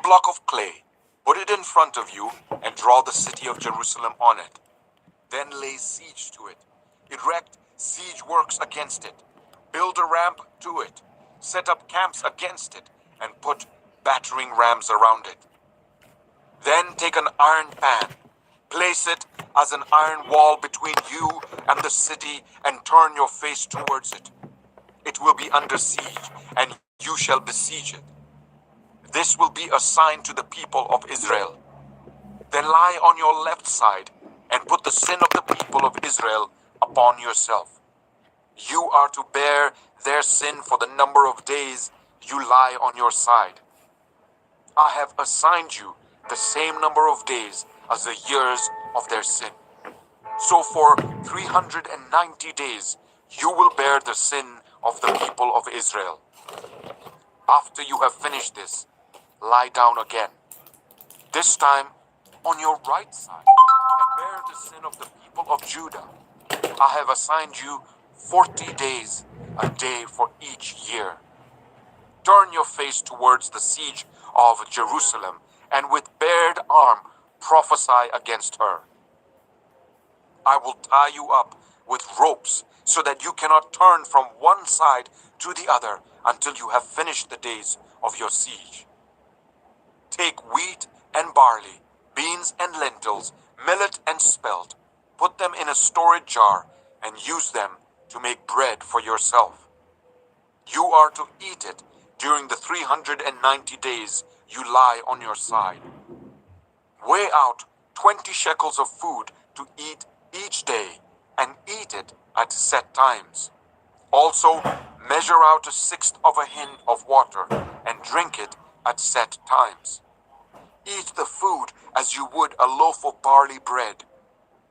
block of clay, put it in front of you, and draw the city of Jerusalem on it. Then lay siege to it. Erect siege works against it. Build a ramp to it. Set up camps against it, and put battering rams around it. Then take an iron pan, place it as an iron wall between you and the city, and turn your face towards it. It will be under siege, and you shall besiege it. This will be a sign to the people of Israel. Then lie on your left side, and put the sin of the people of Israel upon yourself. You are to bear their sin for the number of days you lie on your side. I have assigned you the same number of days as the years of their sin. So for 390 days you will bear the sin of the people of Israel. After you have finished this, lie down again, this time on your right side, and bear the sin of the people of Judah. I have assigned you 40 days, a day for each year. Turn your face towards the siege of Jerusalem, and with bared arm prophesy against her. I will tie you up with ropes so that you cannot turn from one side to the other until you have finished the days of your siege. Take wheat and barley, beans and lentils, millet and spelt, put them in a storage jar, and use them to make bread for yourself. You are to eat it during the 390 days you lie on your side. Weigh out 20 shekels of food to eat each day, and eat it at set times. Also, measure out 1/6 of a hin of water, and drink it at set times. Eat the food as you would a loaf of barley bread.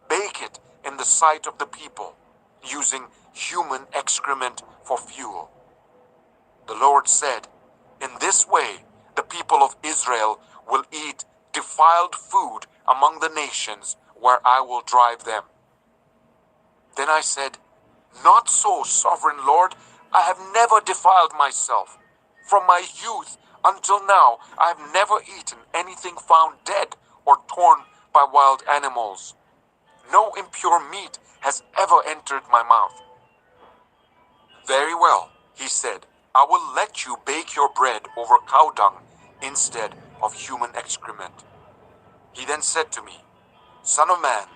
Bake it in the sight of the people, using human excrement for fuel. The Lord said, in this way the people of Israel will eat defiled food among the nations where I will drive them. Then I said, not so, sovereign Lord, I have never defiled myself. From my youth until now, I have never eaten anything found dead or torn by wild animals. No impure meat has ever entered my mouth. Very well, he said, I will let you bake your bread over cow dung instead of human excrement. He then said to me, Son of man,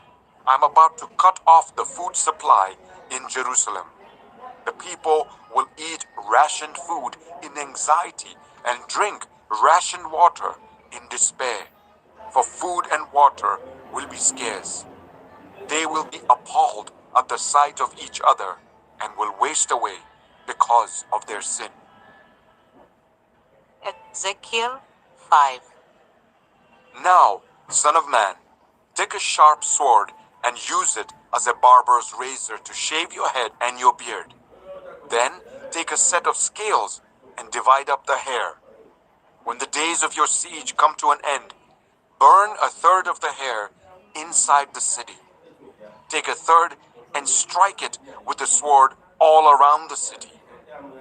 I am about to cut off the food supply in Jerusalem. The people will eat rationed food in anxiety and drink rationed water in despair, for food and water will be scarce. They will be appalled at the sight of each other and will waste away because of their sin. Ezekiel 5. Now, son of man, take a sharp sword and use it as a barber's razor to shave your head and your beard. Then take a set of scales and divide up the hair. When the days of your siege come to an end, burn 1/3 of the hair inside the city. Take 1/3 and strike it with the sword all around the city,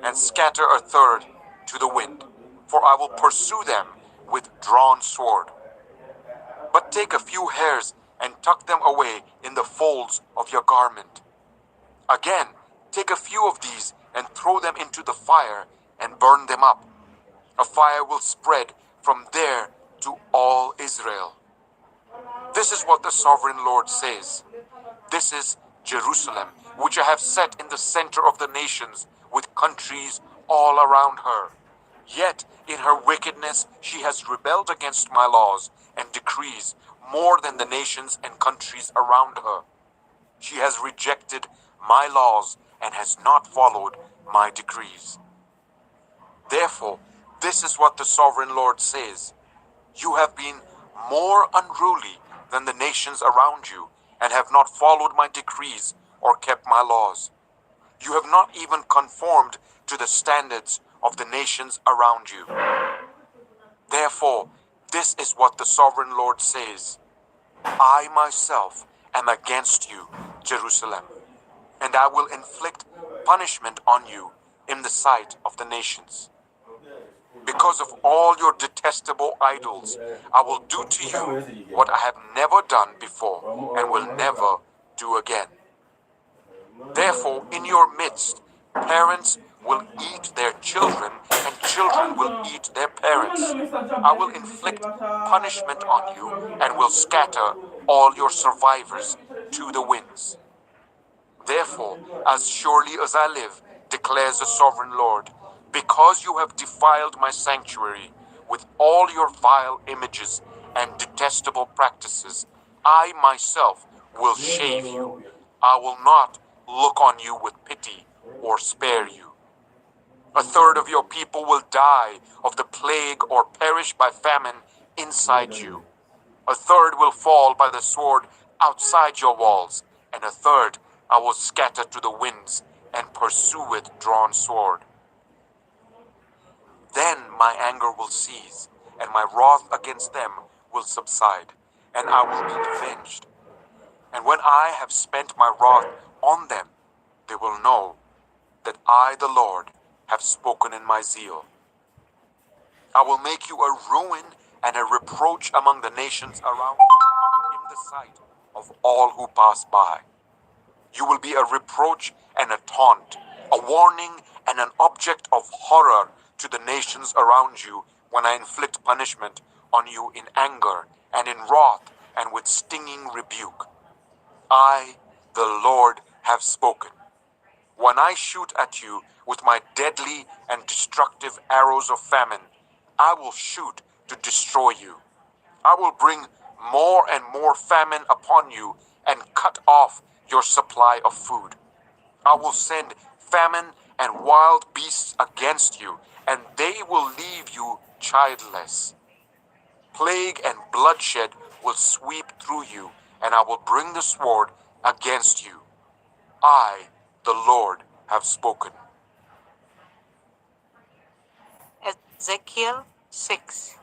and scatter 1/3 to the wind, for I will pursue them with drawn sword. But take a few hairs and tuck them away in the folds of your garment. Again, take a few of these and throw them into the fire and burn them up. A fire will spread from there to all Israel. This is what the sovereign Lord says. This is Jerusalem, which I have set in the center of the nations, with countries all around her. Yet in her wickedness she has rebelled against my laws and decrees more than the nations and countries around her. She has rejected my laws and has not followed my decrees. Therefore, this is what the sovereign Lord says. You have been more unruly than the nations around you, and have not followed my decrees or kept my laws. You have not even conformed to the standards of the nations around you. Therefore, this is what the sovereign Lord says. I myself am against you, Jerusalem, and I will inflict punishment on you in the sight of the nations. Because of all your detestable idols, I will do to you what I have never done before and will never do again. Therefore, in your midst, parents will eat their children, and children will eat their parents. I will inflict punishment on you and will scatter all your survivors to the winds. Therefore, as surely as I live, declares the sovereign Lord, because you have defiled my sanctuary with all your vile images and detestable practices, I myself will shave you. I will not look on you with pity or spare you. A third of your people will die of the plague or perish by famine inside you. A third will fall by the sword outside your walls, and a third I will scatter to the winds and pursue with drawn sword. Then my anger will cease, and my wrath against them will subside, and I will be avenged. And when I have spent my wrath on them, they will know that I, the Lord, have spoken in my zeal. I will make you a ruin and a reproach among the nations around you in the sight of all who pass by. You will be a reproach and a taunt, a warning and an object of horror to the nations around you when I inflict punishment on you in anger and in wrath and with stinging rebuke. I, the Lord, have spoken. When I shoot at you with my deadly and destructive arrows of famine, I will shoot to destroy you. I will bring more and more famine upon you and cut off your supply of food. I will send famine and wild beasts against you, and they will leave you childless. Plague and bloodshed will sweep through you, and I will bring the sword against you. I, the Lord, have spoken. Ezekiel 6.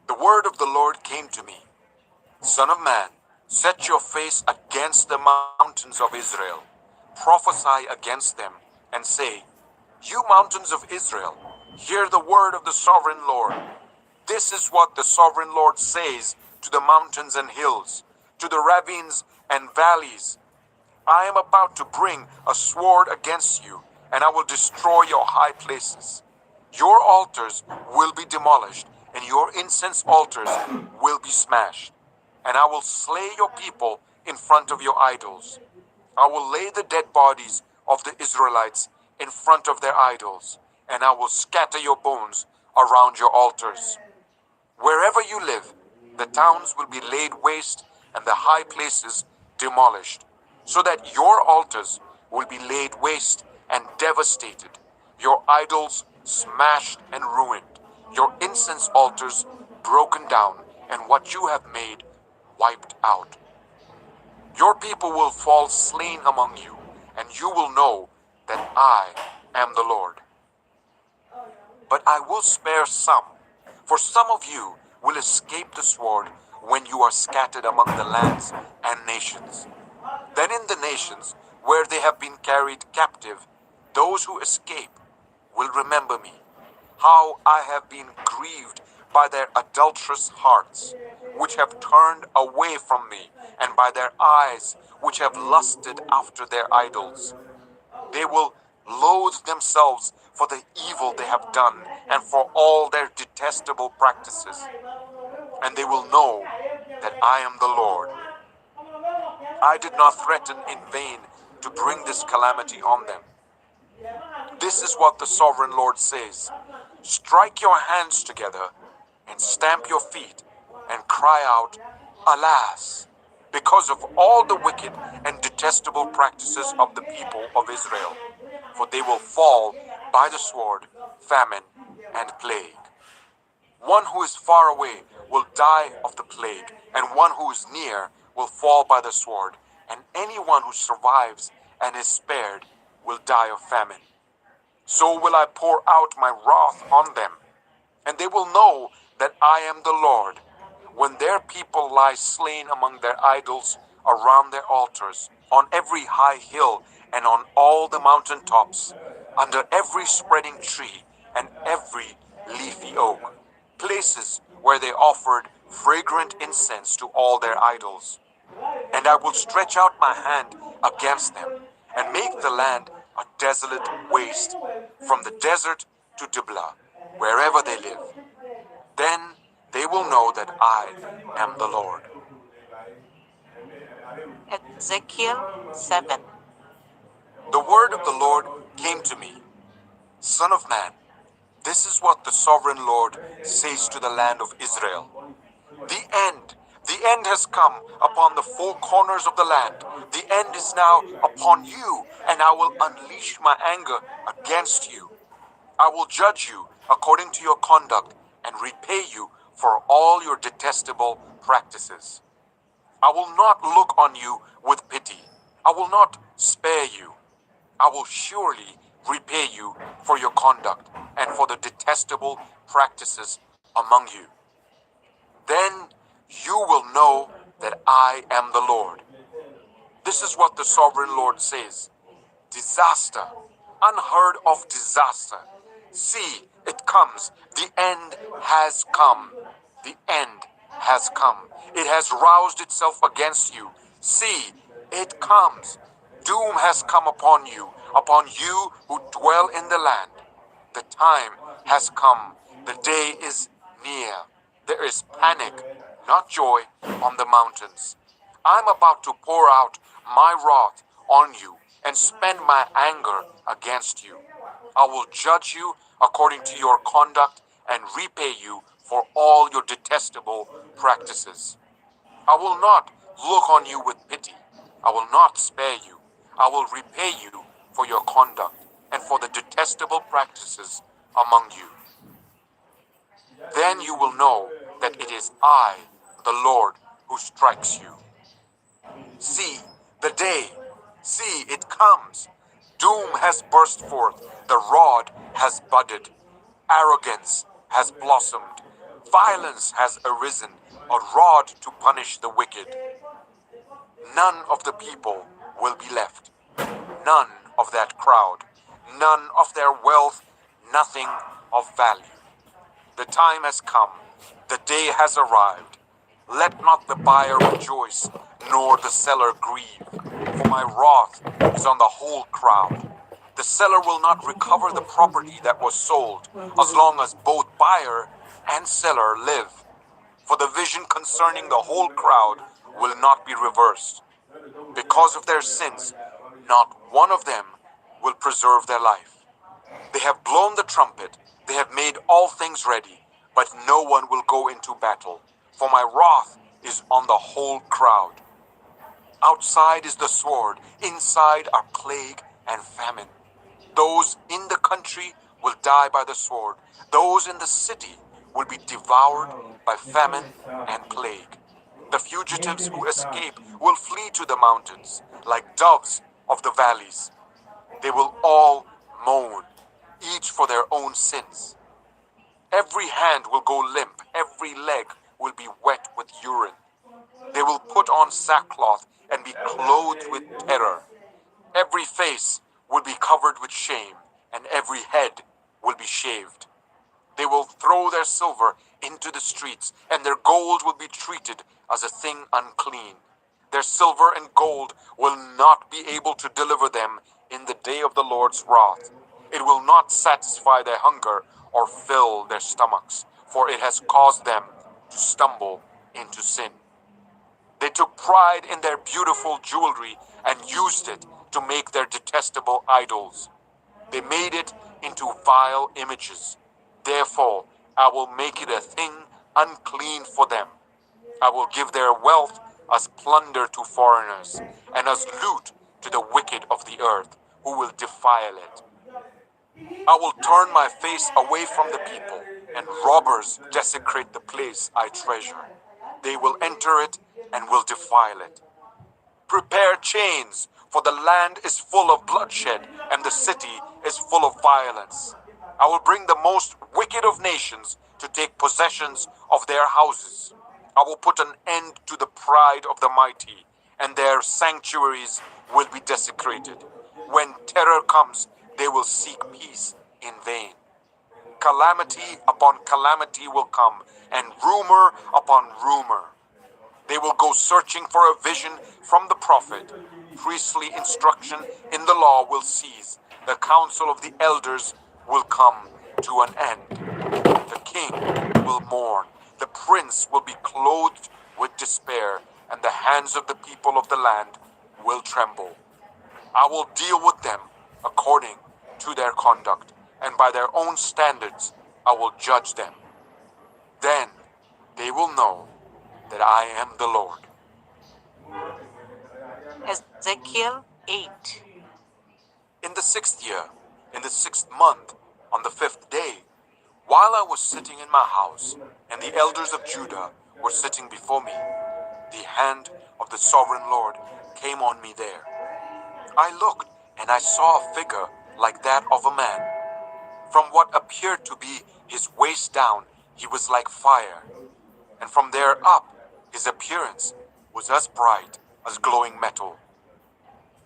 The word of the Lord came to me. Son of man, set your face against the mountains of Israel. Prophesy against them, and say, You mountains of Israel, hear the word of the sovereign Lord. This is what the sovereign Lord says to the mountains and hills, to the ravines and valleys. I am about to bring a sword against you, and I will destroy your high places. Your altars will be demolished, and your incense altars will be smashed. And I will slay your people in front of your idols. I will lay the dead bodies of the Israelites in front of their idols, and I will scatter your bones around your altars. Wherever you live, the towns will be laid waste and the high places demolished, so that your altars will be laid waste and devastated, your idols smashed and ruined, your incense altars broken down, and what you have made wiped out. Your people will fall slain among you, and you will know that I am the Lord. But I will spare some, for some of you will escape the sword when you are scattered among the lands and nations. Then in the nations where they have been carried captive, those who escape will remember me, how I have been grieved by their adulterous hearts, which have turned away from me, and by their eyes, which have lusted after their idols. They will loathe themselves for the evil they have done and for all their detestable practices. And they will know that I am the Lord. I did not threaten in vain to bring this calamity on them. This is what the sovereign Lord says. Strike your hands together and stamp your feet and cry out, Alas, because of all the wicked and detestable practices of the people of Israel, for they will fall by the sword, famine, and plague. One who is far away will die of the plague, and one who is near will fall by the sword, and anyone who survives and is spared will die of famine. So will I pour out my wrath on them, and they will know that I am the Lord, when their people lie slain among their idols around their altars, on every high hill and on all the mountain tops, under every spreading tree and every leafy oak, places where they offered fragrant incense to all their idols. And I will stretch out my hand against them and make the land a desolate waste, from the desert to Diblah, wherever they live. Then they will know that I am the Lord. Ezekiel 7. The word of the Lord came to me. Son of man, this is what the sovereign Lord says to the land of Israel. The end has come upon the four corners of the land. The end is now upon you, and I will unleash my anger against you. I will judge you according to your conduct and repay you for all your detestable practices. I will not look on you with pity. I will not spare you. I will surely repay you for your conduct and for the detestable practices among you. Then you will know that I am the Lord. This is what the sovereign Lord says. Disaster, unheard of disaster. See, it comes. The end has come. The end has come. It has roused itself against you. See, it comes. Doom has come upon you who dwell in the land. The time has come. The day is near. There is panic, not joy, on the mountains. I'm about to pour out my wrath on you and spend my anger against you. I will judge you according to your conduct and repay you for all your detestable practices. I will not look on you with pity. I will not spare you. I will repay you for your conduct and for the detestable practices among you. Then you will know that it is I, the Lord, who strikes you. See, the day, see, it comes. Doom has burst forth, the rod has budded, arrogance has blossomed, violence has arisen, a rod to punish the wicked. None of the people will be left, none of that crowd, none of their wealth, nothing of value. The time has come, the day has arrived. Let not the buyer rejoice, nor the seller grieve, for my wrath is on the whole crowd. The seller will not recover the property that was sold, as long as both buyer and seller live. For the vision concerning the whole crowd will not be reversed. Because of their sins, not one of them will preserve their life. They have blown the trumpet, they have made all things ready, but no one will go into battle, for my wrath is on the whole crowd. Outside is the sword, inside are plague and famine. Those in the country will die by the sword, those in the city will be devoured by famine and plague. The fugitives who escape will flee to the mountains, like doves of the valleys. They will all moan, each for their own sins. Every hand will go limp, every leg will be wet with urine. They will put on sackcloth and be clothed with terror. Every face will be covered with shame, and every head will be shaved. They will throw their silver into the streets, and their gold will be treated as a thing unclean. Their silver and gold will not be able to deliver them in the day of the Lord's wrath. It will not satisfy their hunger or fill their stomachs, for it has caused them to stumble into sin. They took pride in their beautiful jewelry and used it to make their detestable idols. They made it into vile images. Therefore, I will make it a thing unclean for them. I will give their wealth as plunder to foreigners, and as loot to the wicked of the earth, who will defile it. I will turn my face away from the people, and robbers desecrate the place I treasure. They will enter it and will defile it. Prepare chains, for the land is full of bloodshed, and the city is full of violence. I will bring the most wicked of nations to take possessions of their houses. I will put an end to the pride of the mighty, and their sanctuaries will be desecrated. When terror comes, they will seek peace in vain. Calamity upon calamity will come, and rumor upon rumor. They will go searching for a vision from the prophet. Priestly instruction in the law will cease. The council of the elders will come to an end. The king will mourn. The prince will be clothed with despair, and the hands of the people of the land will tremble. I will deal with them according to their conduct, and by their own standards I will judge them. Then they will know that I am the Lord. Ezekiel 8. In the 6th year, in the 6th month, on the 5th day, while I was sitting in my house, and the elders of Judah were sitting before me, the hand of the sovereign Lord came on me there. I looked, and I saw a figure like that of a man. From what appeared to be his waist down, he was like fire, and from there up, his appearance was as bright as glowing metal.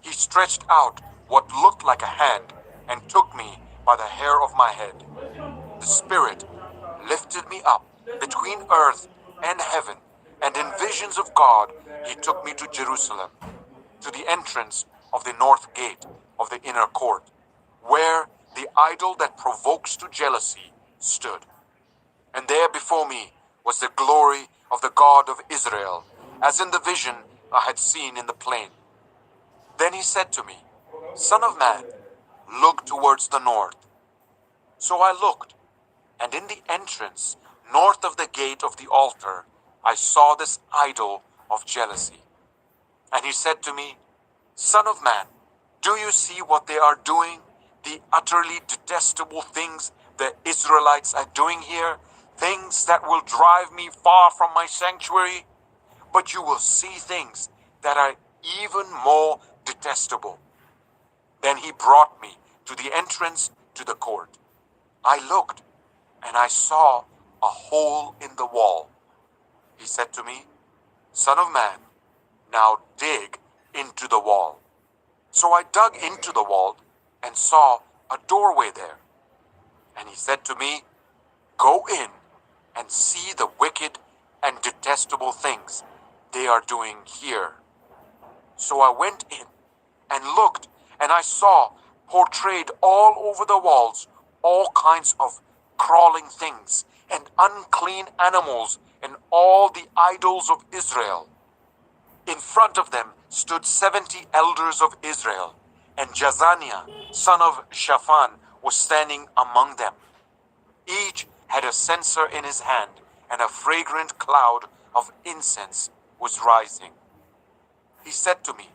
He stretched out what looked like a hand and took me by the hair of my head. The Spirit lifted me up between earth and heaven, and in visions of God, he took me to Jerusalem, to the entrance of the north gate of the inner court, where the idol that provokes to jealousy stood. And there before me was the glory of the God of Israel, as in the vision I had seen in the plain. Then he said to me, Son of man, look towards the north. So I looked, and in the entrance, north of the gate of the altar, I saw this idol of jealousy. And he said to me, Son of man, do you see what they are doing? The utterly detestable things the Israelites are doing here? Things that will drive me far from my sanctuary? But you will see things that are even more detestable. Then he brought me to the entrance to the court. I looked, and I saw a hole in the wall. He said to me, Son of man, now dig into the wall. So I dug into the wall and saw a doorway there. And he said to me, Go in and see the wicked and detestable things they are doing here. So I went in and looked, and I saw portrayed all over the walls all kinds of crawling things and unclean animals and all the idols of Israel. In front of them stood 70 elders of Israel, and Jazaniah, son of Shaphan, was standing among them. Each had a censer in his hand, and a fragrant cloud of incense was rising. He said to me,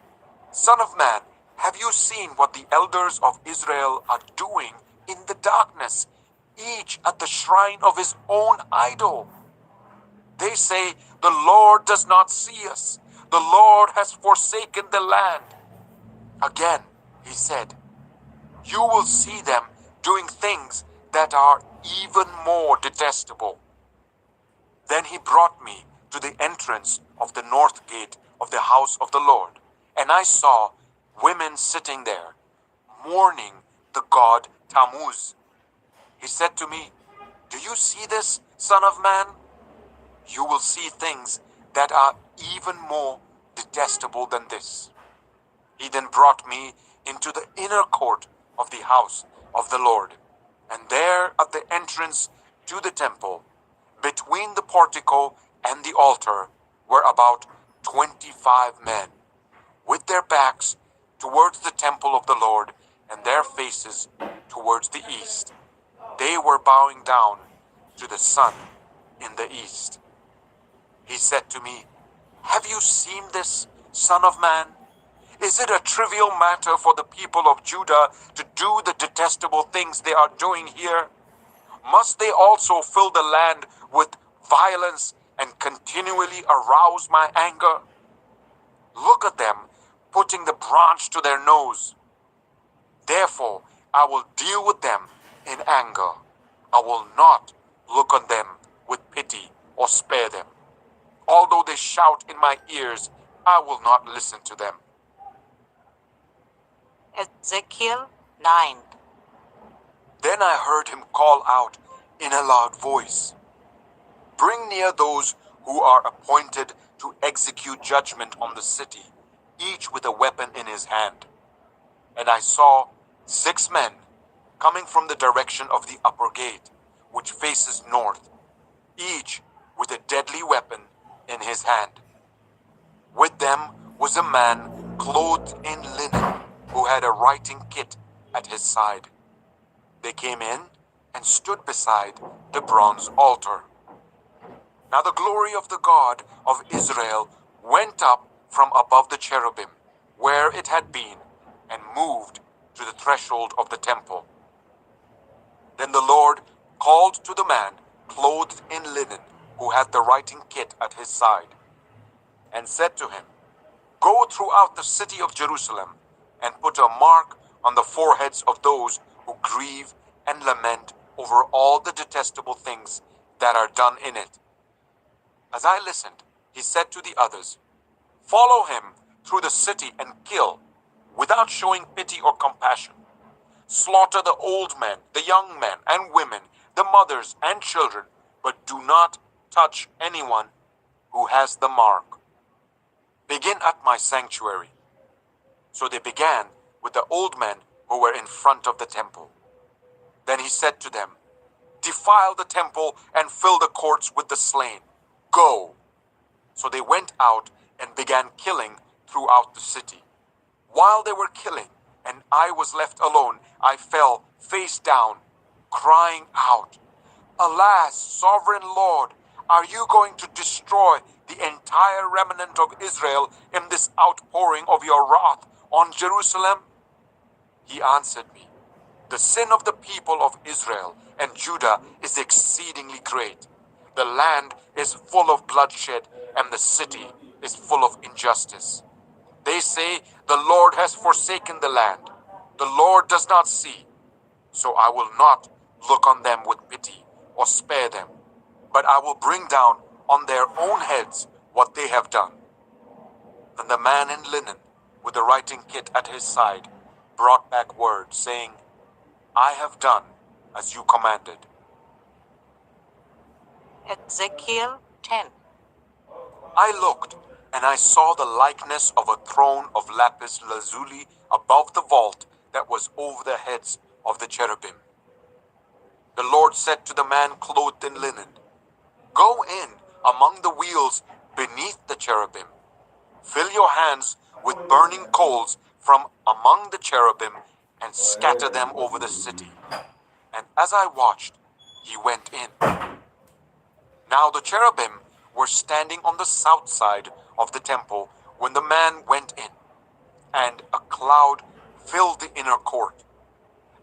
Son of man, have you seen what the elders of Israel are doing in the darkness, each at the shrine of his own idol? They say, The Lord does not see us. The Lord has forsaken the land. Again, he said, You will see them doing things that are even more detestable. Then he brought me to the entrance of the north gate of the house of the Lord, and I saw women sitting there, mourning the god Tammuz. He said to me, Do you see this, son of man? You will see things that are even more detestable than this. He then brought me into the inner court of the house of the Lord, and there at the entrance to the temple, between the portico and the altar, were about 25 men, with their backs towards the temple of the Lord and their faces towards the east. They were bowing down to the sun in the east. He said to me, Have you seen this, son of man? Is it a trivial matter for the people of Judah to do the detestable things they are doing here? Must they also fill the land with violence and continually arouse my anger? Look at them, putting the branch to their nose. Therefore, I will deal with them in anger. I will not look on them with pity or spare them. Although they shout in my ears, I will not listen to them. Ezekiel 9. Then I heard him call out in a loud voice, "Bring near those who are appointed to execute judgment on the city, each with a weapon in his hand." And I saw 6 men coming from the direction of the upper gate, which faces north, each with a deadly weapon in his hand. With them was a man clothed in linen, who had a writing kit at his side. They came in and stood beside the bronze altar. Now the glory of the God of Israel went up from above the cherubim, where it had been, and moved to the threshold of the temple. Then the Lord called to the man clothed in linen, who had the writing kit at his side, and said to him, "Go throughout the city of Jerusalem, and put a mark on the foreheads of those who grieve and lament over all the detestable things that are done in it." As I listened, he said to the others, "Follow him through the city and kill, without showing pity or compassion. Slaughter the old men, the young men and women, the mothers and children, but do not touch anyone who has the mark. Begin at my sanctuary." So they began with the old men who were in front of the temple. Then he said to them, "Defile the temple and fill the courts with the slain. Go." So they went out and began killing throughout the city. While they were killing, and I was left alone, I fell face down, crying out, "Alas, sovereign Lord, are you going to destroy the entire remnant of Israel in this outpouring of your wrath on Jerusalem?" He answered me, "The sin of the people of Israel and Judah is exceedingly great. The land is full of bloodshed, and the city is full of injustice. They say, 'The Lord has forsaken the land. The Lord does not see.' So I will not look on them with pity or spare them, but I will bring down on their own heads what they have done." Then the man in linen, with the writing kit at his side, brought back word, saying, "I have done as you commanded." Ezekiel 10. I looked, and I saw the likeness of a throne of lapis lazuli above the vault that was over the heads of the cherubim. The Lord said to the man clothed in linen, "Go in among the wheels beneath the cherubim. Fill your hands with burning coals from among the cherubim and scatter them over the city." And as I watched, he went in. Now the cherubim were standing on the south side of the temple when the man went in, and a cloud filled the inner court.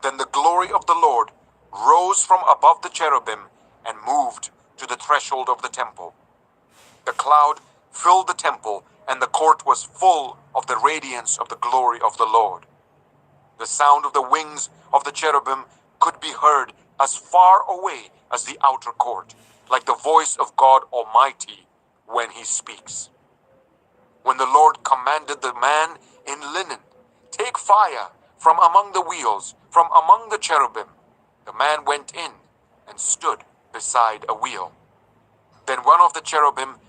Then the glory of the Lord rose from above the cherubim and moved to the threshold of the temple. The cloud filled the temple, and the court was full of the radiance of the glory of the Lord. The sound of the wings of the cherubim could be heard as far away as the outer court, like the voice of God Almighty when he speaks. When the Lord commanded the man in linen, "Take fire from among the wheels, from among the cherubim," the man went in and stood beside a wheel. Then one of the cherubim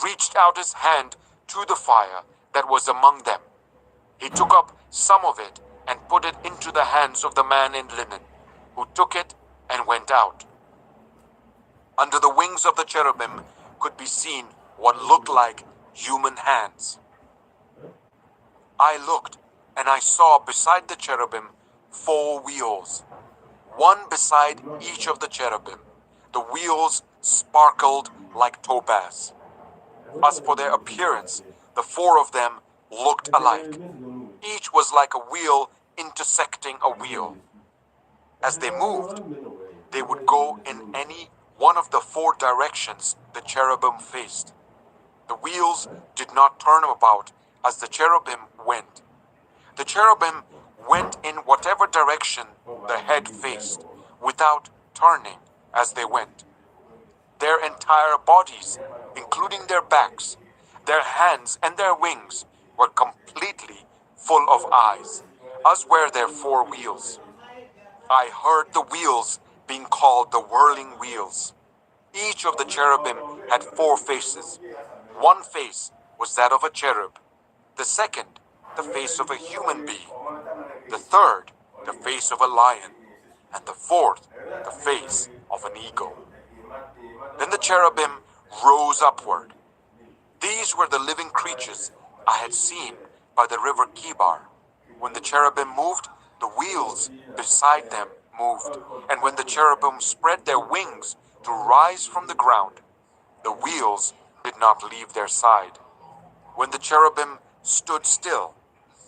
reached out his hand to the fire that was among them. He took up some of it and put it into the hands of the man in linen, who took it and went out. Under the wings of the cherubim could be seen what looked like human hands. I looked, and I saw beside the cherubim 4 wheels, one beside each of the cherubim. The wheels sparkled like topaz. As for their appearance, the 4 of them looked alike. Each was like a wheel intersecting a wheel. As they moved, they would go in any one of the 4 directions the cherubim faced. The wheels did not turn about as the cherubim went. The cherubim went in whatever direction the head faced, without turning as they went. Their entire bodies, including their backs, their hands and their wings, were completely full of eyes, as were their 4 wheels. I heard the wheels being called the whirling wheels. Each of the cherubim had 4 faces. One face was that of a cherub, the second, the face of a human being, the third, the face of a lion, and the fourth, the face of an eagle. Then the cherubim rose upward. These were the living creatures I had seen by the river Kibar. When the cherubim moved, the wheels beside them moved, and when the cherubim spread their wings to rise from the ground, the wheels did not leave their side. When the cherubim stood still,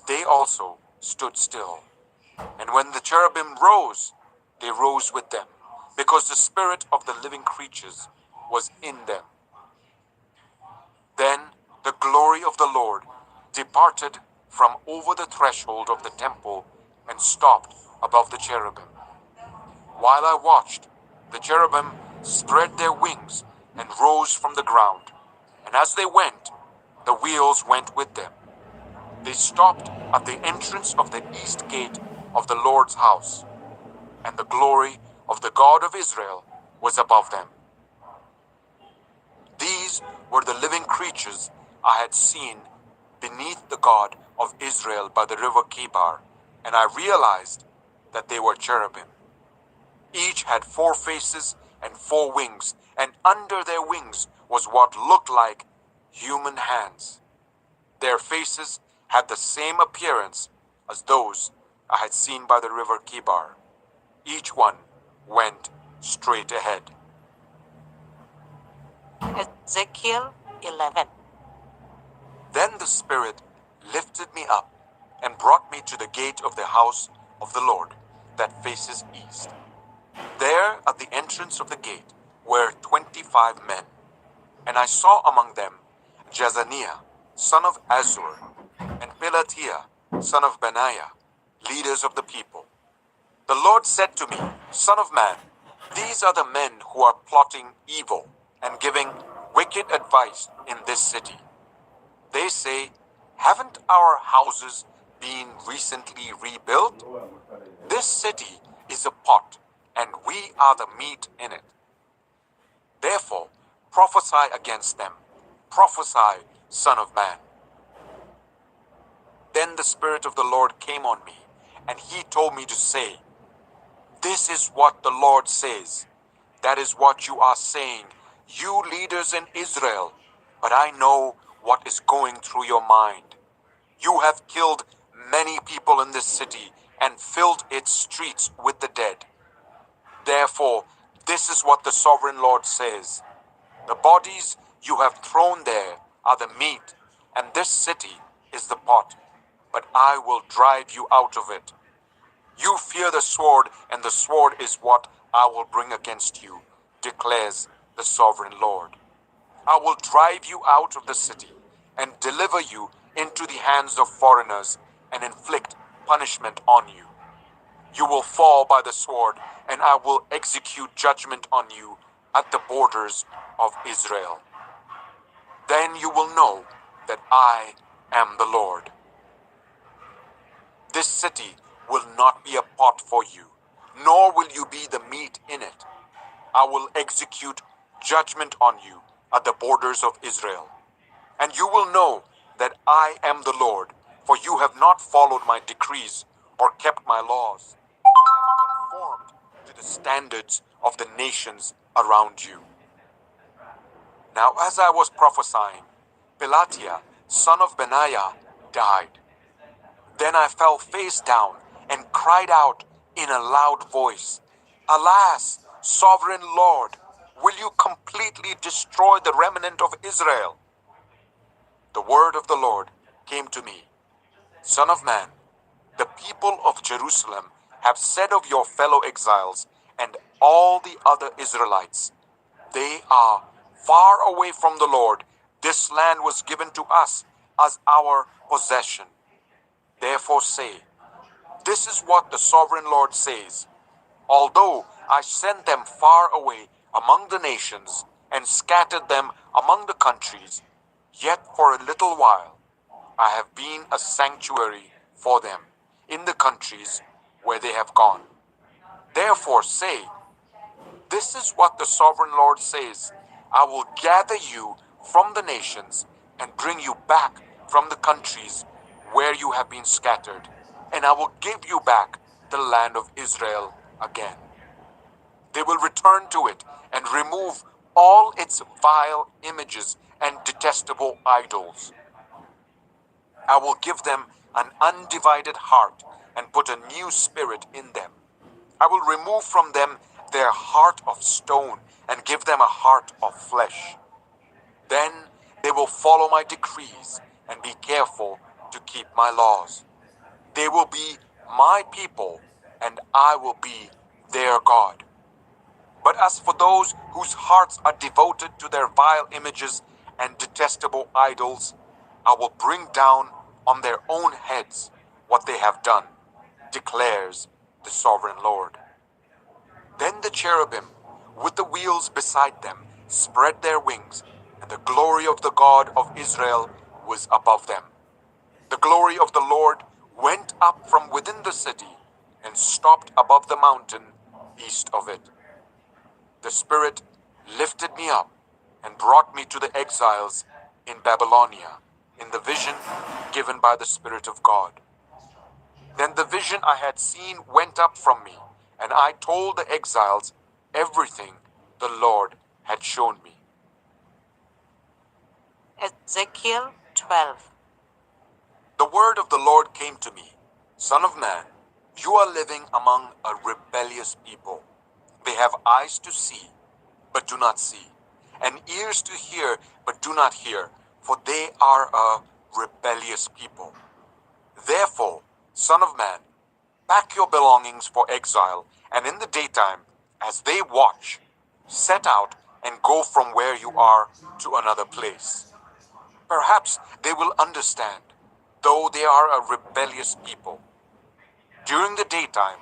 they also stood still. And when the cherubim rose, they rose with them, because the spirit of the living creatures was in them. Then the glory of the Lord departed from over the threshold of the temple and stopped above the cherubim. While I watched, the cherubim spread their wings and rose from the ground, and as they went, the wheels went with them. They stopped at the entrance of the east gate of the Lord's house, and the glory of the God of Israel was above them. These were the living creatures I had seen beneath the God of Israel by the river Kibar, and I realized that they were cherubim. Each had 4 faces and 4 wings, and under their wings was what looked like human hands. Their faces had the same appearance as those I had seen by the river Kibar. Each one went straight ahead. Ezekiel 11. Then the Spirit lifted me up and brought me to the gate of the house of the Lord that faces east. There at the entrance of the gate were 25 men, and I saw among them Jazaniah, son of Azur, and Pelatiah, son of Benaiah, leaders of the people. The Lord said to me, Son of man, these are the men who are plotting evil and giving wicked advice in this city. They say, haven't our houses been recently rebuilt? This city is a pot, and we are the meat in it. Therefore, prophesy against them. Prophesy, Son of man. Then the Spirit of the Lord came on me, and he told me to say, This is what the Lord says. That is what you are saying, you leaders in Israel. But I know what is going through your mind. You have killed many people in this city and filled its streets with the dead. Therefore, this is what the sovereign Lord says. The bodies you have thrown there are the meat, and this city is the pot. But I will drive you out of it. You fear the sword, and the sword is what I will bring against you, declares the sovereign Lord. I will drive you out of the city and deliver you into the hands of foreigners and inflict punishment on you. You will fall by the sword, and I will execute judgment on you at the borders of Israel. Then you will know that I am the Lord. This city will not be a pot for you, nor will you be the meat in it. I will execute judgment on you at the borders of Israel. And you will know that I am the Lord, for you have not followed my decrees or kept my laws, but have conformed to the standards of the nations around you. Now as I was prophesying, Pelatiah, son of Benaiah, died. Then I fell face down and cried out in a loud voice, Alas, sovereign Lord, will you completely destroy the remnant of Israel? The word of the Lord came to me, Son of man, the people of Jerusalem have said of your fellow exiles and all the other Israelites, they are far away from the Lord. This land was given to us as our possession. Therefore say, This is what the sovereign Lord says. Although I sent them far away among the nations and scattered them among the countries, yet for a little while I have been a sanctuary for them in the countries where they have gone. Therefore say, This is what the sovereign Lord says. I will gather you from the nations and bring you back from the countries where you have been scattered, and I will give you back the land of Israel again. They will return to it and remove all its vile images and detestable idols. I will give them an undivided heart and put a new spirit in them. I will remove from them their heart of stone and give them a heart of flesh. Then they will follow my decrees and be careful to keep my laws. They will be my people, and I will be their God. But as for those whose hearts are devoted to their vile images and detestable idols, I will bring down on their own heads what they have done, declares the sovereign Lord. Then the cherubim, with the wheels beside them, spread their wings, and the glory of the God of Israel was above them. The glory of the Lord went up from within the city and stopped above the mountain east of it. The Spirit lifted me up and brought me to the exiles in Babylonia, in the vision given by the Spirit of God. Then the vision I had seen went up from me, and I told the exiles everything the Lord had shown me. Ezekiel 12. The word of the Lord came to me, Son of man, you are living among a rebellious people. They have eyes to see, but do not see, and ears to hear, but do not hear, for they are a rebellious people. Therefore, Son of man, pack your belongings for exile, and in the daytime, as they watch, set out and go from where you are to another place. Perhaps they will understand, though they are a rebellious people. During the daytime,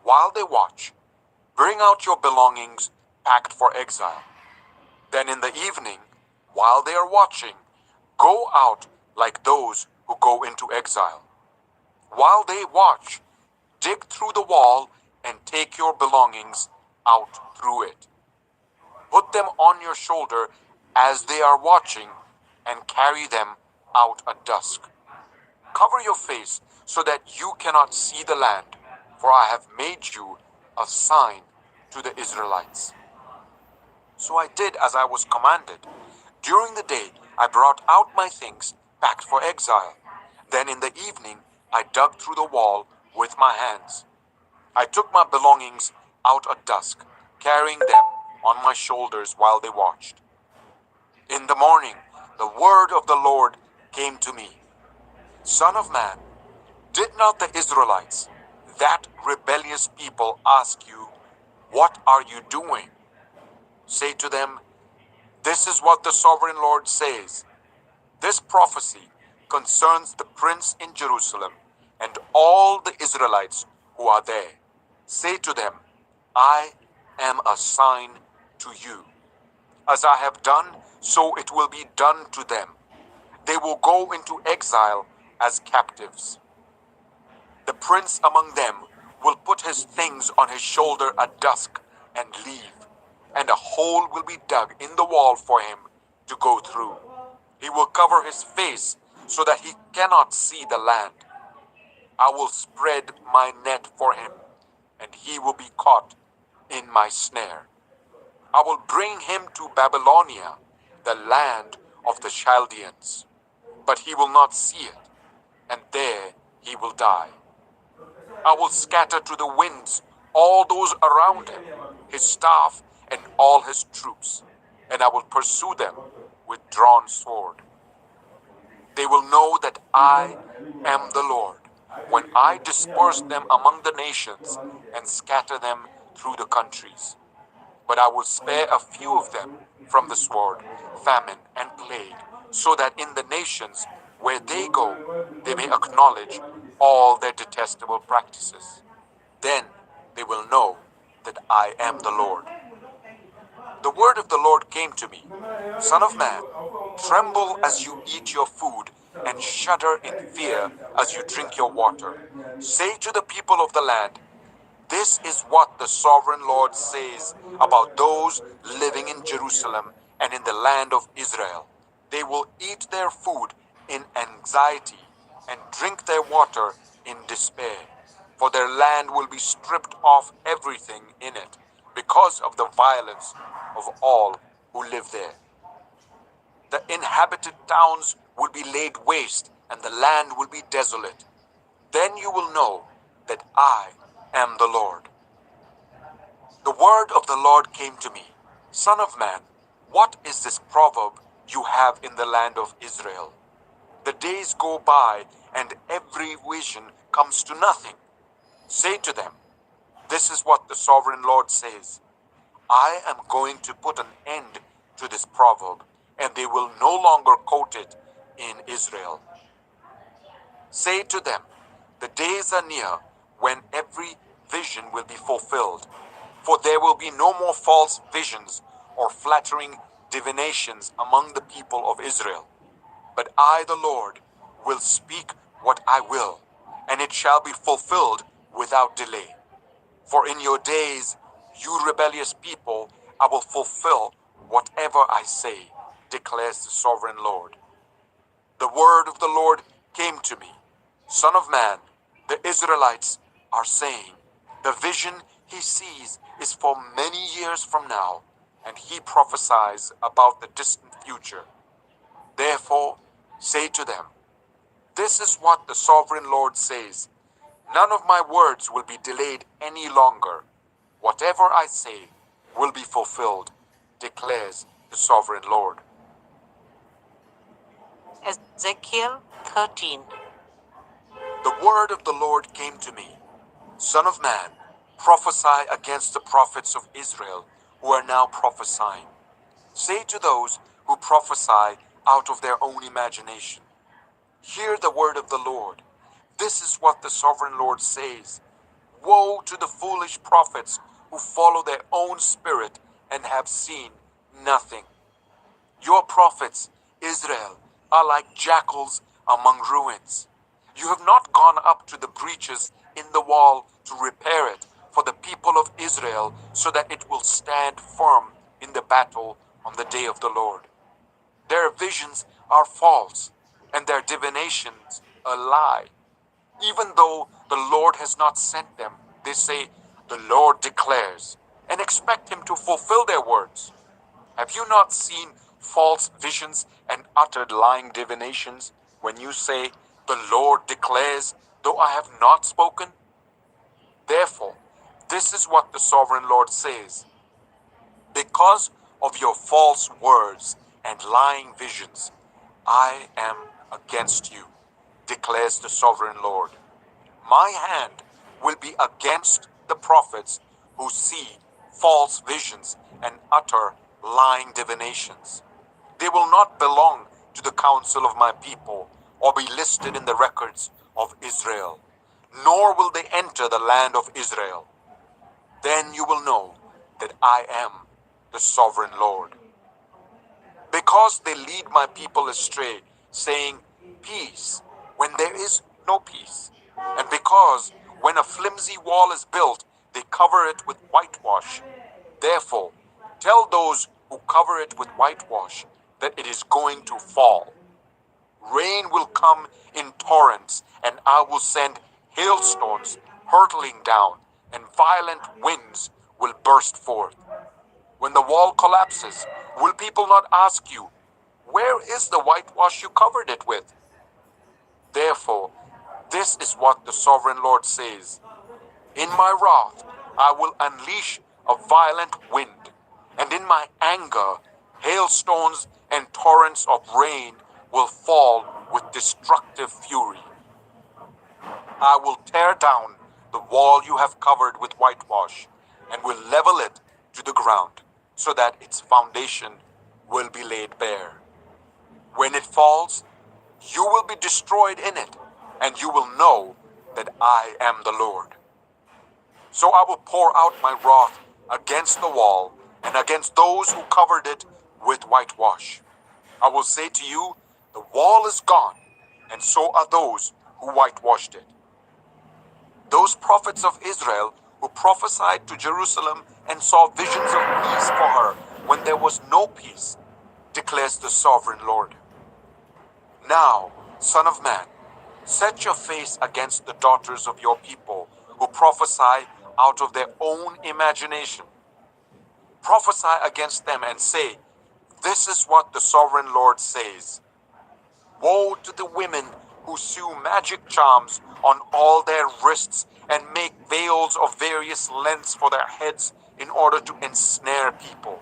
while they watch, bring out your belongings packed for exile. Then in the evening, while they are watching, go out like those who go into exile. While they watch, dig through the wall and take your belongings out through it. Put them on your shoulder as they are watching and carry them out at dusk. Cover your face so that you cannot see the land, for I have made you a sign to the Israelites. So I did as I was commanded. During the day, I brought out my things packed for exile. Then in the evening, I dug through the wall with my hands. I took my belongings out at dusk, carrying them on my shoulders while they watched. In the morning, the word of the Lord came to me. Son of man, did not the Israelites, that rebellious people, ask you, what are you doing? Say to them, this is what the sovereign Lord says. This prophecy concerns the prince in Jerusalem and all the Israelites who are there. Say to them, I am a sign to you. As I have done, so it will be done to them. They will go into exile as captives. The prince among them will put his things on his shoulder at dusk and leave, and a hole will be dug in the wall for him to go through. He will cover his face so that he cannot see the land. I will spread my net for him, and he will be caught in my snare. I will bring him to Babylonia, the land of the Chaldeans, but he will not see it, and there he will die. I will scatter to the winds all those around him, his staff and all his troops, and I will pursue them with drawn sword. They will know that I am the Lord, when I disperse them among the nations and scatter them through the countries. But I will spare a few of them from the sword, famine, and plague, so that in the nations where they go, they may acknowledge all their detestable practices. Then they will know that I am the Lord. The word of the Lord came to me, Son of man, tremble as you eat your food, and shudder in fear as you drink your water. Say to the people of the land, This is what the sovereign Lord says about those living in Jerusalem and in the land of Israel. They will eat their food in anxiety and drink their water in despair, for their land will be stripped of everything in it because of the violence of all who live there. The inhabited towns will be laid waste and the land will be desolate. Then you will know that I am the Lord. The word of the Lord came to me, Son of man, what is this proverb you have in the land of Israel? The days go by and every vision comes to nothing. Say to them, this is what the sovereign Lord says. I am going to put an end to this proverb, and they will no longer quote it in Israel. Say to them, the days are near when every vision will be fulfilled, for there will be no more false visions or flattering divinations among the people of Israel. But I, the Lord, will speak what I will, and it shall be fulfilled without delay. For in your days, you rebellious people, I will fulfill whatever I say, declares the sovereign Lord. The word of the Lord came to me, Son of man, the Israelites are saying, the vision he sees is for many years from now, and he prophesies about the distant future. Therefore, say to them, this is what the sovereign Lord says. None of my words will be delayed any longer. Whatever I say will be fulfilled, declares the sovereign Lord. Ezekiel 13. The word of the Lord came to me, Son of man, prophesy against the prophets of Israel who are now prophesying. Say to those who prophesy out of their own imagination, hear the word of the Lord. This is what the sovereign Lord says. Woe to the foolish prophets who follow their own spirit and have seen nothing. Your prophets, Israel, are like jackals among ruins. You have not gone up to the breaches in the wall to repair it for the people of Israel so that it will stand firm in the battle on the day of the Lord. Their visions are false and their divinations a lie. Even though the Lord has not sent them, they say, the Lord declares, and expect him to fulfill their words. Have you not seen false visions and uttered lying divinations when you say, the Lord declares, though I have not spoken? Therefore, this is what the sovereign Lord says. Because of your false words and lying visions, I am against you, declares the sovereign Lord. My hand will be against the prophets who see false visions and utter lying divinations. They will not belong to the council of my people or be listed in the records of Israel, nor will they enter the land of Israel. Then you will know that I am the sovereign Lord. Because they lead my people astray, saying, peace, when there is no peace. And because when a flimsy wall is built, they cover it with whitewash. Therefore, tell those who cover it with whitewash that it is going to fall. Rain will come in torrents, and I will send hailstones hurtling down, and violent winds will burst forth. When the wall collapses, will people not ask you, where is the whitewash you covered it with? Therefore, this is what the sovereign Lord says. In my wrath, I will unleash a violent wind, and in my anger, hailstones and torrents of rain will fall with destructive fury. I will tear down the wall you have covered with whitewash, and will level it to the ground, so that its foundation will be laid bare. When it falls, you will be destroyed in it, and you will know that I am the Lord. So I will pour out my wrath against the wall and against those who covered it with whitewash. I will say to you, the wall is gone, and so are those who whitewashed it. Those prophets of Israel who prophesied to Jerusalem and saw visions of peace for her when there was no peace, declares the sovereign Lord. Now, Son of man, set your face against the daughters of your people who prophesy out of their own imagination. Prophesy against them and say, this is what the sovereign Lord says. Woe to the women who sew magic charms on all their wrists and make veils of various lengths for their heads in order to ensnare people.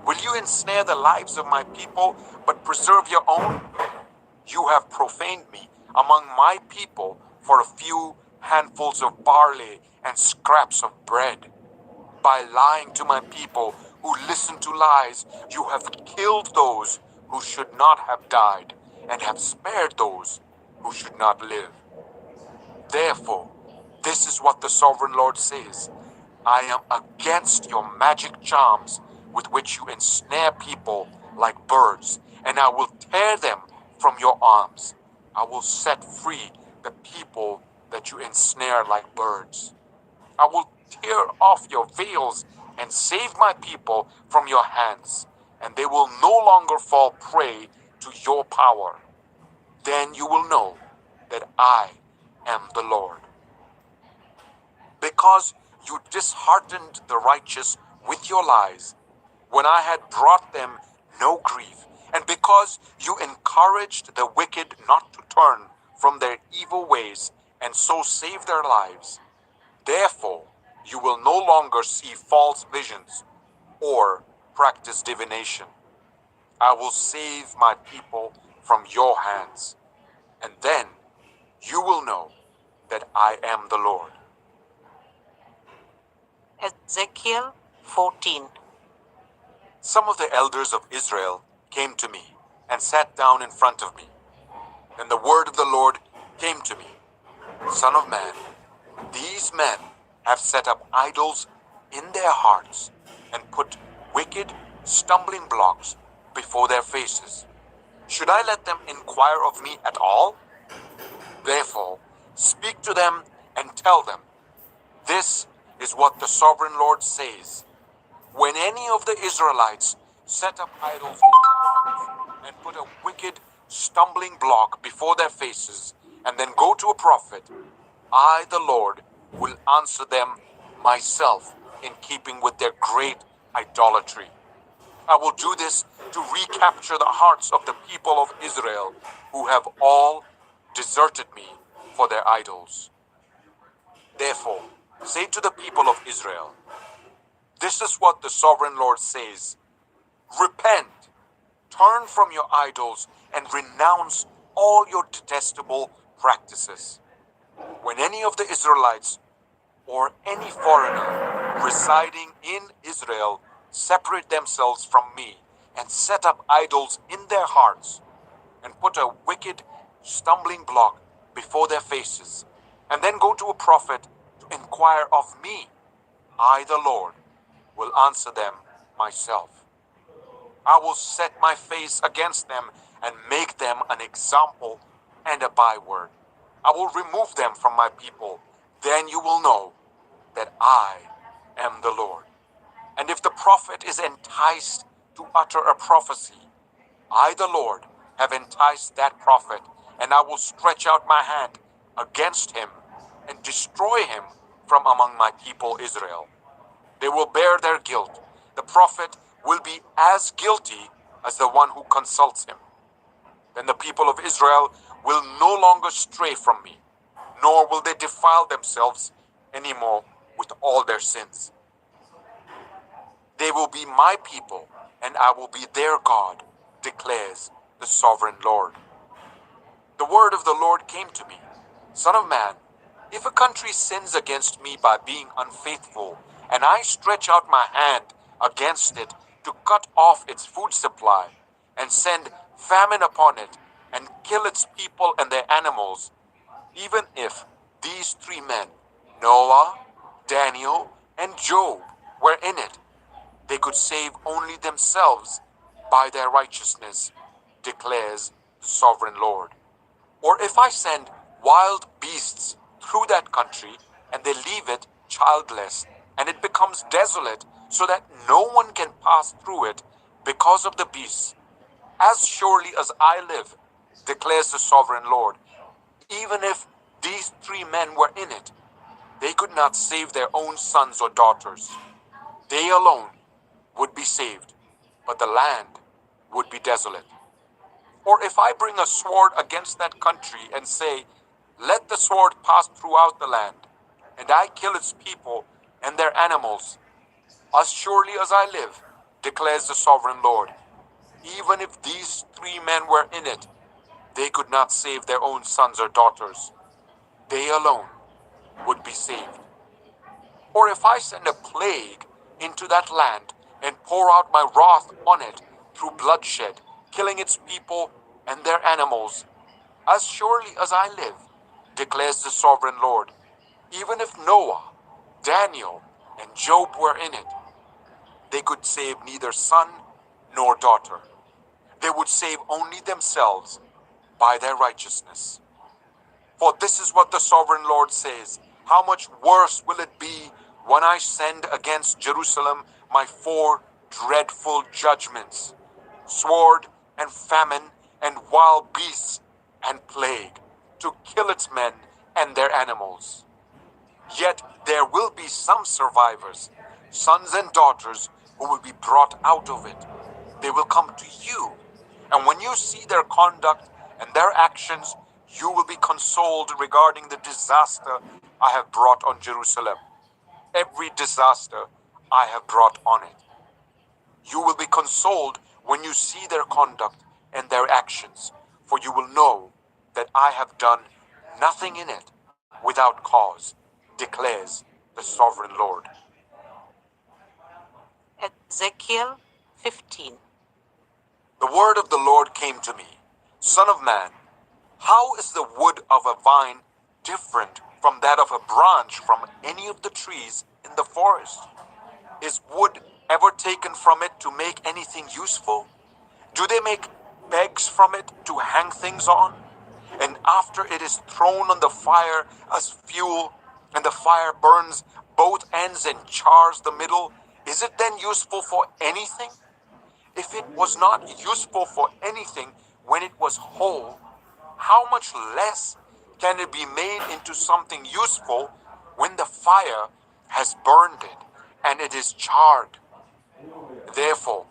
Will you ensnare the lives of my people, but preserve your own? You have profaned me among my people for a few handfuls of barley and scraps of bread. By lying to my people who listen to lies, you have killed those who should not have died, and have spared those who should not live. Therefore, this is what the sovereign Lord says. I am against your magic charms with which you ensnare people like birds, and I will tear them from your arms. I will set free the people that you ensnare like birds. I will tear off your veils and save my people from your hands, and they will no longer fall prey to your power. Then you will know that I am the Lord. Because you disheartened the righteous with your lies, when I had brought them no grief, and because you encouraged the wicked not to turn from their evil ways and so save their lives, therefore you will no longer see false visions or practice divination. I will save my people from your hands, and then you will know that I am the Lord. Ezekiel 14. Some of the elders of Israel came to me and sat down in front of me. And the word of the Lord came to me. Son of man, these men have set up idols in their hearts and put wicked stumbling blocks before their faces. Should I let them inquire of me at all? Therefore, speak to them and tell them, this is what the sovereign Lord says. When any of the Israelites set up idols in their hearts and put a wicked stumbling block before their faces and then go to a prophet, I, the Lord, will answer them myself in keeping with their great idolatry. I will do this to recapture the hearts of the people of Israel who have all deserted me for their idols. Therefore, say to the people of Israel, this is what the sovereign Lord says. Repent, turn from your idols, and renounce all your detestable practices. When any of the Israelites or any foreigner residing in Israel separate themselves from me and set up idols in their hearts and put a wicked stumbling block before their faces, and then go to a prophet to inquire of me, I, the Lord, will answer them myself. I will set my face against them and make them an example and a byword. I will remove them from my people. Then you will know that I am the Lord. And if the prophet is enticed to utter a prophecy, I, the Lord, have enticed that prophet, and I will stretch out my hand against him and destroy him from among my people Israel. They will bear their guilt. The prophet will be as guilty as the one who consults him. Then the people of Israel will no longer stray from me, nor will they defile themselves anymore with all their sins. They will be my people, and I will be their God, declares the sovereign Lord. The word of the Lord came to me. Son of man, if a country sins against me by being unfaithful, and I stretch out my hand against it to cut off its food supply, and send famine upon it, and kill its people and their animals, even if these three men, Noah, Daniel, and Job, were in it, they could save only themselves by their righteousness, declares the sovereign Lord. Or if I send wild beasts through that country, and they leave it childless, and it becomes desolate, so that no one can pass through it because of the beasts. As surely as I live, declares the sovereign Lord, even if these 3 men were in it, they could not save their own sons or daughters. They alone would be saved, but the land would be desolate. Or if I bring a sword against that country and say, let the sword pass throughout the land, and I kill its people and their animals, as surely as I live, declares the sovereign Lord, even if these 3 men were in it, they could not save their own sons or daughters. They alone would be saved. Or if I send a plague into that land and pour out my wrath on it through bloodshed, killing its people and their animals, as surely as I live, declares the sovereign Lord, even if Noah, Daniel, and Job were in it, they could save neither son nor daughter. They would save only themselves by their righteousness. For this is what the sovereign Lord says, how much worse will it be when I send against Jerusalem my 4 dreadful judgments, sword and famine and wild beasts and plague, to kill its men and their animals. Yet there will be some survivors, sons and daughters, who will be brought out of it. They will come to you, and when you see their conduct and their actions, you will be consoled regarding the disaster I have brought on Jerusalem. Every disaster I have brought on it. You will be consoled when you see their conduct and their actions, for you will know that I have done nothing in it without cause, declares the sovereign Lord. Ezekiel 15. The word of the Lord came to me, Son of man, how is the wood of a vine different from that of a branch from any of the trees in the forest? Is wood ever taken from it to make anything useful? Do they make pegs from it to hang things on? And after it is thrown on the fire as fuel, and the fire burns both ends and chars the middle, is it then useful for anything? If it was not useful for anything when it was whole, how much less can it be made into something useful when the fire has burned it and it is charred? Therefore,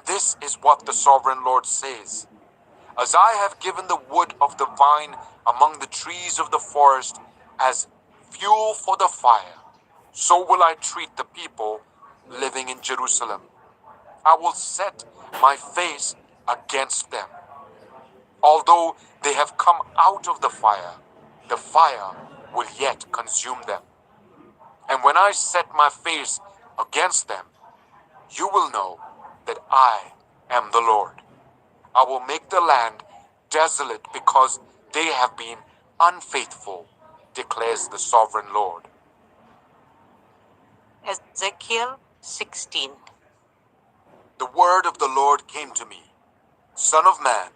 this is what the sovereign Lord says. As I have given the wood of the vine among the trees of the forest as fuel for the fire, so will I treat the people living in Jerusalem. I will set my face against them. Although they have come out of the fire will yet consume them. And when I set my face against them, you will know that I am the Lord. I will make the land desolate because they have been unfaithful, declares the sovereign Lord. Ezekiel 16. The word of the Lord came to me, Son of man,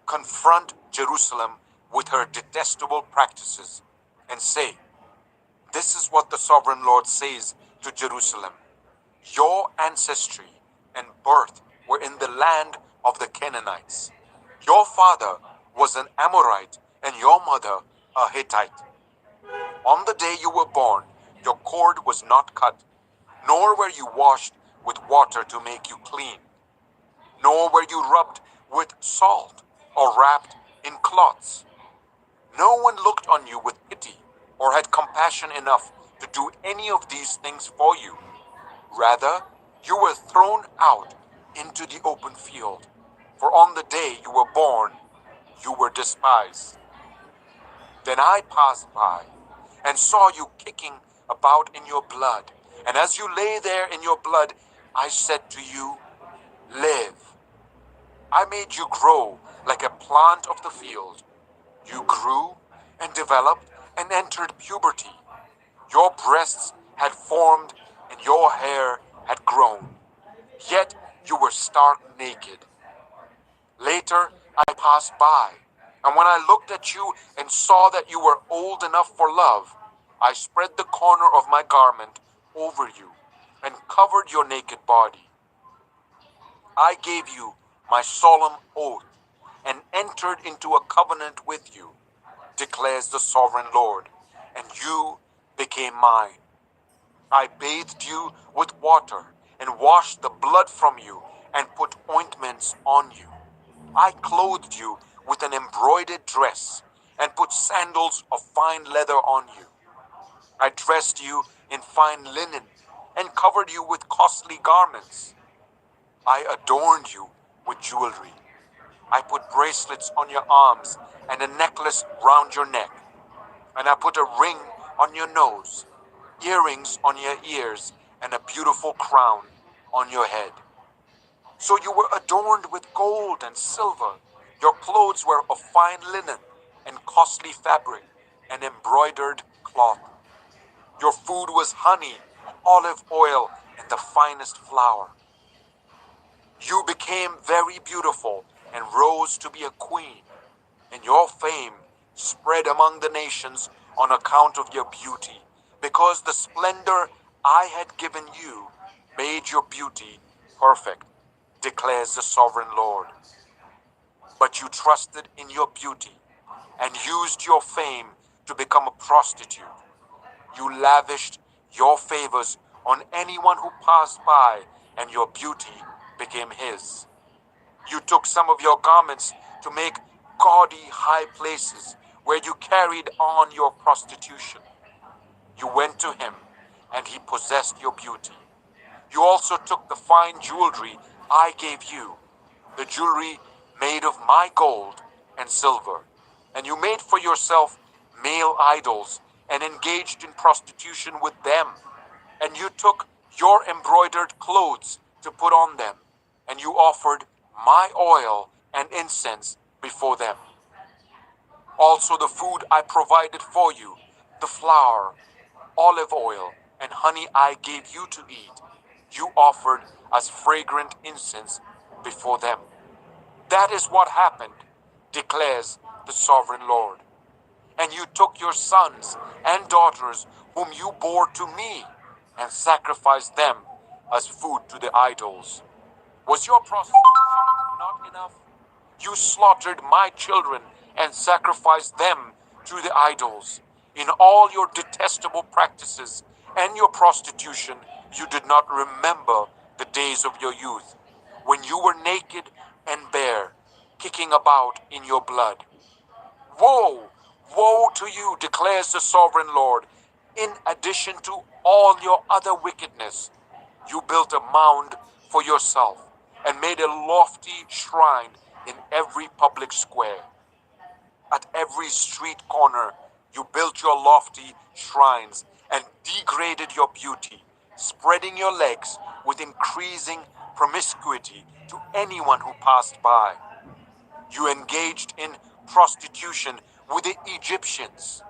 confront Jerusalem with her detestable practices, and say, this is what the sovereign Lord says to Jerusalem. Your ancestry and birth were in the land of the Canaanites. Your father was an Amorite and your mother a Hittite. On the day you were born, your cord was not cut, nor were you washed with water to make you clean, nor were you rubbed with salt or wrapped in cloths. No one looked on you with pity or had compassion enough to do any of these things for you. Rather, you were thrown out into the open field, for on the day you were born, you were despised. Then I passed by and saw you kicking about in your blood, and as you lay there in your blood, I said to you, live. I made you grow like a plant of the field. You grew and developed and entered puberty. Your breasts had formed and your hair had grown. Yet you were stark naked. Later I passed by, and when I looked at you and saw that you were old enough for love, I spread the corner of my garment over you and covered your naked body. I gave you my solemn oath and entered into a covenant with you, declares the sovereign Lord, and you became mine. I bathed you with water and washed the blood from you and put ointments on you. I clothed you with an embroidered dress and put sandals of fine leather on you. I dressed you in fine linen and covered you with costly garments. I adorned you with jewelry. I put bracelets on your arms and a necklace round your neck. And I put a ring on your nose, earrings on your ears, and a beautiful crown on your head. So you were adorned with gold and silver. Your clothes were of fine linen and costly fabric and embroidered cloth. Your food was honey, olive oil, and the finest flour. You became very beautiful and rose to be a queen, and your fame spread among the nations on account of your beauty, because the splendor I had given you made your beauty perfect, declares the sovereign Lord. But you trusted in your beauty and used your fame to become a prostitute. You lavished your favors on anyone who passed by, and your beauty became his. You took some of your garments to make gaudy high places where you carried on your prostitution. You went to him, and he possessed your beauty. You also took the fine jewelry I gave you, the jewelry made of my gold and silver, and you made for yourself male idols and engaged in prostitution with them. And you took your embroidered clothes to put on them, and you offered my oil and incense before them. Also the food I provided for you, the flour, olive oil, and honey I gave you to eat, you offered as fragrant incense before them. That is what happened, declares the sovereign Lord. And you took your sons and daughters whom you bore to me and sacrificed them as food to the idols. Was your prostitution not enough? You slaughtered my children and sacrificed them to the idols. In all your detestable practices and your prostitution, you did not remember the days of your youth, when you were naked and bare, kicking about in your blood. Woe, woe to you, declares the sovereign Lord. In addition to all your other wickedness, you built a mound for yourself and made a lofty shrine in every public square. At every street corner, you built your lofty shrines and degraded your beauty, spreading your legs with increasing promiscuity to anyone who passed by. You engaged in prostitution with the Egyptians,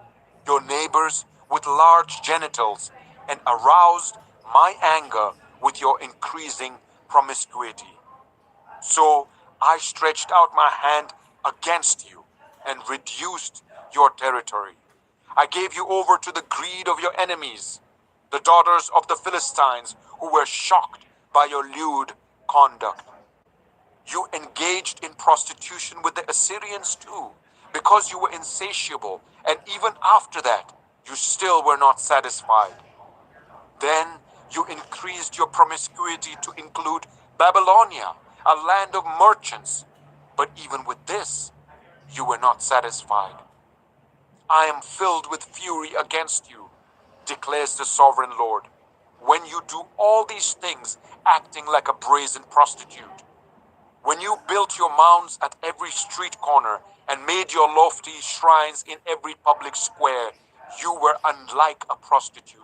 your neighbors with large genitals, and aroused my anger with your increasing promiscuity. So I stretched out my hand against you and reduced your territory. I gave you over to the greed of your enemies, the daughters of the Philistines, who were shocked by your lewd conduct. You engaged in prostitution with the Assyrians too, because you were insatiable, and even after that, you still were not satisfied. Then you increased your promiscuity to include Babylonia, a land of merchants. But even with this, you were not satisfied. I am filled with fury against you, declares the sovereign Lord, when you do all these things acting like a brazen prostitute. When you built your mounds at every street corner and made your lofty shrines in every public square, you were unlike a prostitute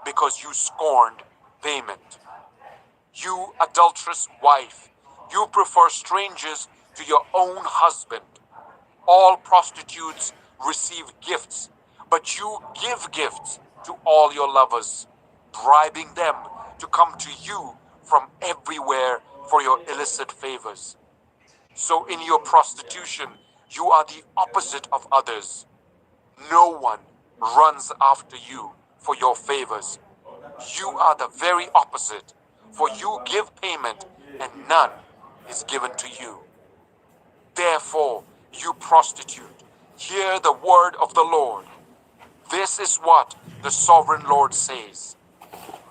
because you scorned payment. You adulterous wife, you prefer strangers to your own husband. All prostitutes receive gifts, but you give gifts to all your lovers, bribing them to come to you from everywhere for your illicit favors. So in your prostitution, you are the opposite of others. No one runs after you for your favors. You are the very opposite, for you give payment and none is given to you. Therefore, you prostitute, hear the word of the Lord. This is what the sovereign Lord says.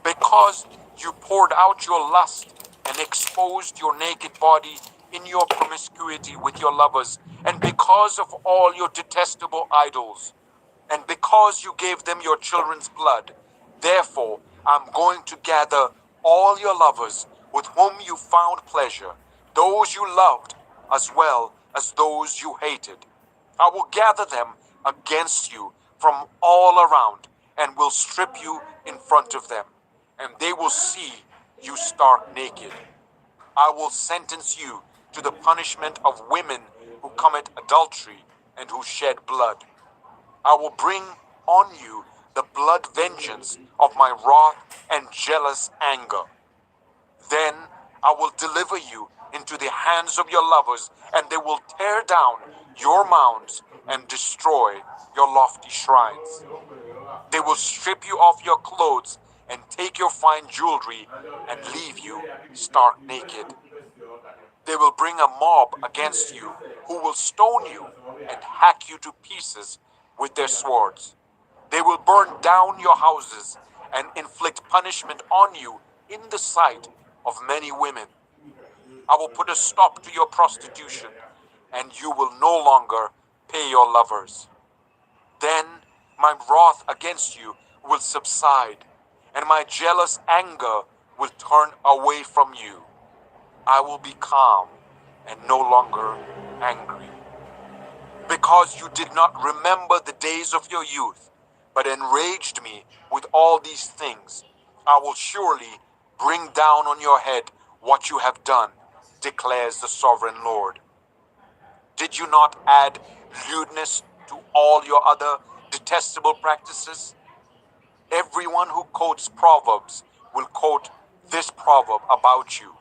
Because you poured out your lust and exposed your naked body in your promiscuity with your lovers, and because of all your detestable idols, and because you gave them your children's blood, therefore I'm going to gather all your lovers with whom you found pleasure, those you loved as well as those you hated. I will gather them against you from all around and will strip you in front of them, and they will see you stark naked. I will sentence you to the punishment of women who commit adultery and who shed blood. I will bring on you the blood vengeance of my wrath and jealous anger. Then I will deliver you into the hands of your lovers, and they will tear down your mounds and destroy your lofty shrines. They will strip you of your clothes and take your fine jewelry and leave you stark naked. They will bring a mob against you who will stone you and hack you to pieces with their swords. They will burn down your houses and inflict punishment on you in the sight of many women. I will put a stop to your prostitution, and you will no longer pay your lovers. Then my wrath against you will subside, and my jealous anger will turn away from you. I will be calm and no longer angry. Because you did not remember the days of your youth, but enraged me with all these things, I will surely bring down on your head what you have done, declares the sovereign Lord. Did you not add lewdness to all your other detestable practices? Everyone who quotes Proverbs will quote this proverb about you.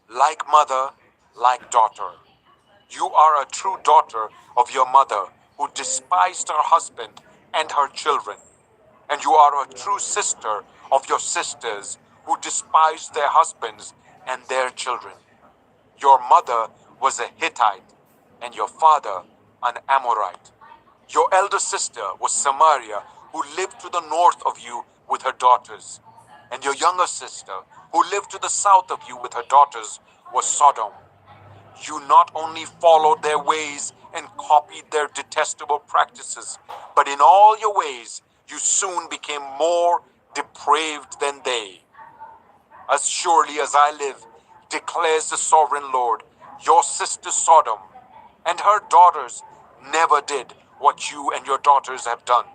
Like mother, like daughter. You are a true daughter of your mother, who despised her husband and her children. And you are a true sister of your sisters, who despised their husbands and their children. Your mother was a Hittite, and your father an Amorite. Your elder sister was Samaria, who lived to the north of you with her daughters. And your younger sister, who lived to the south of you with her daughters, was Sodom. You not only followed their ways and copied their detestable practices, but in all your ways you soon became more depraved than they. As surely as I live, declares the sovereign Lord, your sister Sodom and her daughters never did what you and your daughters have done.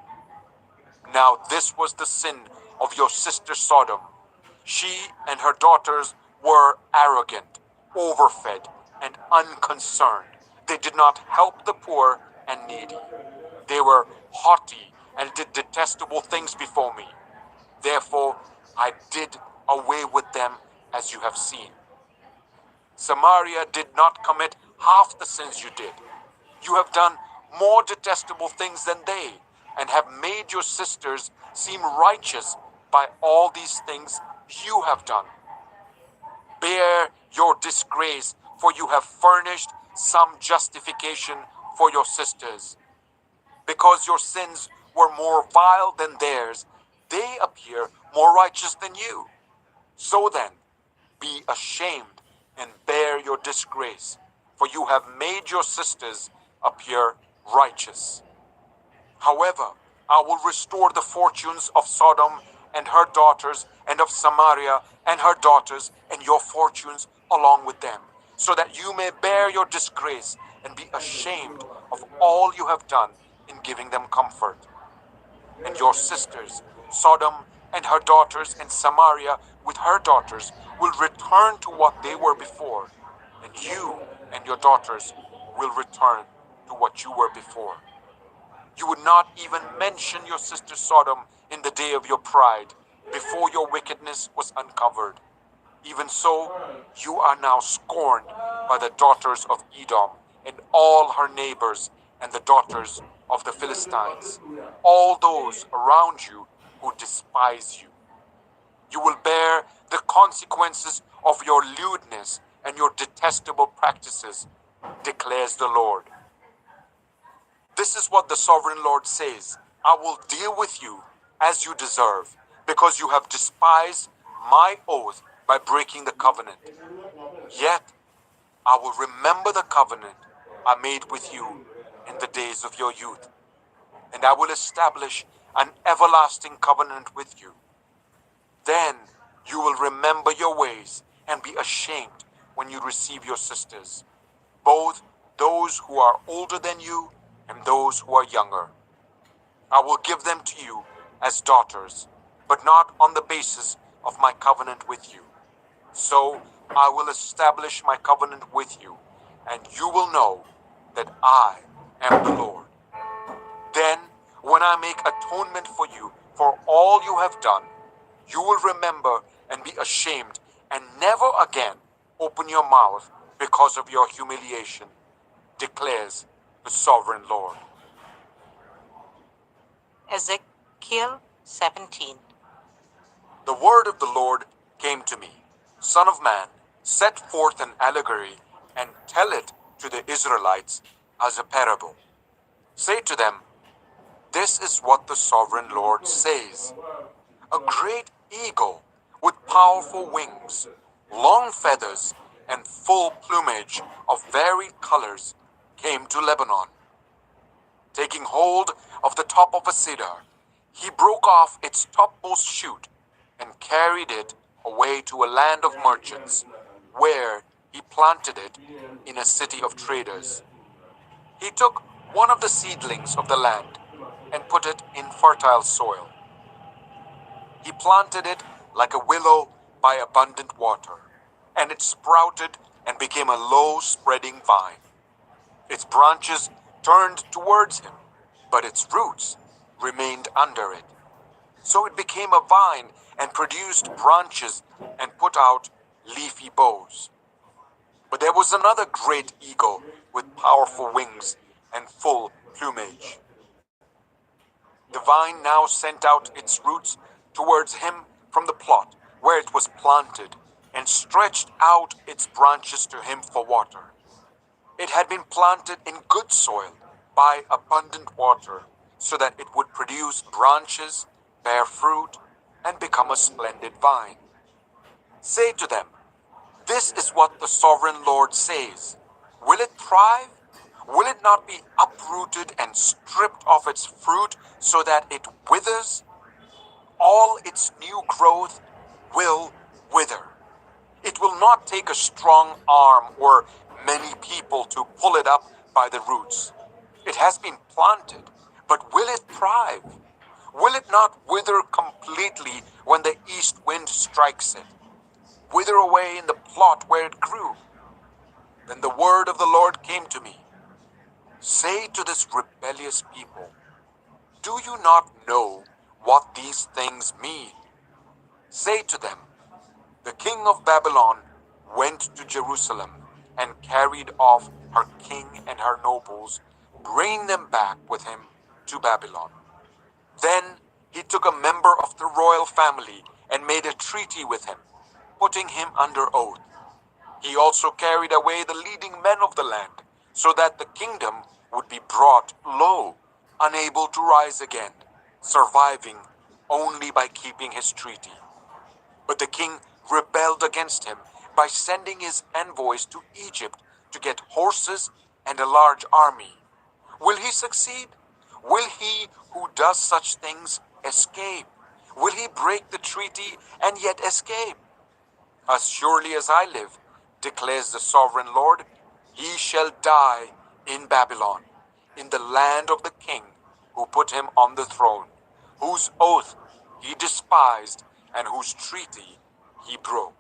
Now this was the sin of your sister Sodom. She and her daughters were arrogant, overfed, and unconcerned. They did not help the poor and needy. They were haughty and did detestable things before me. Therefore I did away with them, as you have seen. Samaria did not commit half the sins you did. You have done more detestable things than they, and have made your sisters seem righteous by all these things you have done. Bear your disgrace, for you have furnished some justification for your sisters. Because your sins were more vile than theirs, they appear more righteous than you. So then, be ashamed and bear your disgrace, for you have made your sisters appear righteous. However, I will restore the fortunes of Sodom and her daughters, and of Samaria and her daughters, and your fortunes along with them, so that you may bear your disgrace and be ashamed of all you have done in giving them comfort. And your sisters, Sodom and her daughters, and Samaria with her daughters, will return to what they were before, and you and your daughters will return to what you were before. You would not even mention your sister Sodom in the day of your pride, before your wickedness was uncovered. Even so, you are now scorned by the daughters of Edom and all her neighbors and the daughters of the Philistines, all those around you who despise you. You will bear the consequences of your lewdness and your detestable practices, declares the Lord. This is what the sovereign Lord says. I will deal with you as you deserve, because you have despised my oath by breaking the covenant. Yet I will remember the covenant I made with you in the days of your youth, and I will establish an everlasting covenant with you. Then you will remember your ways and be ashamed when you receive your sisters, both those who are older than you and those who are younger. I will give them to you as daughters, but not on the basis of my covenant with you. So I will establish my covenant with you, and you will know that I am the Lord. Then, when I make atonement for you for all you have done, you will remember and be ashamed and never again open your mouth because of your humiliation, declares the sovereign Lord. Ezekiel 17. The word of the Lord came to me. Son of man, set forth an allegory and tell it to the Israelites as a parable. Say to them, this is what the sovereign Lord says. A great eagle with powerful wings, long feathers, and full plumage of varied colors came to Lebanon. Taking hold of the top of a cedar, he broke off its topmost shoot and carried it away to a land of merchants, where he planted it in a city of traders. He took one of the seedlings of the land and put it in fertile soil. He planted it like a willow by abundant water, and it sprouted and became a low spreading vine. Its branches turned towards him, but its roots remained under it. So it became a vine and produced branches and put out leafy boughs. But there was another great eagle with powerful wings and full plumage. The vine now sent out its roots towards him from the plot where it was planted, and stretched out its branches to him for water. It had been planted in good soil by abundant water, so that it would produce branches, bear fruit, and become a splendid vine. Say to them, this is what the sovereign Lord says. Will it thrive? Will it not be uprooted and stripped of its fruit so that it withers? All its new growth will wither. It will not take a strong arm or many people to pull it up by the roots. It has been planted, but will it thrive? Will it not wither completely when the east wind strikes it? Wither away in the plot where it grew? Then the word of the Lord came to me. Say to this rebellious people, do you not know what these things mean? Say to them, the king of Babylon went to Jerusalem and carried off her king and her nobles, bringing them back with him to Babylon. Then he took a member of the royal family and made a treaty with him, putting him under oath. He also carried away the leading men of the land, so that the kingdom would be brought low, unable to rise again, surviving only by keeping his treaty. But the king rebelled against him by sending his envoys to Egypt to get horses and a large army. Will he succeed? Will he who does such things escape? Will he break the treaty and yet escape? As surely as I live, declares the sovereign Lord, he shall die in Babylon, in the land of the king who put him on the throne, whose oath he despised and whose treaty he broke.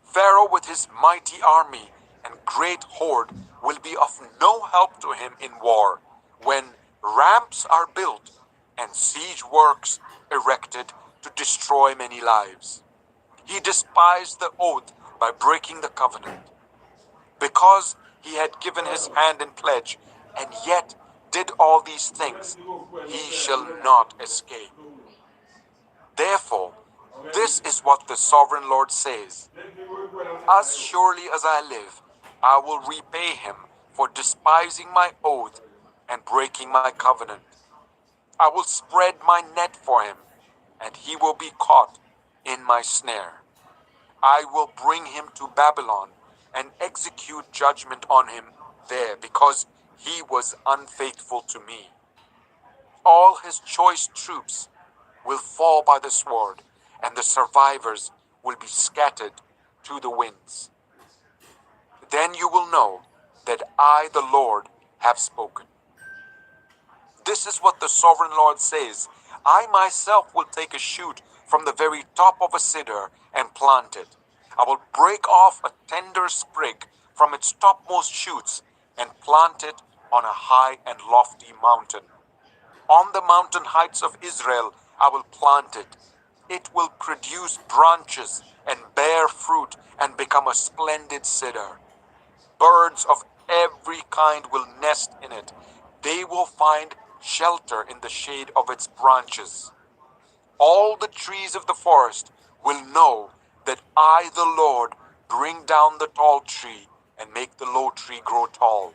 Pharaoh with his mighty army and great horde will be of no help to him in war, when ramps are built and siege works erected to destroy many lives. He despised the oath by breaking the covenant. Because he had given his hand in pledge, and yet did all these things, he shall not escape. Therefore, this is what the sovereign Lord says: As surely as I live, I will repay him for despising my oath and breaking my covenant. I will spread my net for him, and he will be caught in my snare. I will bring him to Babylon and execute judgment on him there, because he was unfaithful to me. All his choice troops will fall by the sword, and the survivors will be scattered to the winds. Then you will know that I, the Lord, have spoken. This is what the sovereign Lord says: I myself will take a shoot from the very top of a cedar and plant it. I will break off a tender sprig from its topmost shoots and plant it on a high and lofty mountain. On the mountain heights of Israel I will plant it. It will produce branches and bear fruit and become a splendid cedar. Birds of every kind will nest in it. They will find shelter in the shade of its branches. All the trees of the forest will know that I, the Lord, bring down the tall tree and make the low tree grow tall.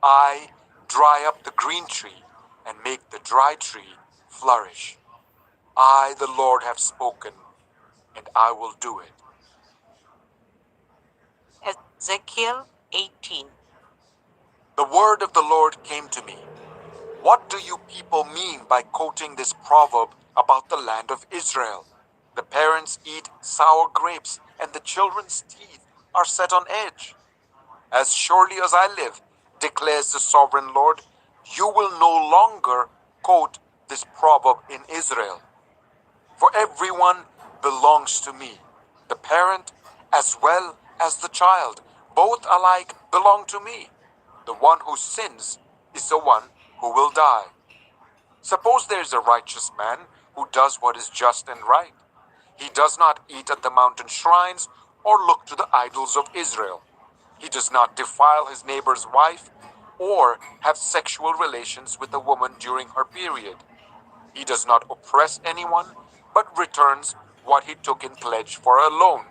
I dry up the green tree and make the dry tree flourish. I, the Lord, have spoken, and I will do it. Ezekiel 18. The word of the Lord came to me. What do you people mean by quoting this proverb about the land of Israel? The parents eat sour grapes, and the children's teeth are set on edge. As surely as I live, declares the sovereign Lord, you will no longer quote this proverb in Israel. For everyone belongs to me, the parent as well as the child. Both alike belong to me. The one who sins is the one who will die. Suppose there is a righteous man who does what is just and right. He does not eat at the mountain shrines or look to the idols of Israel. He does not defile his neighbor's wife or have sexual relations with a woman during her period. He does not oppress anyone, but returns what he took in pledge for a loan.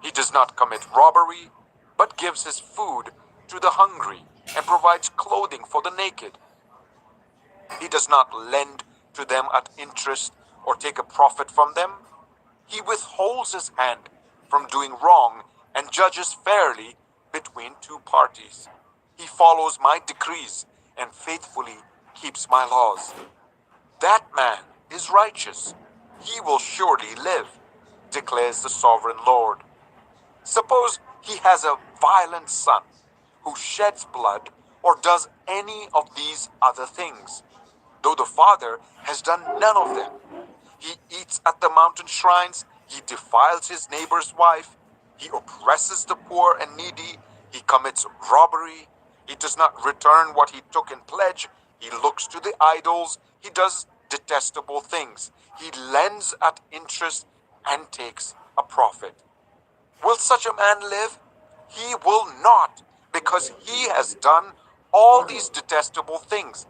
He does not commit robbery, but gives his food to the hungry and provides clothing for the naked. He does not lend to them at interest or take a profit from them. He withholds his hand from doing wrong and judges fairly between two parties. He follows my decrees and faithfully keeps my laws. That man is righteous. He will surely live, declares the sovereign Lord. Suppose he has a violent son who sheds blood or does any of these other things, though the father has done none of them. He eats at the mountain shrines, he defiles his neighbor's wife, he oppresses the poor and needy, he commits robbery, he does not return what he took in pledge, he looks to the idols, he does detestable things, he lends at interest and takes a profit. Will such a man live? He will not, because he has done all these detestable things.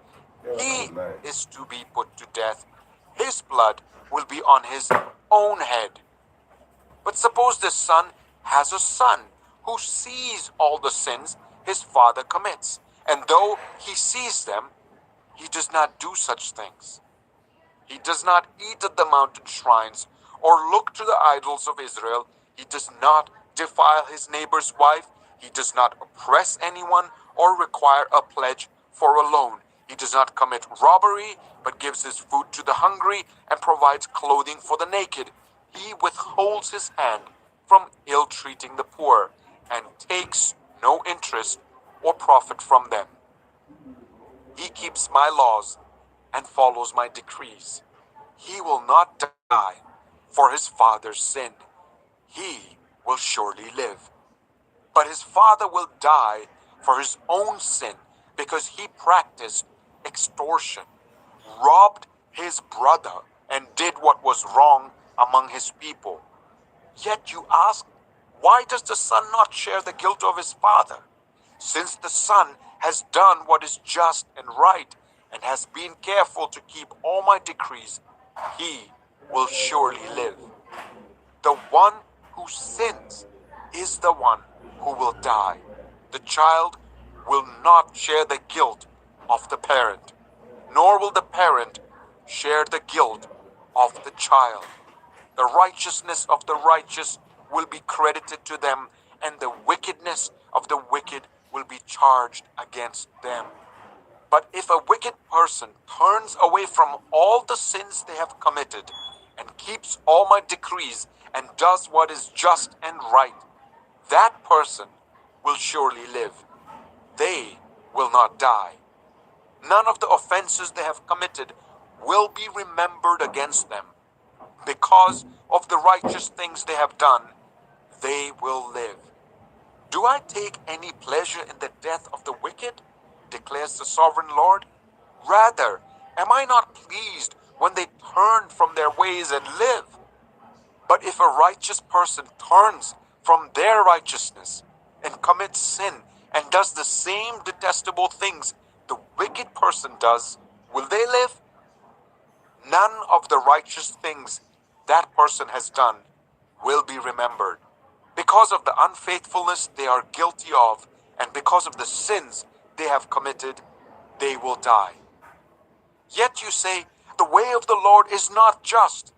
He is to be put to death. His blood will be on his own head. But suppose this son has a son who sees all the sins his father commits, and though he sees them, he does not do such things. He does not eat at the mountain shrines or look to the idols of Israel. He does not defile his neighbor's wife. He does not oppress anyone or require a pledge for a loan. He does not commit robbery, but gives his food to the hungry and provides clothing for the naked. He withholds his hand from ill-treating the poor and takes no interest or profit from them. He keeps my laws and follows my decrees. He will not die for his father's sin. He will surely live. But his father will die for his own sin, because he practiced extortion, robbed his brother, and did what was wrong among his people. Yet you ask, why does the son not share the guilt of his father? Since the son has done what is just and right, and has been careful to keep all my decrees, he will surely live. The one who sins is the one who will die. The child will not share the guilt of the parent, nor will the parent share the guilt of the child. The righteousness of the righteous will be credited to them, and the wickedness of the wicked will be charged against them. But if a wicked person turns away from all the sins they have committed, and keeps all my decrees, and does what is just and right, that person will surely live. They will not die. None of the offenses they have committed will be remembered against them. Because of the righteous things they have done, they will live. Do I take any pleasure in the death of the wicked? Declares the sovereign Lord. Rather, am I not pleased when they turn from their ways and live? But if a righteous person turns from their righteousness and commits sin and does the same detestable things the wicked person does, will they live? None of the righteous things that person has done will be remembered. Because of the unfaithfulness they are guilty of, and because of the sins they have committed, they will die. Yet you say, the way of the Lord is not just.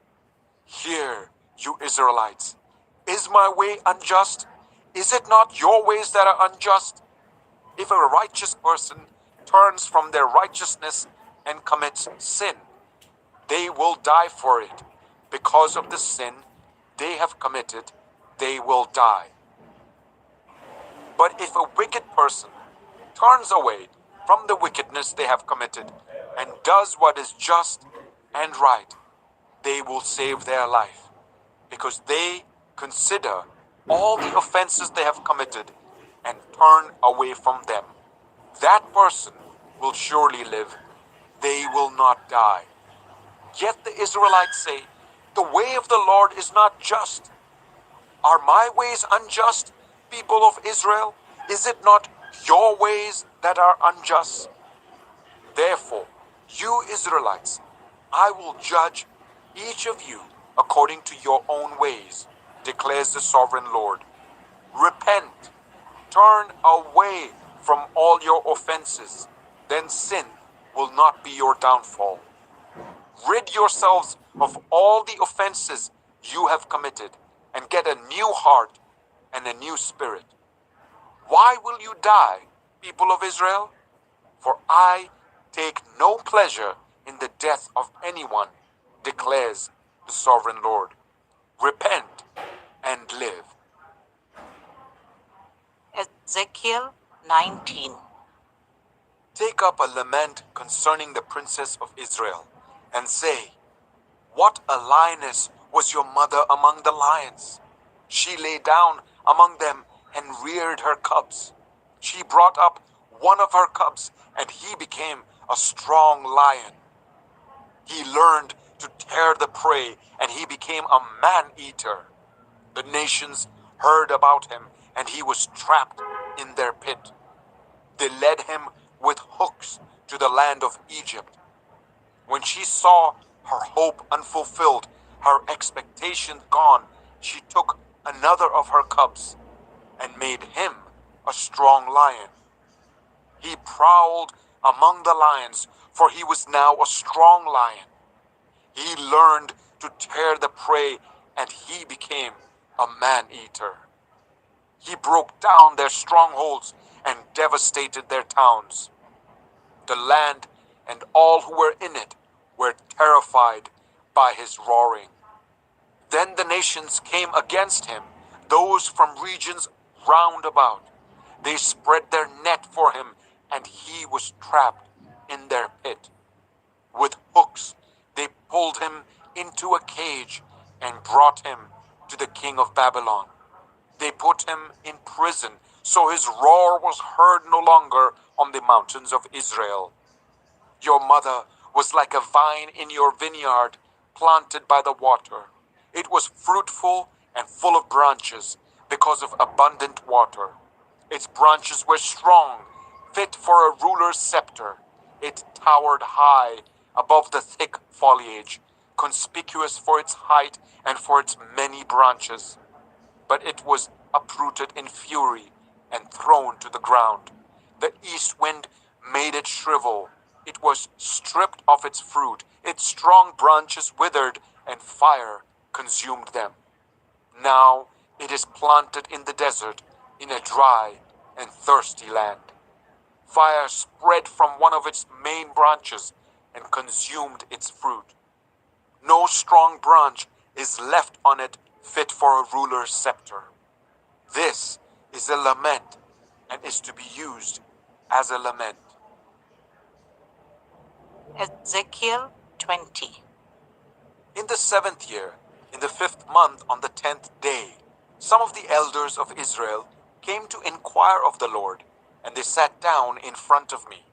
Hear, you Israelites, is my way unjust? Is it not your ways that are unjust? If a righteous person turns from their righteousness and commits sin, they will die for it. Because of the sin they have committed, they will die. But if a wicked person turns away from the wickedness they have committed and does what is just and right, they will save their life, because they consider all the offenses they have committed and turn away from them. That person will surely live. They will not die. Yet the Israelites say, the way of the Lord is not just. Are my ways unjust, people of Israel? Is it not your ways that are unjust? Therefore, you Israelites, I will judge each of you according to your own ways, declares the sovereign Lord. Repent, turn away from all your offenses, then sin will not be your downfall. Rid yourselves of all the offenses you have committed, and get a new heart and a new spirit. Why will you die, people of Israel? For I take no pleasure in the death of anyone, declares the sovereign Lord. Repent and live. Ezekiel 19. Take up a lament concerning the princess of Israel, and say, what a lioness was your mother among the lions. She lay down among them and reared her cubs. She brought up one of her cubs, and he became a strong lion. He learned to tear the prey, and he became a man-eater. The nations heard about him, and he was trapped in their pit. They led him with hooks to the land of Egypt. When she saw her hope unfulfilled, her expectation gone, she took another of her cubs and made him a strong lion. He prowled among the lions, for he was now a strong lion. He learned to tear the prey, and he became a man-eater. He broke down their strongholds and devastated their towns. The land and all who were in it were terrified by his roaring. Then the nations came against him, those from regions round about. They spread their net for him, and he was trapped in their pit. With hooks they pulled him into a cage and brought him to the king of Babylon. They put him in prison, so his roar was heard no longer on the mountains of Israel. Your mother was like a vine in your vineyard, planted by the water. It was fruitful and full of branches because of abundant water. Its branches were strong, fit for a ruler's scepter. It towered high above the thick foliage, conspicuous for its height and for its many branches. But it was uprooted in fury and thrown to the ground. The east wind made it shrivel. It was stripped of its fruit. Its strong branches withered, and fire consumed them. Now it is planted in the desert, in a dry and thirsty land. Fire spread from one of its main branches and consumed its fruit. No strong branch is left on it fit for a ruler's scepter. This is a lament and is to be used as a lament. Ezekiel 20. In the 7th year, in the 5th month, on the 10th day, some of the elders of Israel came to inquire of the Lord, and they sat down in front of me.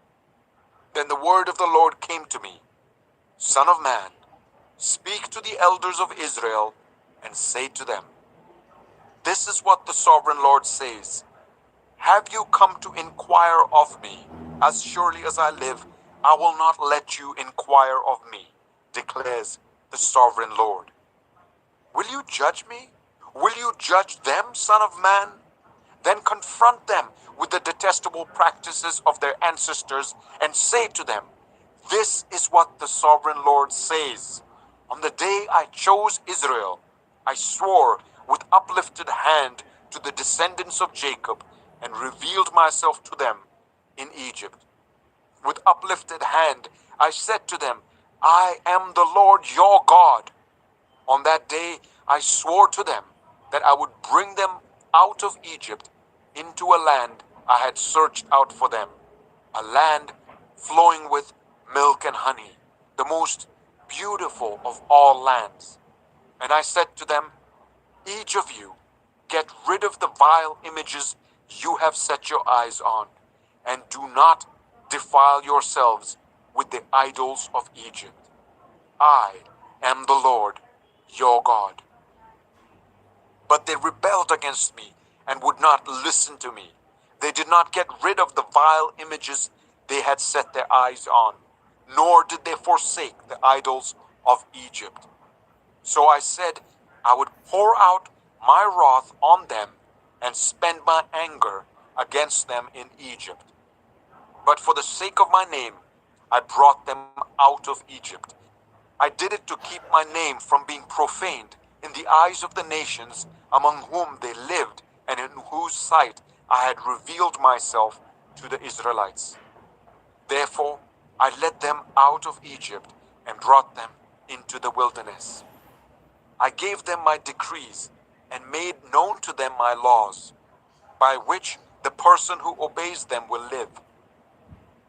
Then the word of the Lord came to me, Son of man, speak to the elders of Israel, and say to them, This is what the sovereign Lord says. Have you come to inquire of me? As surely as I live, I will not let you inquire of me, declares the sovereign Lord. Will you judge me? Will you judge them, Son of man? Then confront them with the detestable practices of their ancestors and say to them, This is what the sovereign Lord says. On the day I chose Israel, I swore with uplifted hand to the descendants of Jacob and revealed myself to them in Egypt. With uplifted hand, I said to them, I am the Lord your God. On that day, I swore to them that I would bring them out of Egypt into a land I had searched out for them, a land flowing with milk and honey, the most beautiful of all lands. And I said to them, Each of you, get rid of the vile images you have set your eyes on, and do not defile yourselves with the idols of Egypt. I am the Lord, your God. But they rebelled against me and would not listen to me. They did not get rid of the vile images they had set their eyes on, nor did they forsake the idols of Egypt. So I said I would pour out my wrath on them and spend my anger against them in Egypt. But for the sake of my name, I brought them out of Egypt. I did it to keep my name from being profaned in the eyes of the nations among whom they lived and in whose sight I had revealed myself to the Israelites. Therefore, I led them out of Egypt and brought them into the wilderness. I gave them my decrees and made known to them my laws, by which the person who obeys them will live.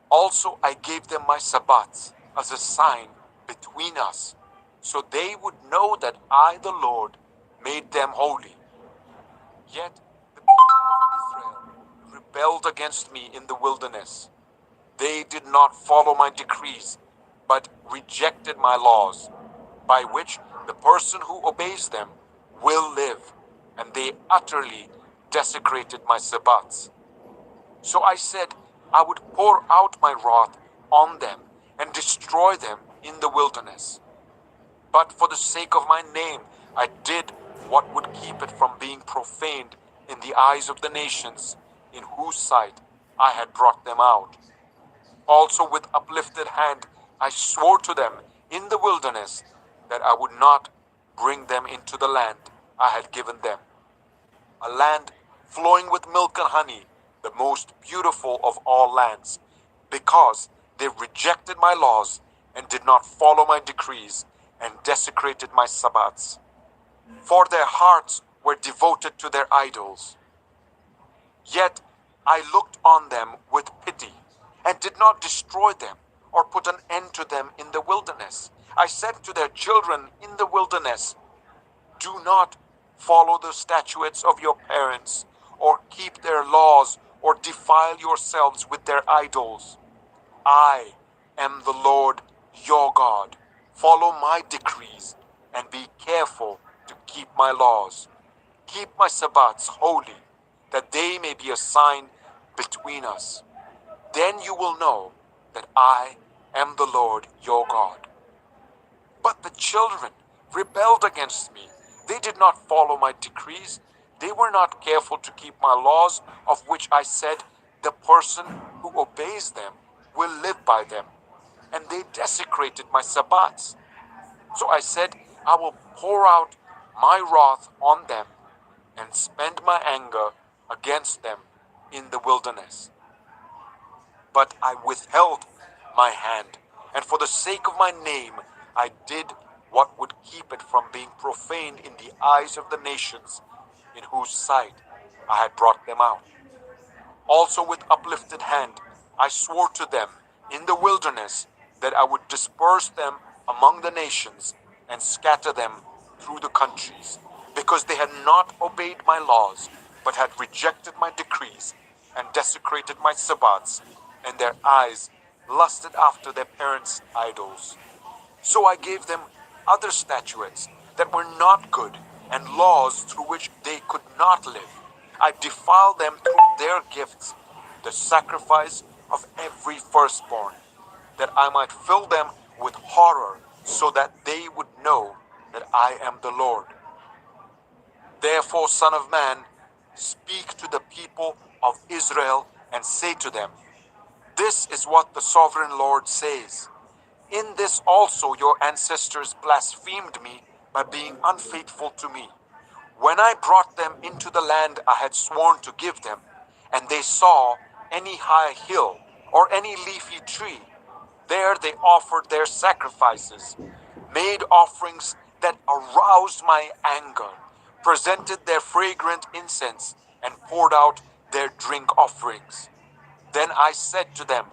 Also, I gave them my Sabbats as a sign between us, so they would know that I, the Lord, made them holy. Yet the people of Israel rebelled against me in the wilderness. They did not follow my decrees, but rejected my laws, by which the person who obeys them will live, and they utterly desecrated my Sabbats. So I said I would pour out my wrath on them and destroy them in the wilderness. But for the sake of my name, I did what would keep it from being profaned in the eyes of the nations in whose sight I had brought them out. Also with uplifted hand, I swore to them in the wilderness that I would not bring them into the land I had given them, a land flowing with milk and honey, the most beautiful of all lands, because they rejected my laws and did not follow my decrees and desecrated my Sabbats. For their hearts were devoted to their idols. Yet I looked on them with pity and did not destroy them or put an end to them in the wilderness. I said to their children in the wilderness, Do not follow the statutes of your parents, or keep their laws, or defile yourselves with their idols. I am the Lord your God. Follow my decrees and be careful to keep my laws. Keep my Sabbats holy, that they may be a sign between us. Then you will know that I am the Lord your God. But the children rebelled against me. They did not follow my decrees. They were not careful to keep my laws, of which I said, the person who obeys them will live by them. And they desecrated my Sabbats. So I said, I will pour out my wrath on them and spend my anger against them in the wilderness. But I withheld my hand, and for the sake of my name, I did what would keep it from being profaned in the eyes of the nations in whose sight I had brought them out. Also with uplifted hand, I swore to them in the wilderness that I would disperse them among the nations and scatter them through the countries, because they had not obeyed my laws, but had rejected my decrees and desecrated my Sabbats, and their eyes lusted after their parents' idols. So I gave them other statutes that were not good, and laws through which they could not live. I defiled them through their gifts, the sacrifice of every firstborn, that I might fill them with horror, so that they would know that I am the Lord. Therefore, Son of Man, speak to the people of Israel and say to them, this is what the sovereign Lord says. In this also your ancestors blasphemed me by being unfaithful to me. When I brought them into the land I had sworn to give them, and they saw any high hill or any leafy tree, there they offered their sacrifices, made offerings that aroused my anger, presented their fragrant incense, and poured out their drink offerings. Then I said to them,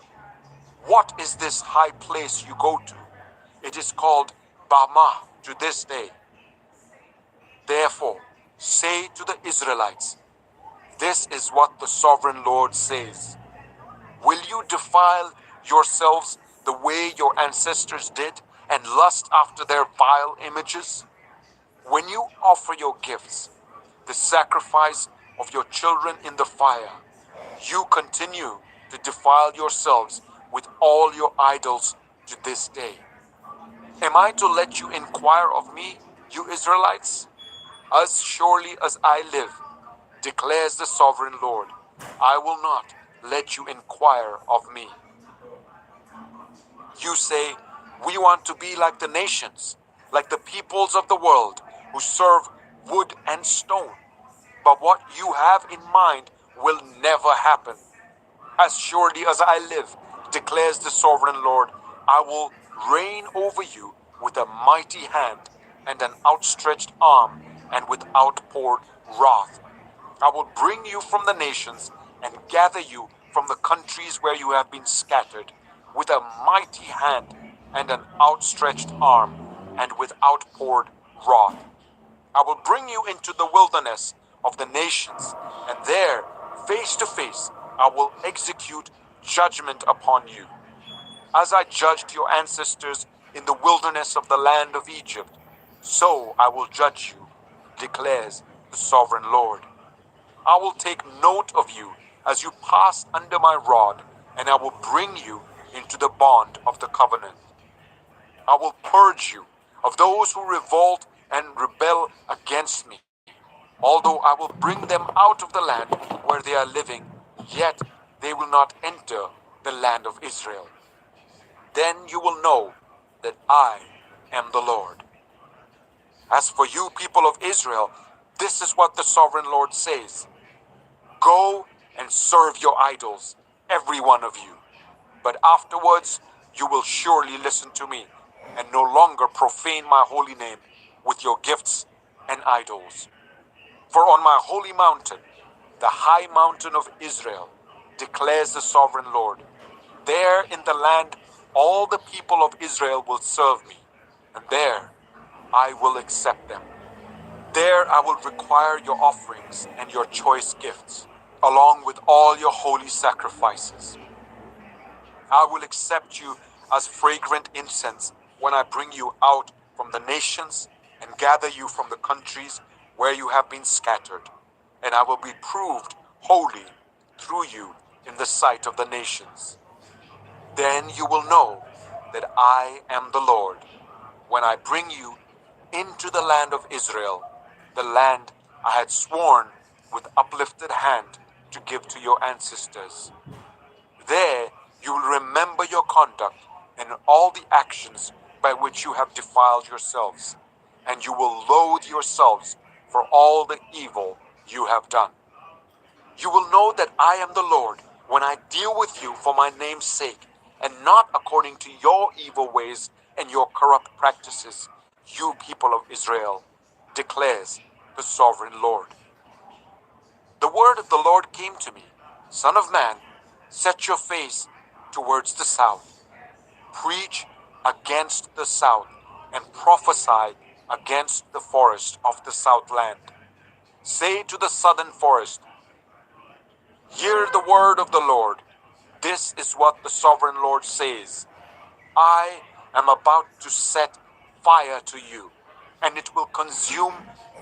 what is this high place you go to? It is called Bamah to this day. Therefore, say to the Israelites, this is what the sovereign Lord says. Will you defile yourselves the way your ancestors did and lust after their vile images? When you offer your gifts, the sacrifice of your children in the fire, you continue to defile yourselves with all your idols to this day. Am I to let you inquire of me, you Israelites? As surely as I live, declares the sovereign Lord, I will not let you inquire of me. You say, we want to be like the nations, like the peoples of the world, who serve wood and stone. But what you have in mind will never happen. As surely as I live, declares the sovereign Lord, I will reign over you with a mighty hand and an outstretched arm and with outpoured wrath. I will bring you from the nations and gather you from the countries where you have been scattered, with a mighty hand and an outstretched arm and with outpoured wrath. I will bring you into the wilderness of the nations, and there, face to face, I will execute judgment upon you. As I judged your ancestors in the wilderness of the land of Egypt, so I will judge you, declares the sovereign Lord. I will take note of you as you pass under my rod, and I will bring you into the bond of the covenant. I will purge you of those who revolt and rebel against me. Although I will bring them out of the land where they are living, yet they will not enter the land of Israel. Then you will know that I am the Lord. As for you, people of Israel, this is what the sovereign Lord says. Go and serve your idols, every one of you. But afterwards, you will surely listen to me and no longer profane my holy name with your gifts and idols. For on my holy mountain, the high mountain of Israel, declares the sovereign Lord, there in the land all the people of Israel will serve me, and there I will accept them. There I will require your offerings and your choice gifts, along with all your holy sacrifices. I will accept you as fragrant incense when I bring you out from the nations and gather you from the countries where you have been scattered, and I will be proved holy through you in the sight of the nations. Then you will know that I am the Lord, when I bring you into the land of Israel, the land I had sworn with uplifted hand to give to your ancestors. There you will remember your conduct and all the actions by which you have defiled yourselves, and you will loathe yourselves for all the evil you have done. You will know that I am the Lord when I deal with you for my name's sake, and not according to your evil ways and your corrupt practices, you people of Israel, declares the sovereign Lord. The word of the Lord came to me, Son of man, set your face towards the south. Preach against the south, and prophesy against the forest of the southland. Say to the southern forest, hear the word of the Lord. This is what the sovereign Lord says. I am about to set fire to you, and it will consume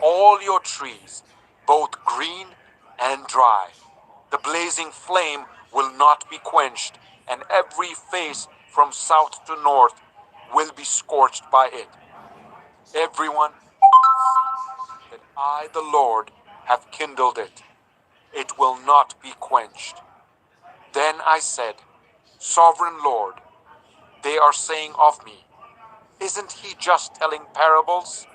all your trees, both green and dry. The blazing flame will not be quenched, and every face from south to north will be scorched by it. Everyone will see that I, the Lord, have kindled it. It will not be quenched. Then I said, Sovereign Lord, they are saying of me, isn't he just telling parables?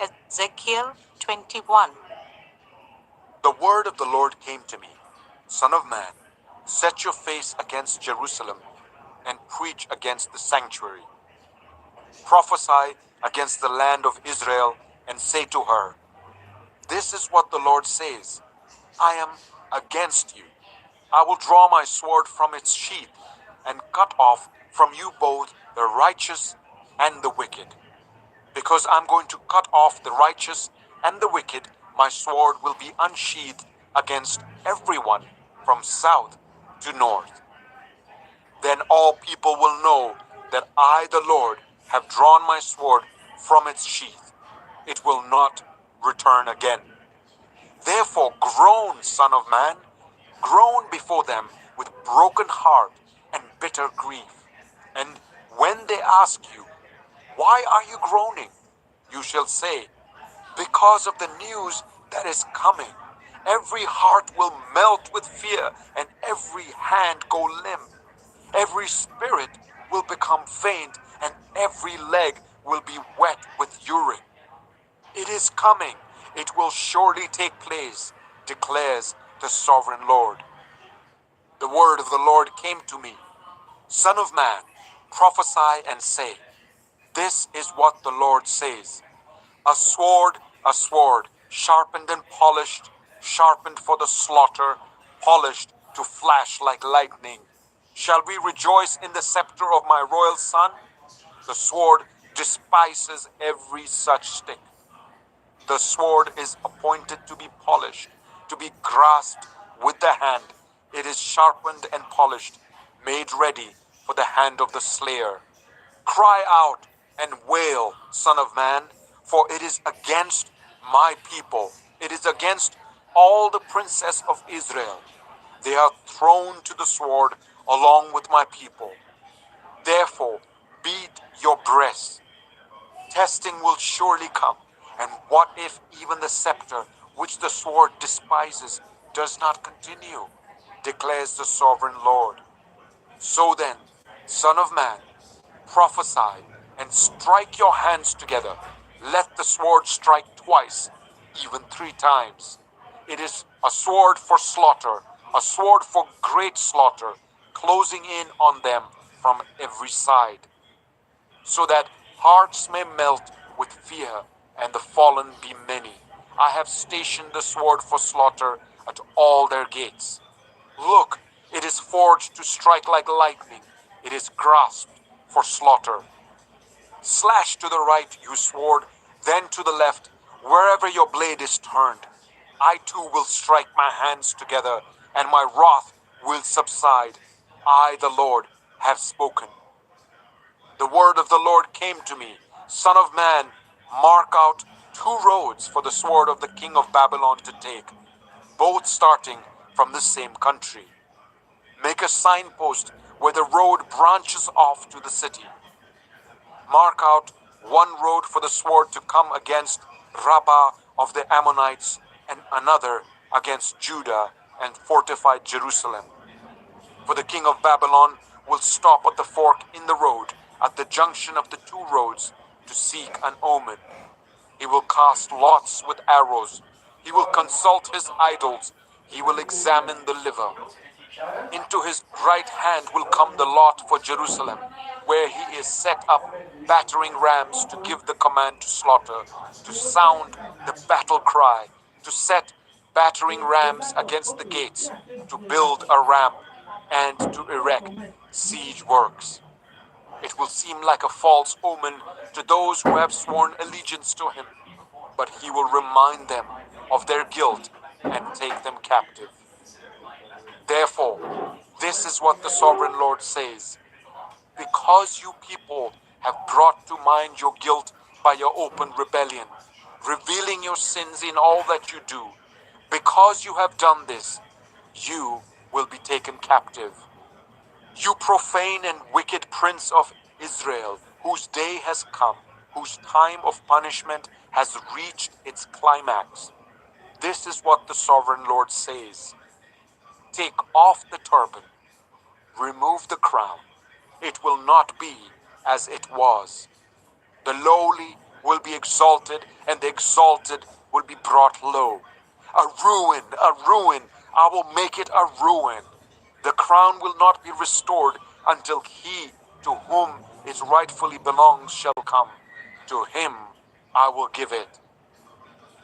Ezekiel 21. The word of the Lord came to me, Son of man, set your face against Jerusalem and preach against the sanctuary. Prophesy against the land of Israel and say to her, this is what the Lord says, I am against you. I will draw my sword from its sheath and cut off from you both the righteous and the wicked. Because I'm going to cut off the righteous and the wicked, my sword will be unsheathed against everyone from south to north. Then all people will know that I, the Lord, have drawn my sword from its sheath. It will not return again. Therefore groan, Son of man, groan before them with broken heart and bitter grief. And when they ask you, why are you groaning? You shall say, because of the news that is coming. Every heart will melt with fear, and every hand go limp. Every spirit will become faint, and every leg will be wet with urine. It is coming. It will surely take place, declares the sovereign Lord. The word of the Lord came to me. Son of man, prophesy and say, this is what the Lord says. A sword, sharpened and polished, sharpened for the slaughter, polished to flash like lightning. Shall we rejoice in the scepter of my royal son? The sword despises every such stick. The sword is appointed to be polished, to be grasped with the hand. It is sharpened and polished, made ready for the hand of the slayer. Cry out and wail, Son of man, for it is against my people. It is against all the princes of Israel. They are thrown to the sword along with my people. Therefore, beat your breasts. Testing will surely come. And what if even the scepter, which the sword despises, does not continue? Declares the sovereign Lord. So then, Son of man, prophesy and strike your hands together. Let the sword strike twice, even 3 times. It is a sword for slaughter, a sword for great slaughter, closing in on them from every side, so that hearts may melt with fear and the fallen be many. I have stationed the sword for slaughter at all their gates. Look, it is forged to strike like lightning. It is grasped for slaughter. Slash to the right, you sword, then to the left, wherever your blade is turned. I too will strike my hands together, and my wrath will subside. I, the Lord, have spoken. The word of the Lord came to me. Son of man, mark out 2 roads for the sword of the king of Babylon to take, both starting from the same country. Make a signpost where the road branches off to the city. Mark out one road for the sword to come against Rabbah of the Ammonites, and another against Judah and fortified Jerusalem. For the king of Babylon will stop at the fork in the road, at the junction of the two roads, to seek an omen. He will cast lots with arrows. He will consult his idols. He will examine the liver. Into his right hand will come the lot for Jerusalem, where he is set up battering rams to give the command to slaughter, to sound the battle cry, to set battering rams against the gates, to build a ramp, and to erect siege works. It will seem like a false omen to those who have sworn allegiance to him, but he will remind them of their guilt and take them captive. Therefore, this is what the sovereign Lord says: because you people have brought to mind your guilt by your open rebellion, revealing your sins in all that you do, because you have done this, you will be taken captive. You profane and wicked prince of Israel, whose day has come, whose time of punishment has reached its climax. This is what the sovereign Lord says: take off the turban, remove the crown. It will not be as it was. The lowly will be exalted, and the exalted will be brought low. A ruin, a ruin. I will make it a ruin. The crown will not be restored until he to whom it rightfully belongs shall come. To him I will give it.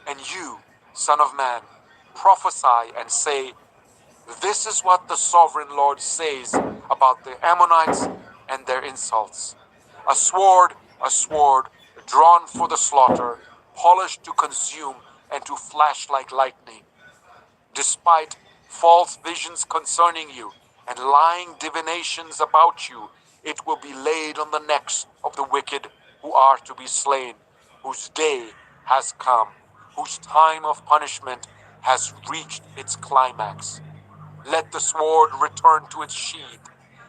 And you, son of man, prophesy and say, this is what the sovereign Lord says about the Ammonites and their insults. A sword, drawn for the slaughter, polished to consume and to flash like lightning. Despite false visions concerning you and lying divinations about you, it will be laid on the necks of the wicked who are to be slain, whose day has come, whose time of punishment has reached its climax. Let the sword return to its sheath.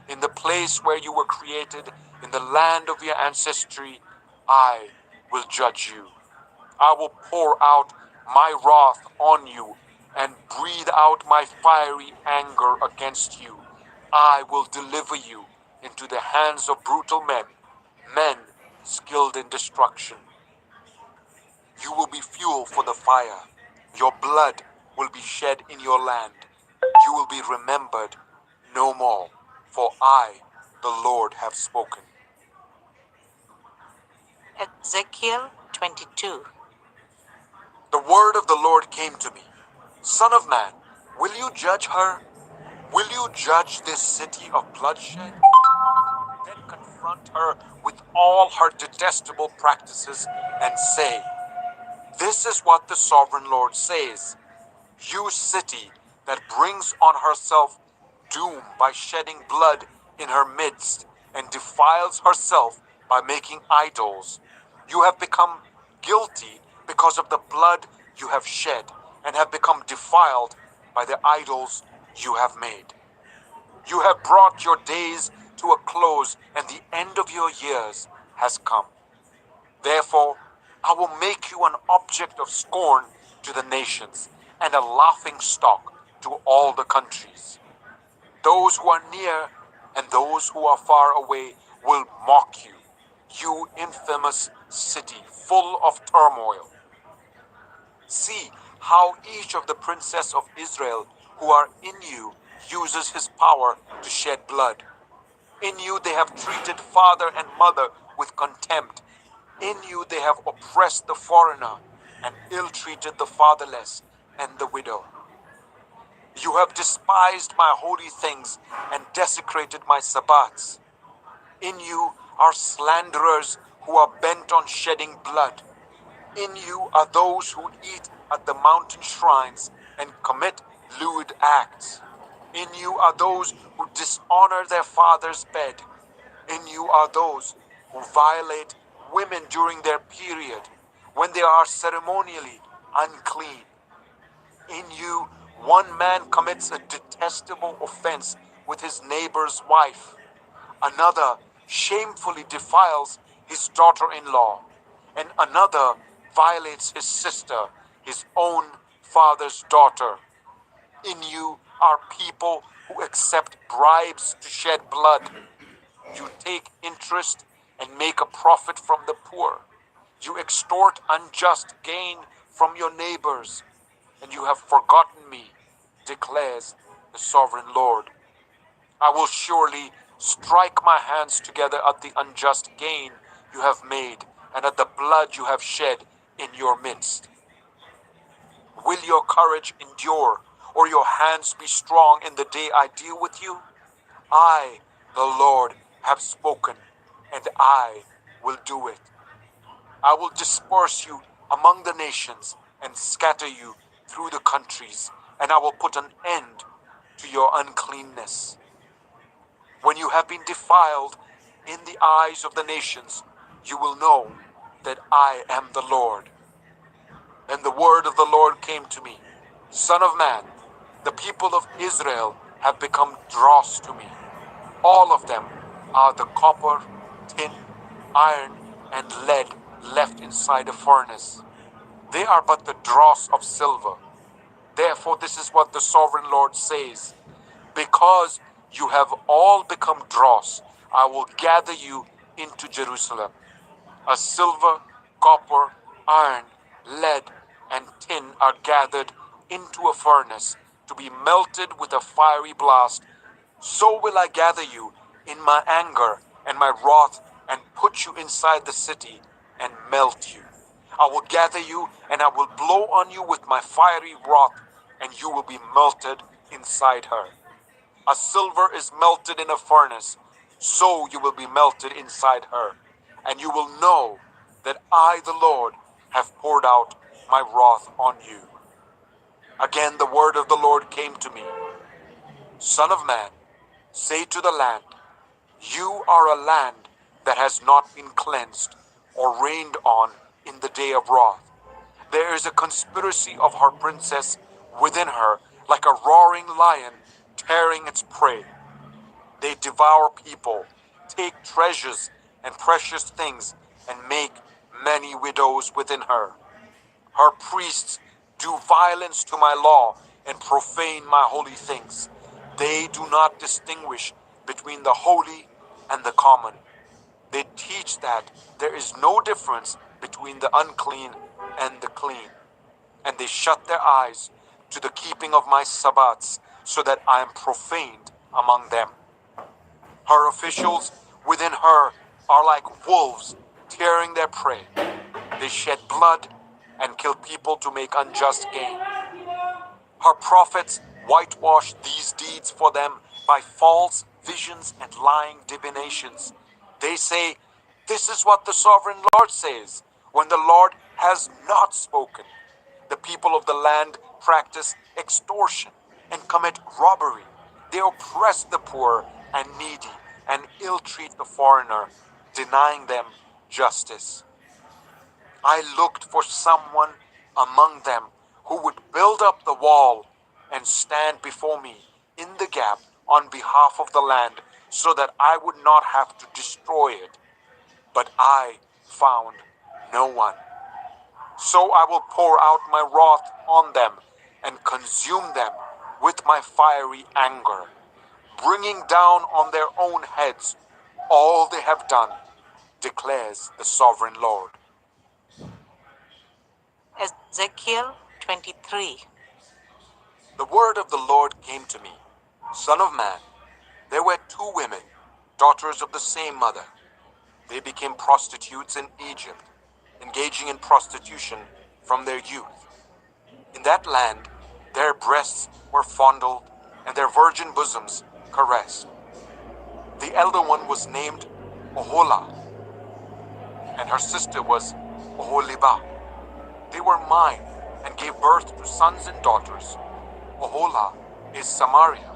In the place where you were created, in the land of your ancestry, I will judge you. I will pour out my wrath on you and breathe out my fiery anger against you. I will deliver you into the hands of brutal men, men skilled in destruction. You will be fuel for the fire. Your blood will be shed in your land. You will be remembered no more, for I, the Lord, have spoken. Ezekiel 22. The word of the Lord came to me. Son of man, will you judge her? Will you judge this city of bloodshed? Then confront her with all her detestable practices and say, this is what the sovereign Lord says. You city that brings on herself doom by shedding blood in her midst and defiles herself by making idols. You have become guilty because of the blood you have shed and have become defiled by the idols you have made. You have brought your days to a close, and the end of your years has come. Therefore, I will make you an object of scorn to the nations and a laughing stock to all the countries. Those who are near and those who are far away will mock you, you infamous city full of turmoil. See how each of the princes of Israel who are in you uses his power to shed blood. In you they have treated father and mother with contempt. In you they have oppressed the foreigner and ill-treated the fatherless and the widow. You have despised my holy things and desecrated my Sabbats. In you are slanderers who are bent on shedding blood. In you are those who eat at the mountain shrines and commit lewd acts. In you are those who dishonor their father's bed. In you are those who violate women during their period, when they are ceremonially unclean. In you One man commits a detestable offense with his neighbor's wife. Another shamefully defiles his daughter-in-law. And another violates his sister, his own father's daughter. In you are people who accept bribes to shed blood. You take interest and make a profit from the poor. You extort unjust gain from your neighbors, and you have forgotten me, declares the sovereign Lord. I will surely strike my hands together at the unjust gain you have made and at the blood you have shed in your midst. Will your courage endure, or your hands be strong in the day I deal with you? I, the Lord, have spoken, and I will do it. I will disperse you among the nations and scatter you through the countries, and I will put an end to your uncleanness. When you have been defiled in the eyes of the nations, you will know that I am the Lord. Then the word of the Lord came to me, Son of man, the people of Israel have become dross to me. All of them are the copper, tin, iron, and lead left inside a furnace. They are but the dross of silver. Therefore, this is what the sovereign Lord says. Because you have all become dross, I will gather you into Jerusalem. As silver, copper, iron, lead, and tin are gathered into a furnace to be melted with a fiery blast, so will I gather you in my anger and my wrath and put you inside the city and melt you. I will gather you and I will blow on you with my fiery wrath, and you will be melted inside her. As silver is melted in a furnace, so you will be melted inside her, and you will know that I, the Lord, have poured out my wrath on you. Again the word of the Lord came to me. Son of man, say to the land, you are a land that has not been cleansed or rained on in the day of wrath. There is a conspiracy of her princess within her, like a roaring lion tearing its prey. They devour people, take treasures and precious things, and make many widows within her. Her priests do violence to my law and profane my holy things. They do not distinguish between the holy and the common. They teach that there is no difference between the unclean and the clean. And they shut their eyes to the keeping of my Sabbats, so that I am profaned among them. Her officials within her are like wolves tearing their prey. They shed blood and kill people to make unjust gain. Her prophets whitewash these deeds for them by false visions and lying divinations. They say, this is what the sovereign Lord says, when the Lord has not spoken. The people of the land practice extortion and commit robbery. They oppress the poor and needy and ill-treat the foreigner, denying them justice. I looked for someone among them who would build up the wall and stand before me in the gap on behalf of the land, so that I would not have to destroy it. But I found no one. So I will pour out my wrath on them and consume them with my fiery anger, bringing down on their own heads all they have done, declares the sovereign Lord. Ezekiel 23. The word of the Lord came to me. Son of man, there were two women, daughters of the same mother. They became prostitutes in Egypt, engaging in prostitution from their youth. In that land, their breasts were fondled and their virgin bosoms caressed. The elder one was named Oholah, and her sister was Oholibah. They were mine and gave birth to sons and daughters. Oholah is Samaria,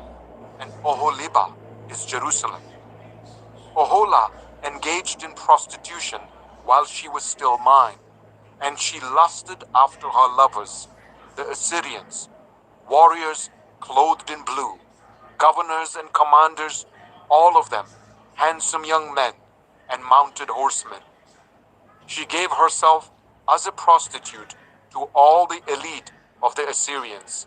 and Oholibah is Jerusalem. Oholah engaged in prostitution while she was still mine, and she lusted after her lovers, the Assyrians. warriors clothed in blue, governors and commanders, all of them handsome young men and mounted horsemen. She gave herself as a prostitute to all the elite of the Assyrians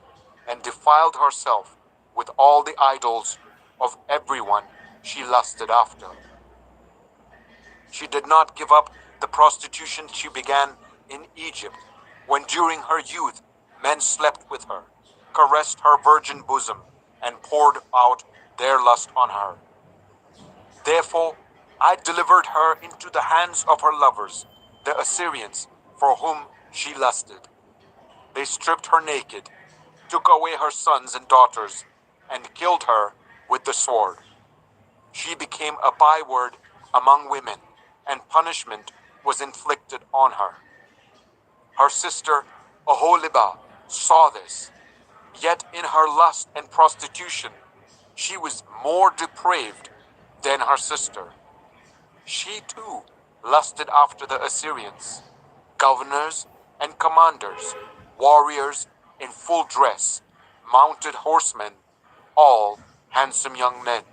and defiled herself with all the idols of everyone she lusted after. She did not give up the prostitution she began in Egypt, when during her youth men slept with her, caressed her virgin bosom, and poured out their lust on her. Therefore I delivered her into the hands of her lovers, the Assyrians, for whom she lusted. They stripped her naked, took away her sons and daughters, and killed her with the sword. She became a byword among women, and punishment was inflicted on her. Her sister Oholibah saw this, yet in her lust and prostitution she was more depraved than her sister. She too lusted after the Assyrians, governors and commanders, warriors in full dress, mounted horsemen, all handsome young men.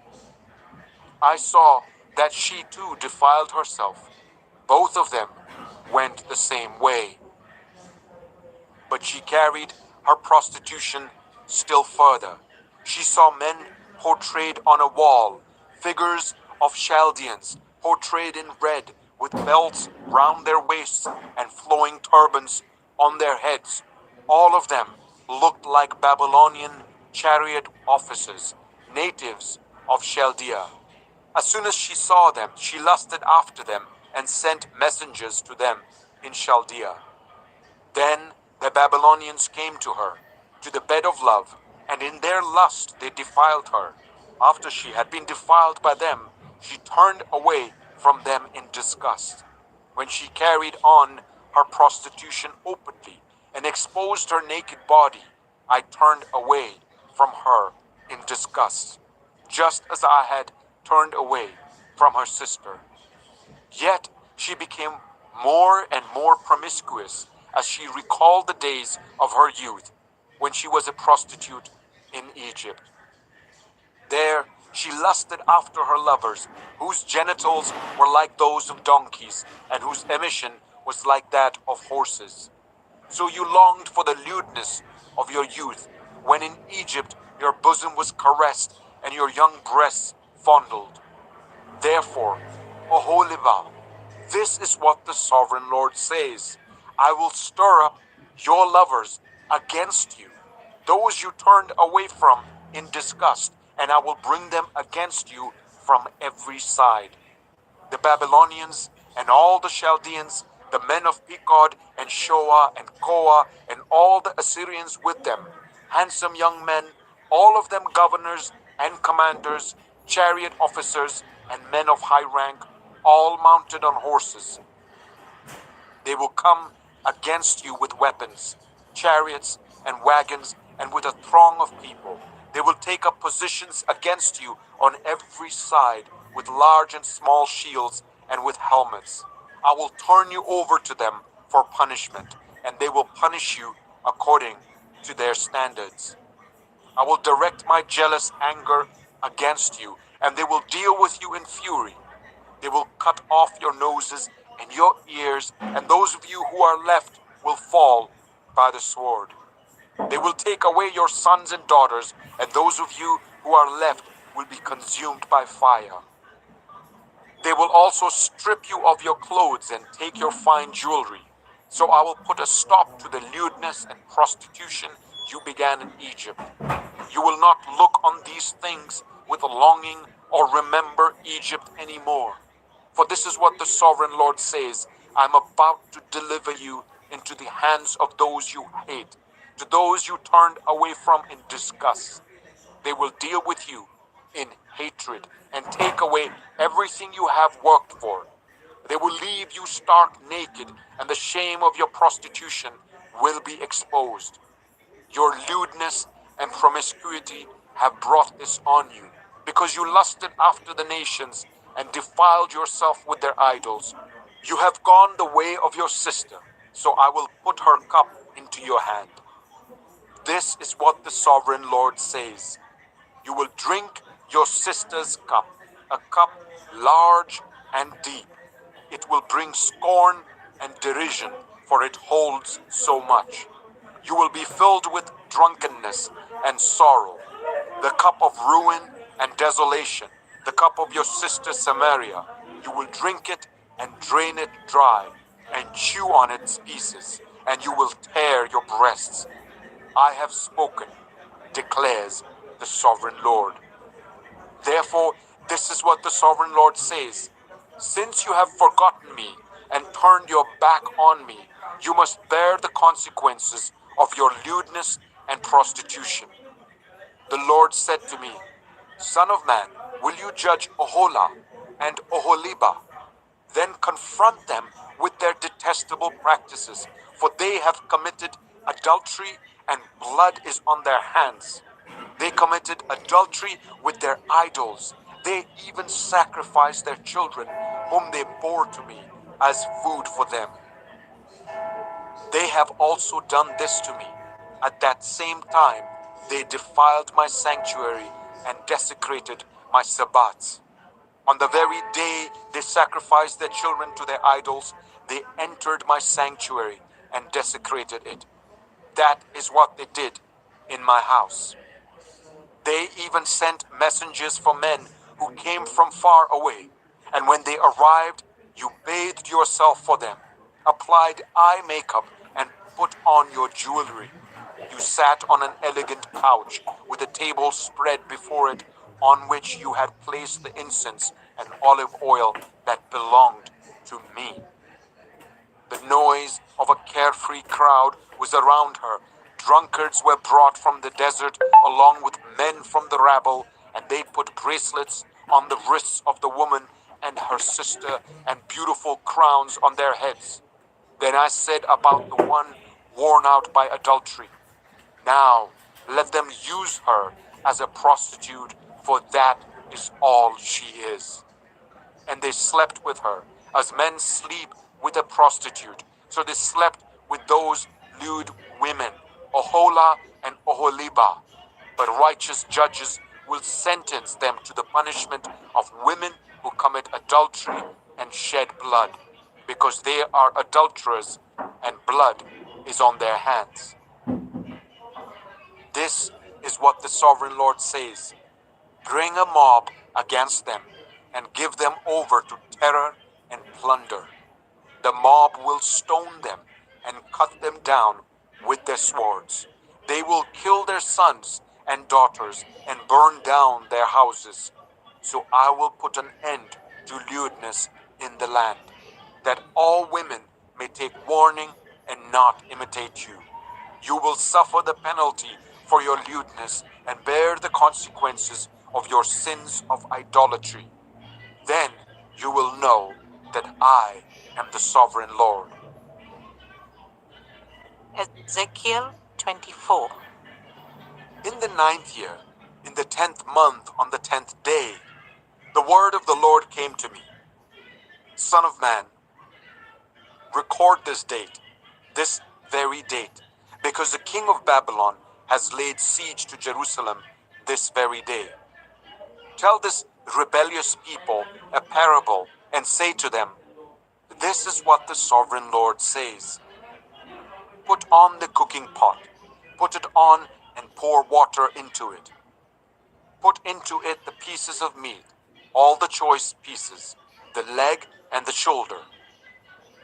I saw that she too defiled herself. Both of them went the same way. But she carried her prostitution still further. She saw men portrayed on a wall, figures of Chaldeans portrayed in red, with belts round their waists and flowing turbans on their heads. All of them looked like Babylonian chariot officers, natives of Chaldea. As soon as she saw them, she lusted after them and sent messengers to them in Chaldea. Then the Babylonians came to her, to the bed of love, and in their lust they defiled her. After she had been defiled by them, she turned away from them in disgust. When she carried on her prostitution openly and exposed her naked body, I turned away from her in disgust, just as I had turned away from her sister. Yet she became more and more promiscuous as she recalled the days of her youth, when she was a prostitute in Egypt. There she lusted after her lovers, whose genitals were like those of donkeys, and whose emission was like that of horses. So you longed for the lewdness of your youth, when in Egypt your bosom was caressed, and your young breasts fondled. Therefore, Oholibah, this is what the Sovereign Lord says: I will stir up your lovers against you, those you turned away from in disgust, and I will bring them against you from every side. The Babylonians and all the Chaldeans, the men of Pekod and Shoah and Koah, and all the Assyrians with them, handsome young men, all of them governors and commanders, chariot officers, and men of high rank, all mounted on horses. They will come against you with weapons, chariots and wagons, and with a throng of people. They will take up positions against you on every side, with large and small shields and with helmets. I will turn you over to them for punishment, and they will punish you according to their standards. I will direct my jealous anger against you, and they will deal with you in fury. They will cut off your noses and your ears, and those of you who are left will fall by the sword. They will take away your sons and daughters, and those of you who are left will be consumed by fire. They will also strip you of your clothes and take your fine jewelry. So I will put a stop to the lewdness and prostitution you began in Egypt. You will not look on these things with a longing or remember Egypt anymore. For this is what the Sovereign Lord says: I am about to deliver you into the hands of those you hate, to those you turned away from in disgust. They will deal with you in hatred and take away everything you have worked for. They will leave you stark naked, and the shame of your prostitution will be exposed. Your lewdness and promiscuity have brought this on you, because you lusted after the nations and defiled yourself with their idols. You have gone the way of your sister, so I will put her cup into your hand. This is what the sovereign Lord says. You will drink your sister's cup, a cup large and deep. It will bring scorn and derision, for it holds so much. You will be filled with drunkenness and sorrow, the cup of ruin and desolation, the cup of your sister Samaria. You will drink it and drain it dry, and chew on its pieces, and you will tear your breasts. I have spoken, declares the sovereign Lord. Therefore, this is what the sovereign Lord says. Since you have forgotten me and turned your back on me, you must bear the consequences of your lewdness and prostitution. The Lord said to me, Son of man, will you judge Oholah and Oholibah? Then confront them with their detestable practices, for they have committed adultery and blood is on their hands. They committed adultery with their idols. They even sacrificed their children, whom they bore to me, as food for them. They have also done this to me. At that same time, they defiled my sanctuary and desecrated my Sabbats. On the very day they sacrificed their children to their idols, they entered my sanctuary and desecrated it. That is what they did in my house. They even sent messengers for men who came from far away. And when they arrived, you bathed yourself for them, applied eye makeup, and put on your jewelry. You sat on an elegant couch with a table spread before it, on which you had placed the incense and olive oil that belonged to me. The noise of a carefree crowd was around her. Drunkards were brought from the desert along with men from the rabble, and they put bracelets on the wrists of the woman and her sister and beautiful crowns on their heads. Then I said about the one worn out by adultery, Now let them use her as a prostitute, for that is all she is. And they slept with her, as men sleep with a prostitute. So they slept with those lewd women, Oholah and Oholibah. But righteous judges will sentence them to the punishment of women who commit adultery and shed blood, because they are adulterers and blood is on their hands. This is what the sovereign Lord says. Bring a mob against them and give them over to terror and plunder. The mob will stone them and cut them down with their swords. They will kill their sons and daughters and burn down their houses. So I will put an end to lewdness in the land, that all women may take warning and not imitate you. You will suffer the penalty for your lewdness and bear the consequences of your sins of idolatry. Then you will know that I am the sovereign Lord. Ezekiel 24. In the 9th year, in the 10th month, on the 10th day, the word of the Lord came to me. Son of man, record this date, this very date, because the king of Babylon has laid siege to Jerusalem this very day. Tell this rebellious people a parable and say to them, This is what the sovereign Lord says. Put on the cooking pot, put it on and pour water into it. Put into it the pieces of meat, all the choice pieces, the leg and the shoulder.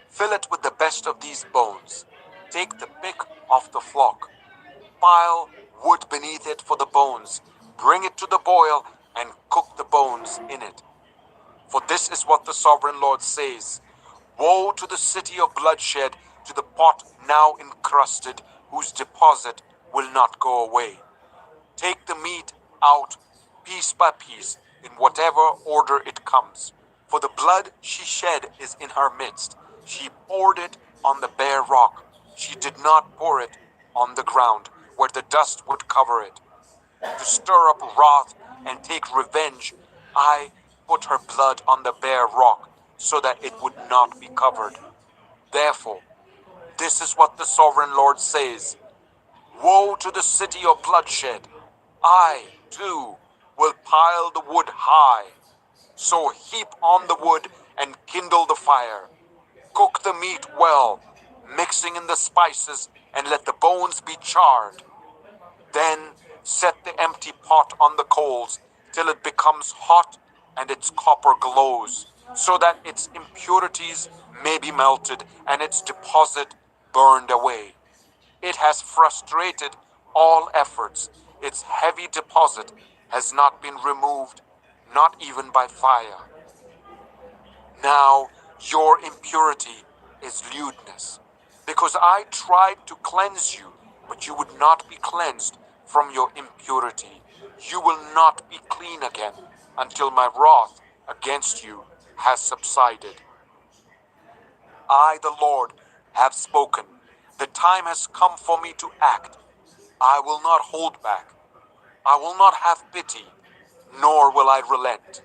Fill it with the best of these bones. Take the pick off the flock. Pile wood beneath it for the bones. Bring it to the boil and cook the bones in it. For this is what the sovereign Lord says. Woe to the city of bloodshed, to the pot now encrusted, whose deposit will not go away. Take the meat out piece by piece, in whatever order it comes. For the blood she shed is in her midst. She poured it on the bare rock. She did not pour it on the ground, where the dust would cover it. To stir up wrath and take revenge, I put her blood on the bare rock, so that it would not be covered. Therefore, this is what the sovereign Lord says. Woe to the city of bloodshed! I, too, will pile the wood high. So heap on the wood and kindle the fire. Cook the meat well, mixing in the spices, and let the bones be charred. Then set the empty pot on the coals till it becomes hot and its copper glows, so that its impurities may be melted and its deposit burned away. It has frustrated all efforts. Its heavy deposit has not been removed, not even by fire. Now your impurity is lewdness, because I tried to cleanse you, but you would not be cleansed from your impurity. You will not be clean again until my wrath against you has subsided. I, the Lord, have spoken. The time has come for me to act. I will not hold back. I will not have pity, nor will I relent.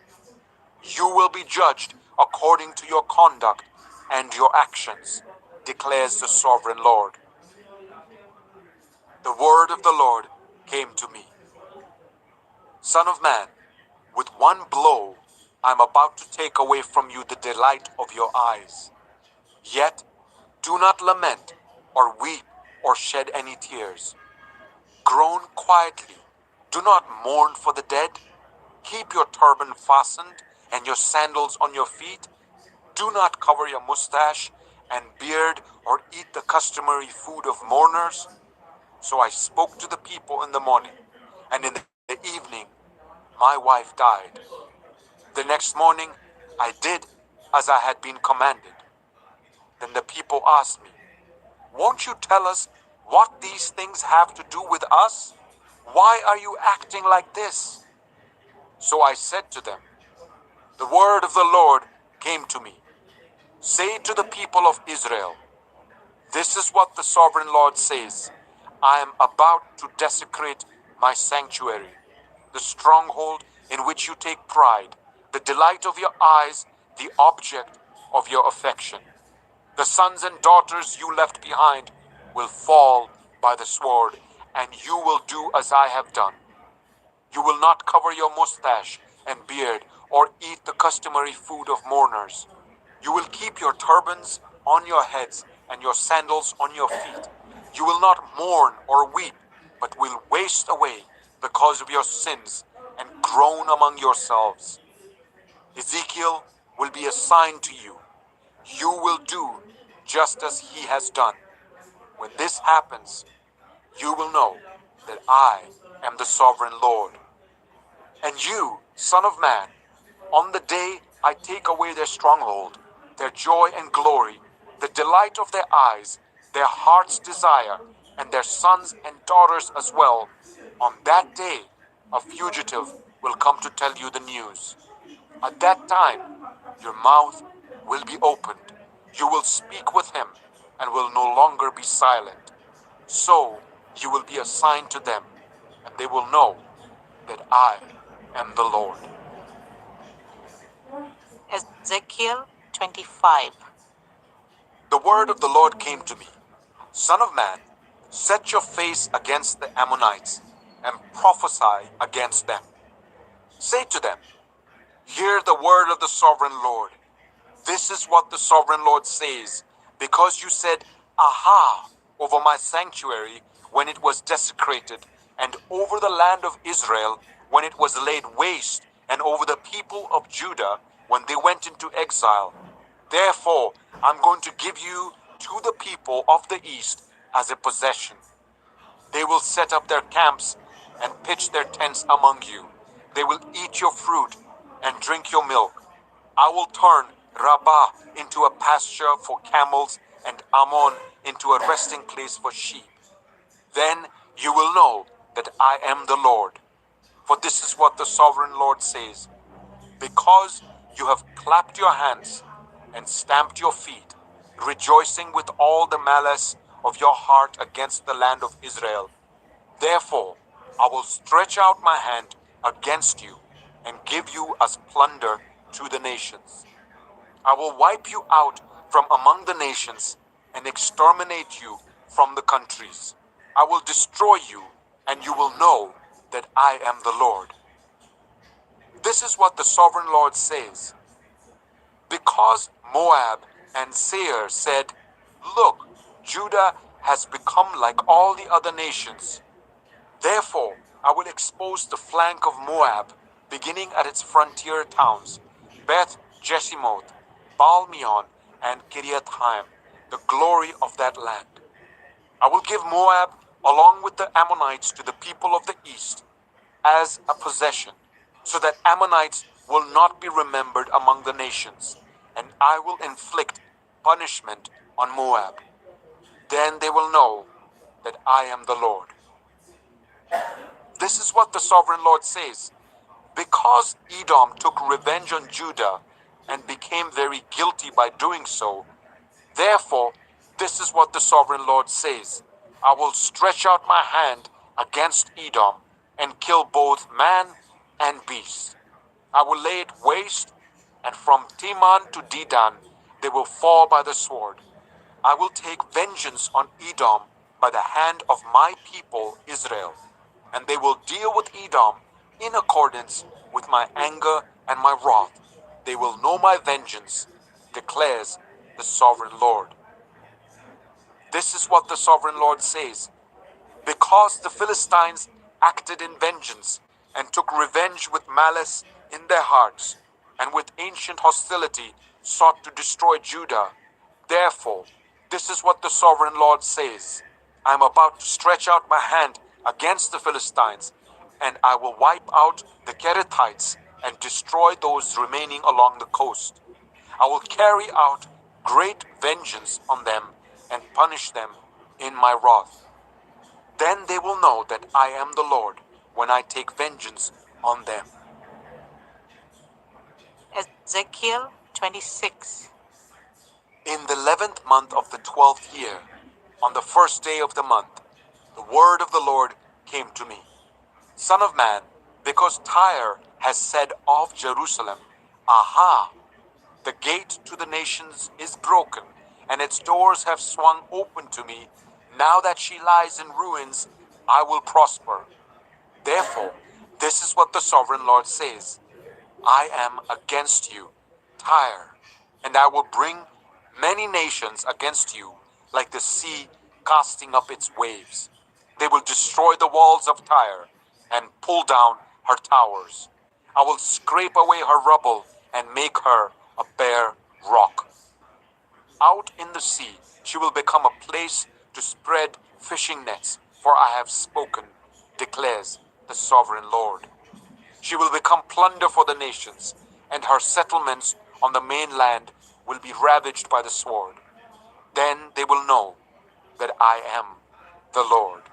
You will be judged according to your conduct and your actions, declares the sovereign Lord. The word of the Lord came to me. Son of man, with one blow I am about to take away from you the delight of your eyes. Yet do not lament or weep or shed any tears. Groan quietly. Do not mourn for the dead. Keep your turban fastened and your sandals on your feet. Do not cover your mustache and beard or eat the customary food of mourners. So I spoke to the people in the morning, and in the evening my wife died. The next morning I did as I had been commanded. Then the people asked me, won't you tell us what these things have to do with us? Why are you acting like this? So I said to them, the word of the Lord came to me. Say to the people of Israel, this is what the sovereign Lord says. I am about to desecrate my sanctuary, the stronghold in which you take pride, the delight of your eyes, the object of your affection. The sons and daughters you left behind will fall by the sword, and you will do as I have done. You will not cover your mustache and beard or eat the customary food of mourners. You will keep your turbans on your heads and your sandals on your feet. You will not mourn or weep, but will waste away because of your sins and groan among yourselves. Ezekiel will be a sign to you. You will do just as he has done. When this happens, you will know that I am the sovereign Lord. And you, son of man, on the day I take away their stronghold, their joy and glory, the delight of their eyes, their heart's desire, and their sons and daughters as well, on that day a fugitive will come to tell you the news. At that time, your mouth will be opened. You will speak with him and will no longer be silent. So you will be a sign to them, and they will know that I am the Lord. Ezekiel 25. The word of the Lord came to me. Son of man, set your face against the Ammonites and prophesy against them. Say to them, hear the word of the sovereign Lord. This is what the sovereign Lord says, because you said, aha, over my sanctuary when it was desecrated, and over the land of Israel when it was laid waste, and over the people of Judah when they went into exile. Therefore, I'm going to give you to the people of the east as a possession. They will set up their camps and pitch their tents among you. They will eat your fruit and drink your milk. I will turn Rabbah into a pasture for camels and Ammon into a resting place for sheep. Then you will know that I am the Lord. For this is what the sovereign Lord says. Because you have clapped your hands and stamped your feet, rejoicing with all the malice of your heart against the land of Israel, therefore I will stretch out my hand against you and give you as plunder to the nations. I will wipe you out from among the nations and exterminate you from the countries. I will destroy you, and you will know that I am the Lord. This is what the sovereign Lord says. Because Moab and Seir said, "Look, Judah has become like all the other nations," therefore I will expose the flank of Moab, beginning at its frontier towns, Beth Jeshimoth, Baal-meon, and Kiriathaim, the glory of that land. I will give Moab along with the Ammonites to the people of the east as a possession, so that Ammonites will not be remembered among the nations, and I will inflict punishment on Moab. Then they will know that I am the Lord. This is what the sovereign Lord says. Because Edom took revenge on Judah and became very guilty by doing so, therefore, this is what the sovereign Lord says. I will stretch out my hand against Edom and kill both man and beast. I will lay it waste, and from Teman to Dedan they will fall by the sword. I will take vengeance on Edom by the hand of my people Israel, and they will deal with Edom in accordance with my anger and my wrath. They will know my vengeance, declares the sovereign Lord. This is what the sovereign Lord says. Because the Philistines acted in vengeance and took revenge with malice in their hearts, and with ancient hostility sought to destroy Judah, therefore, this is what the sovereign Lord says. I am about to stretch out my hand against the Philistines, and I will wipe out the Kerethites and destroy those remaining along the coast. I will carry out great vengeance on them and punish them in my wrath. Then they will know that I am the Lord when I take vengeance on them. Ezekiel 26. In the 11th month of the 12th year, on the first day of the month, the word of the Lord came to me. Son of man, because Tyre has said of Jerusalem, "Aha! The gate to the nations is broken, and its doors have swung open to me. Now that she lies in ruins, I will prosper." Therefore, this is what the sovereign Lord says. I am against you, Tyre, and I will bring many nations against you, like the sea casting up its waves. They will destroy the walls of Tyre and pull down her towers. I will scrape away her rubble and make her a bare rock. Out in the sea she will become a place to spread fishing nets, for I have spoken, declares the sovereign Lord. She will become plunder for the nations, and her settlements on the mainland will be ravaged by the sword. Then they will know that I am the Lord.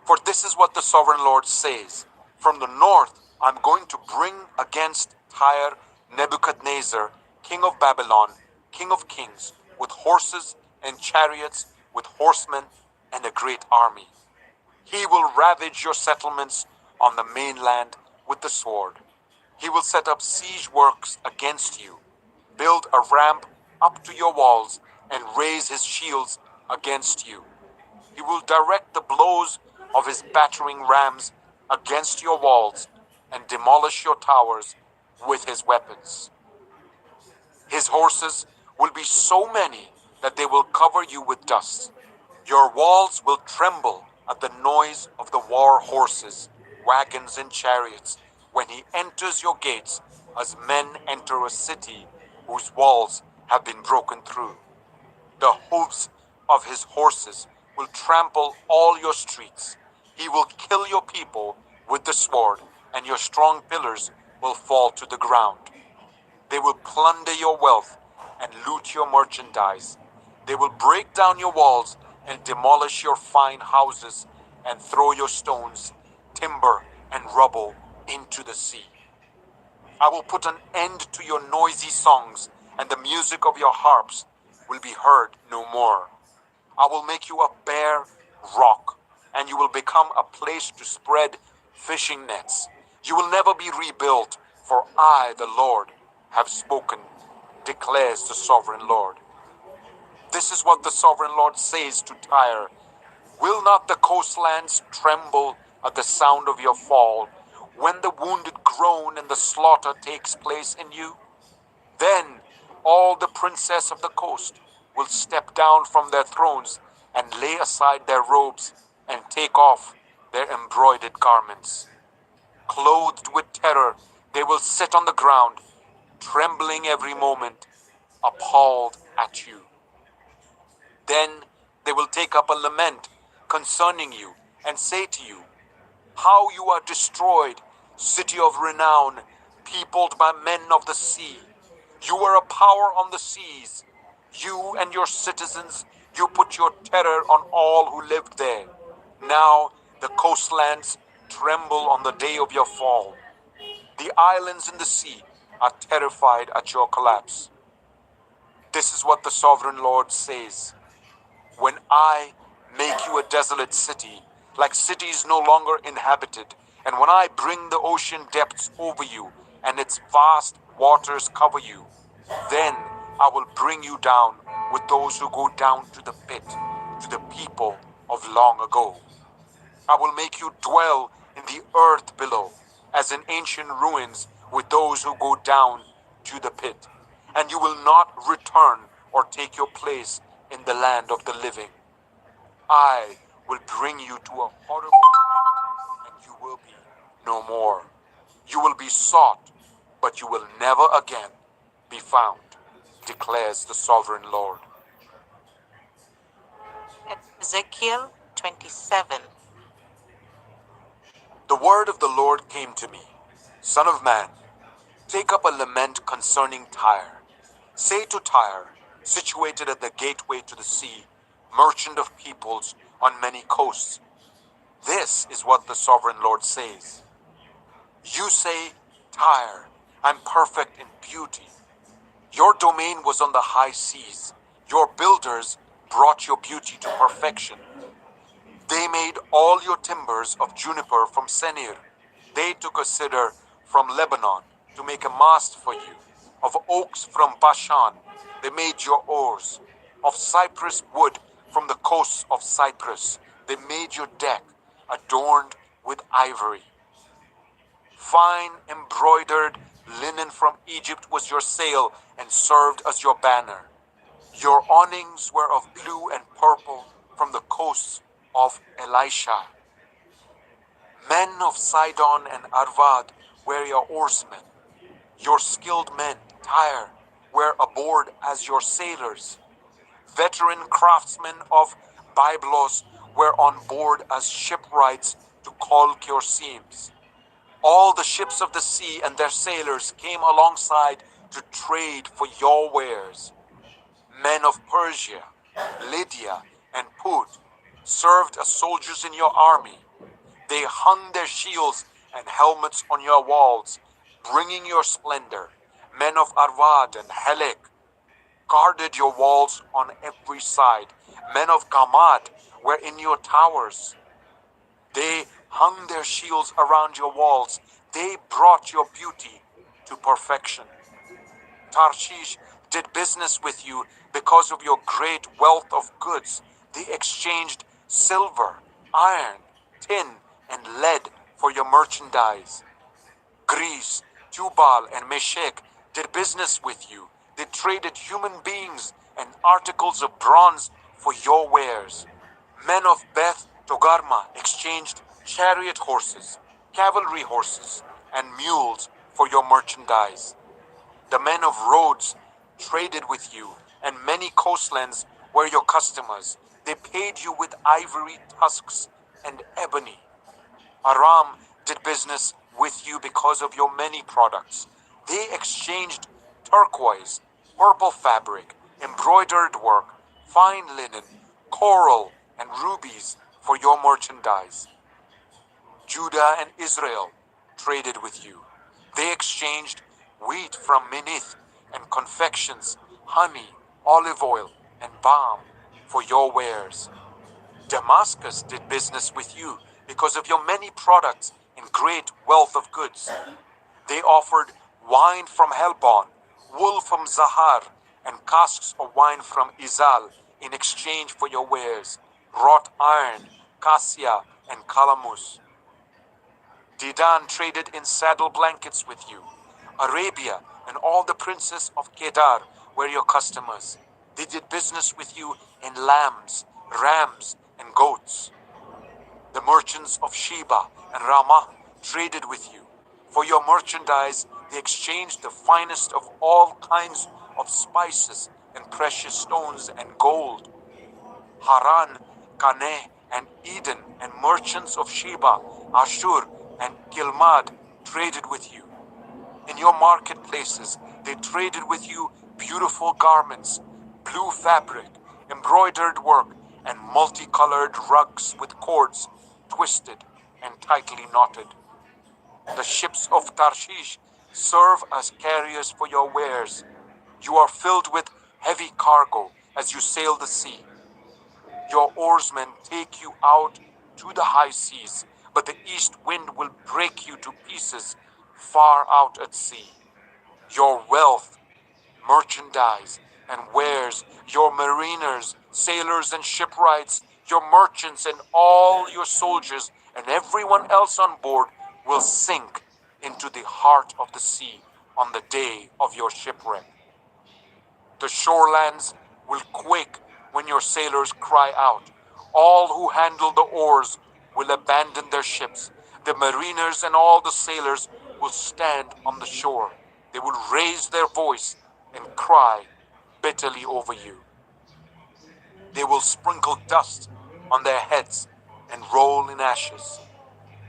For this is what the sovereign Lord says. From the north I am going to bring against Tyre Nebuchadnezzar, king of Babylon, king of kings, with horses and chariots, with horsemen and a great army. He will ravage your settlements on the mainland with the sword. He will set up siege works against you, build a ramp up to your walls, and raise his shields against you. He will direct the blows of his battering rams against your walls and demolish your towers with his weapons. His horses will be so many that they will cover you with dust. Your walls will tremble at the noise of the war horses, wagons, and chariots when he enters your gates, as men enter a city whose walls have been broken through. The hoofs of his horses will trample all your streets. He will kill your people with the sword, and your strong pillars will fall to the ground. They will plunder your wealth and loot your merchandise. They will break down your walls and demolish your fine houses and throw your stones, timber, and rubble into the sea. I will put an end to your noisy songs, and the music of your harps will be heard no more. I will make you a bare rock, and you will become a place to spread fishing nets. You will never be rebuilt, for I, the Lord, have spoken, declares the sovereign Lord. This is what the sovereign Lord says to Tyre. Will not the coastlands tremble at the sound of your fall, when the wounded groan and the slaughter takes place in you? Then all the princes of the coast will step down from their thrones and lay aside their robes and take off their embroidered garments. Clothed with terror, they will sit on the ground, trembling every moment, appalled at you. Then they will take up a lament concerning you and say to you, how you are destroyed, city of renown, peopled by men of the sea. You were a power on the seas. You and your citizens, you put your terror on all who lived there. Now the coastlands tremble on the day of your fall. The islands in the sea are terrified at your collapse. This is what the sovereign Lord says. When I make you a desolate city, like cities no longer inhabited, and when I bring the ocean depths over you, and its vast waters cover you, then I will bring you down with those who go down to the pit, to the people of long ago. I will make you dwell in the earth below, as in ancient ruins with those who go down to the pit. And you will not return or take your place in the land of the living. I will bring you to a horrible end, and you will be no more. You will be sought, but you will never again be found, declares the sovereign Lord. Ezekiel 27. The word of the Lord came to me. Son of man, take up a lament concerning Tyre. Say to Tyre, situated at the gateway to the sea, merchant of peoples on many coasts, this is what the sovereign Lord says. You say, Tyre, I'm perfect in beauty. Your domain was on the high seas. Your builders brought your beauty to perfection. They made all your timbers of juniper from Senir. They took a cedar from Lebanon to make a mast for you. Of oaks from Bashan, they made your oars. Of cypress wood from the coasts of Cyprus, they made your deck, adorned with ivory. Fine embroidered linen from Egypt was your sail and served as your banner. Your awnings were of blue and purple from the coasts of Elisha. Men of Sidon and Arvad were your oarsmen. Your skilled men, Tyre, were aboard as your sailors. Veteran craftsmen of Byblos were on board as shipwrights to caulk your seams. All the ships of the sea and their sailors came alongside to trade for your wares. Men of Persia, Lydia, and Put served as soldiers in your army. They hung their shields and helmets on your walls, bringing your splendor. Men of Arvad and Helek guarded your walls on every side. Men of Gamad were in your towers. They hung their shields around your walls. They brought your beauty to perfection. Tarshish did business with you because of your great wealth of goods. They exchanged silver, iron, tin, and lead for your merchandise. Greece, Tubal, and Meshech did business with you. They traded human beings and articles of bronze for your wares. Men of Beth Togarmah exchanged chariot horses, cavalry horses, and mules for your merchandise. The men of Rhodes traded with you, and many coastlands were your customers. They paid you with ivory tusks and ebony. Aram did business with you because of your many products. They exchanged turquoise, purple fabric, embroidered work, fine linen, coral, and rubies for your merchandise. Judah and Israel traded with you. They exchanged wheat from Minnith and confections, honey, olive oil, and balm for your wares. Damascus did business with you because of your many products and great wealth of goods. They offered wine from Helbon, wool from Zahar, and casks of wine from Izal in exchange for your wares. wrought iron, cassia, and calamus. Dedan traded in saddle blankets with you. Arabia and all the princes of Kedar were your customers. They did business with you in lambs, rams, and goats. The merchants of Sheba and Ramah traded with you. For your merchandise, they exchanged the finest of all kinds of spices and precious stones and gold. Haran, Caneh, and Eden, and merchants of Sheba, Ashur, and Gilmad traded with you. In your marketplaces, they traded with you beautiful garments, blue fabric, embroidered work, and multicolored rugs with cords twisted and tightly knotted. The ships of Tarshish serve as carriers for your wares. You are filled with heavy cargo as you sail the sea. Your oarsmen take you out to the high seas, but the east wind will break you to pieces far out at sea. Your wealth, merchandise, and wares, your mariners, sailors, and shipwrights, your merchants, and all your soldiers, and everyone else on board will sink into the heart of the sea on the day of your shipwreck. The shorelands will quake when your sailors cry out. All who handle the oars will abandon their ships. The mariners and all the sailors will stand on the shore. They will raise their voice and cry bitterly over you. They will sprinkle dust on their heads and roll in ashes.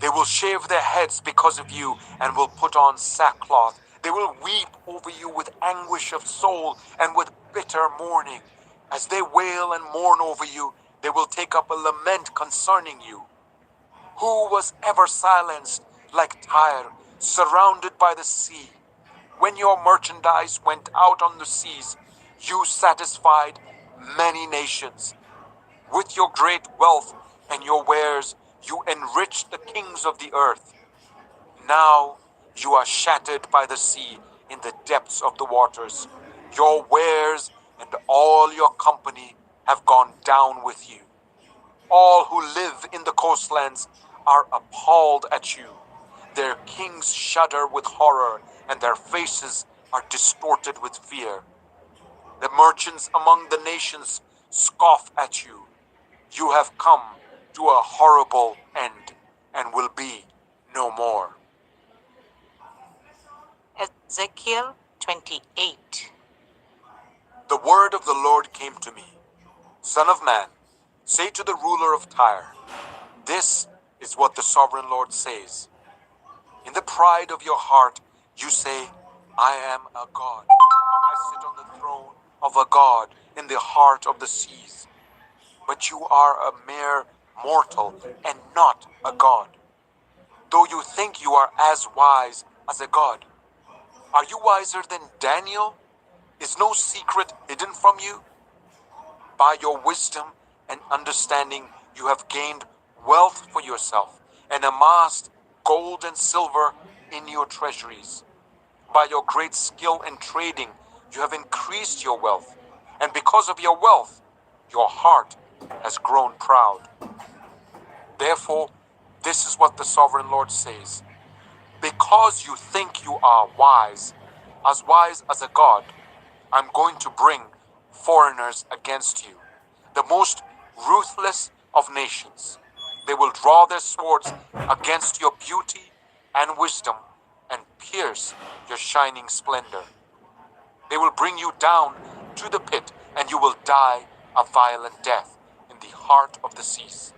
They will shave their heads because of you and will put on sackcloth. They will weep over you with anguish of soul and with bitter mourning. As they wail and mourn over you, they will take up a lament concerning you. Who was ever silenced like Tyre, surrounded by the sea? When your merchandise went out on the seas, you satisfied many nations. With your great wealth and your wares, you enriched the kings of the earth. Now you are shattered by the sea in the depths of the waters. Your wares and all your company have gone down with you. All who live in the coastlands are appalled at you. Their kings shudder with horror, and their faces are distorted with fear. The merchants among the nations scoff at you. You have come to a horrible end and will be no more. Ezekiel 28. The word of the Lord came to me. Son of man, say to the ruler of Tyre, this is what the sovereign Lord says. In the pride of your heart, you say, I am a god. I sit on the throne of a god in the heart of the seas. But you are a mere mortal and not a god. Though you think you are as wise as a god. Are you wiser than Daniel? Is no secret hidden from you? By your wisdom and understanding, you have gained wealth for yourself and amassed gold and silver in your treasuries. By your great skill in trading, you have increased your wealth. And because of your wealth, your heart has grown proud. Therefore, this is what the sovereign Lord says. Because you think you are wise as a god, I'm going to bring foreigners against you, the most ruthless of nations. They will draw their swords against your beauty and wisdom and pierce your shining splendor. They will bring you down to the pit, and you will die a violent death in the heart of the seas.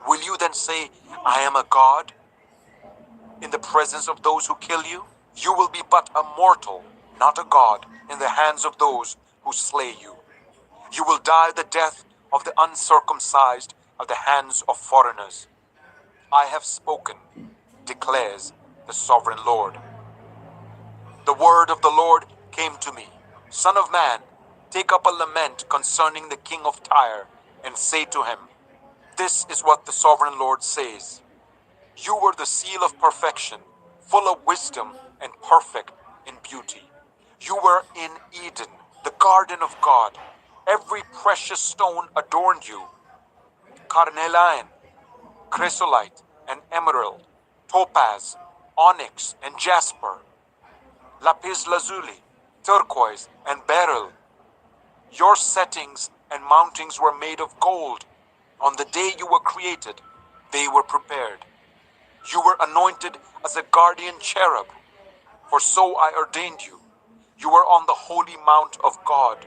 Will you then say, I am a god? In the presence of those who kill you, you will be but a mortal, not a god, in the hands of those who slay you. You will die the death of the uncircumcised at the hands of foreigners. I have spoken, declares the sovereign Lord. The word of the Lord came to me. Son of man, take up a lament concerning the king of Tyre, and say to him, this is what the sovereign Lord says. You were the seal of perfection, full of wisdom and perfect in beauty. You were in Eden, the garden of God. Every precious stone adorned you. carnelian, chrysolite and emerald, topaz, onyx and jasper, lapis lazuli, turquoise and beryl. Your settings and mountings were made of gold. On the day you were created, they were prepared. You were anointed as a guardian cherub, for so I ordained you. You were on the holy mount of God.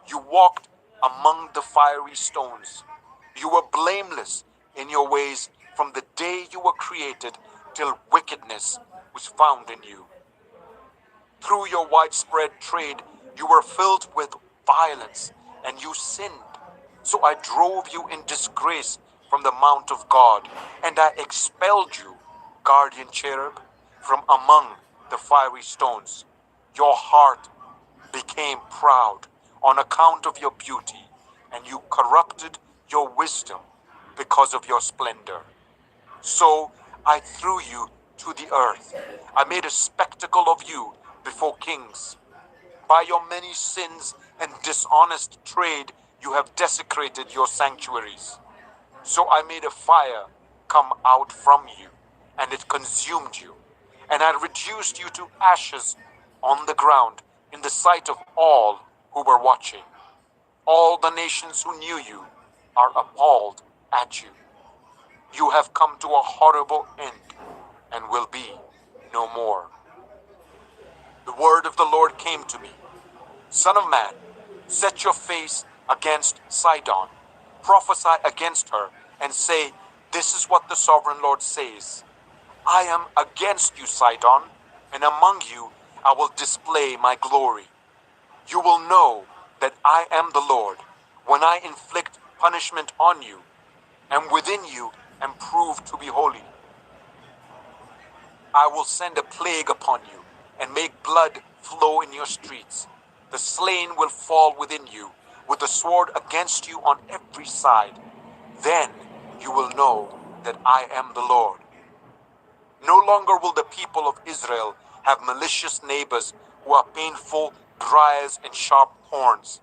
You walked among the fiery stones. You were blameless in your ways from the day you were created till wickedness was found in you. Through your widespread trade, you were filled with violence, and you sinned. So I drove you in disgrace from the mount of God, and I expelled you, guardian cherub, from among the fiery stones. Your heart became proud on account of your beauty, and you corrupted your wisdom because of your splendor. So I threw you to the earth. I made a spectacle of you before kings. By your many sins and dishonest trade, you have desecrated your sanctuaries. So I made a fire come out from you, and it consumed you. And I reduced you to ashes on the ground in the sight of all who were watching. All the nations who knew you are appalled at you. You have come to a horrible end and will be no more. The word of the Lord came to me. Son of man, set your face against Sidon. Prophesy against her and say, this is what the sovereign Lord says. I am against you, Sidon, and among you I will display my glory. You will know that I am the Lord when I inflict punishment on you, and within you am proved to be holy. I will send a plague upon you and make blood flow in your streets. The slain will fall within you with the sword against you on every side. Then you will know that I am the Lord. No longer will the people of Israel have malicious neighbors who are painful briars and sharp thorns.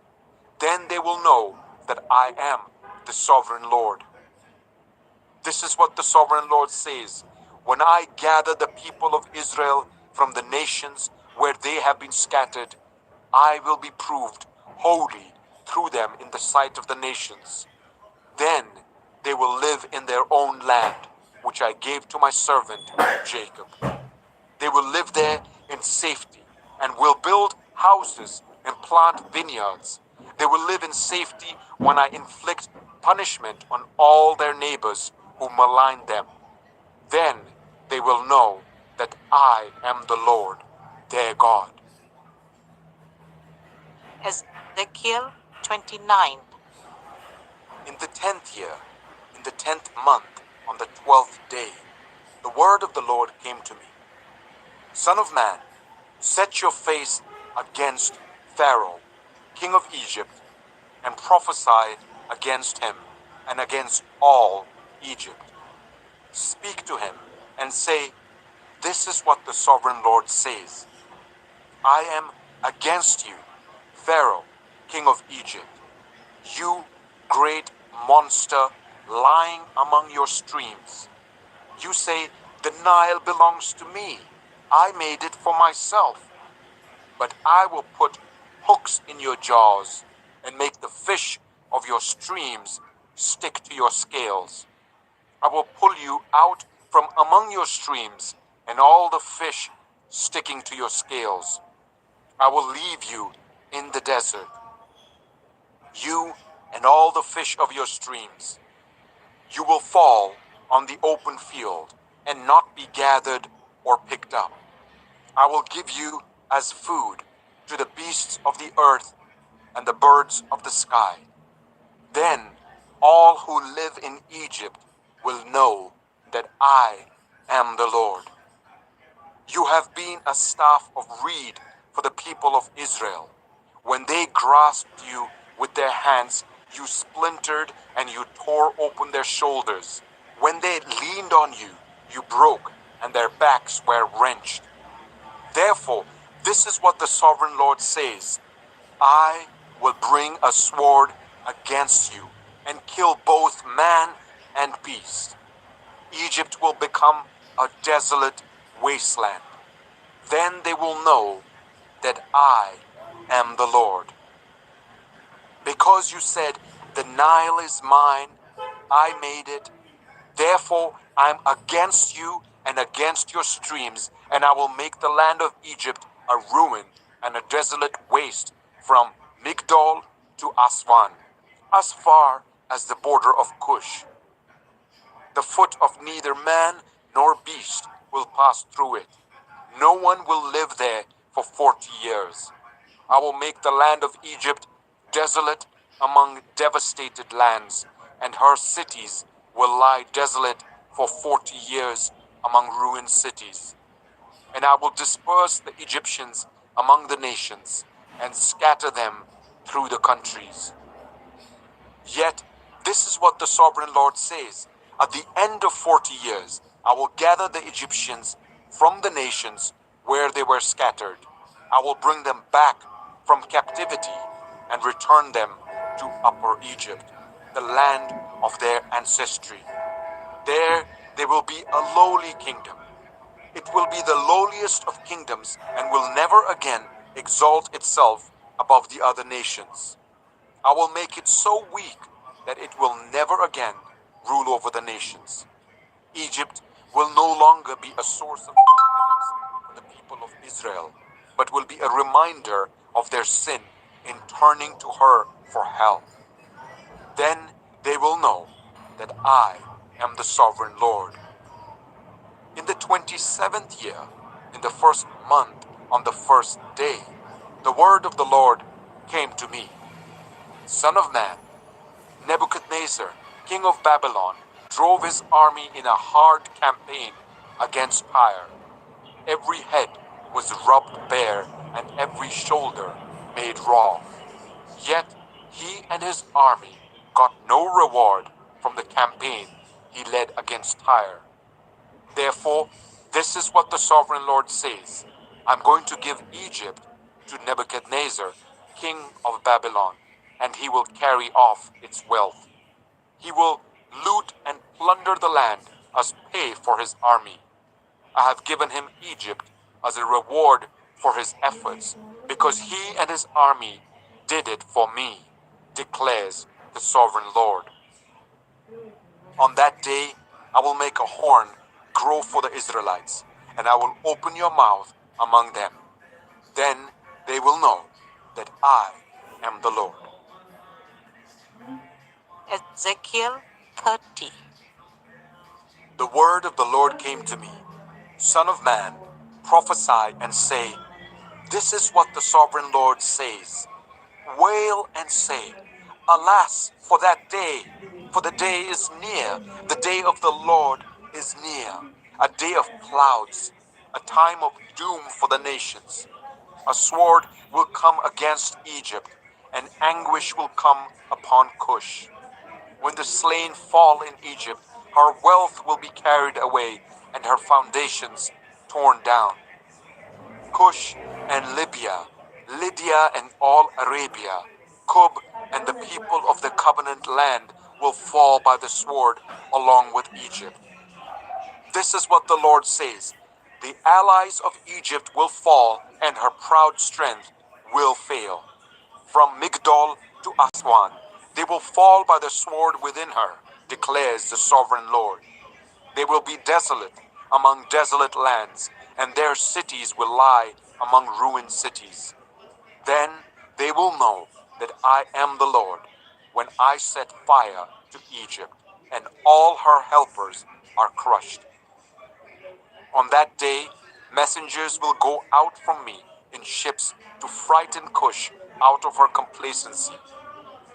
Then they will know that I am the sovereign Lord. This is what the sovereign Lord says. When I gather the people of Israel from the nations where they have been scattered, I will be proved holy through them in the sight of the nations. Then they will live in their own land, which I gave to my servant Jacob. They will live there in safety and will build houses and plant vineyards. They will live in safety when I inflict punishment on all their neighbors who malign them. Then they will know that I am the Lord, their God. Ezekiel 29. In the 10th year, in the 10th month, on the 12th day, the word of the Lord came to me. Son of man, set your face against Pharaoh, king of Egypt, and prophesy against him and against all Egypt. Speak to him and say, this is what the sovereign Lord says. I am against you, Pharaoh, king of Egypt, you great monster lying among your streams. You say, the Nile belongs to me. I made it for myself. But I will put hooks in your jaws and make the fish of your streams stick to your scales. I will pull you out from among your streams and all the fish sticking to your scales. I will leave you in the desert, you and all the fish of your streams. You will fall on the open field and not be gathered or picked up. I will give you as food to the beasts of the earth and the birds of the sky. Then all who live in Egypt will know that I am the Lord. You have been a staff of reed for the people of Israel. When they grasped you with their hands, you splintered and you tore open their shoulders. When they leaned on you, you broke and their backs were wrenched. Therefore, this is what the sovereign Lord says. I will bring a sword against you and kill both man and peace. Egypt will become a desolate wasteland. Then they will know that I am the Lord. Because you said, the Nile is mine, I made it. Therefore I am against you and against your streams, and I will make the land of Egypt a ruin and a desolate waste from Migdol to Aswan, as far as the border of Cush. The foot of neither man nor beast will pass through it. No one will live there for 40 years. I will make the land of Egypt desolate among devastated lands, and her cities will lie desolate for 40 years among ruined cities. And I will disperse the Egyptians among the nations and scatter them through the countries. Yet, this is what the sovereign Lord says. At the end of 40 years, I will gather the Egyptians from the nations where they were scattered. I will bring them back from captivity and return them to Upper Egypt, the land of their ancestry. There they will be a lowly kingdom. It will be the lowliest of kingdoms and will never again exalt itself above the other nations. I will make it so weak that it will never again rule over the nations. Egypt will no longer be a source of confidence for the people of Israel, but will be a reminder of their sin in turning to her for help. Then they will know that I am the sovereign Lord. In the 27th year, in the first month, on the first day, the word of the Lord came to me. Son of man, Nebuchadnezzar, king of Babylon, drove his army in a hard campaign against Tyre. Every head was rubbed bare and every shoulder made raw. Yet he and his army got no reward from the campaign he led against Tyre. Therefore, this is what the sovereign Lord says. I'm going to give Egypt to Nebuchadnezzar, king of Babylon, and he will carry off its wealth. He will loot and plunder the land as pay for his army. I have given him Egypt as a reward for his efforts, because he and his army did it for me, declares the sovereign Lord. On that day, I will make a horn grow for the Israelites, and I will open your mouth among them. Then they will know that I am the Lord. Ezekiel 30. The word of the Lord came to me. Son of man, prophesy and say, this is what the sovereign Lord says. Wail and say, alas for that day, for the day is near, the day of the Lord is near, a day of clouds, a time of doom for the nations. A sword will come against Egypt, and anguish will come upon Cush. When the slain fall in Egypt, her wealth will be carried away, and her foundations torn down. Cush and Libya, Lydia and all Arabia, Kub and the people of the covenant land will fall by the sword along with Egypt. This is what the Lord says. The allies of Egypt will fall, and her proud strength will fail. From Migdol to Aswan, they will fall by the sword within her, declares the sovereign Lord. They will be desolate among desolate lands, and their cities will lie among ruined cities. Then they will know that I am the Lord, when I set fire to Egypt, and all her helpers are crushed. On that day, messengers will go out from me in ships to frighten Cush out of her complacency.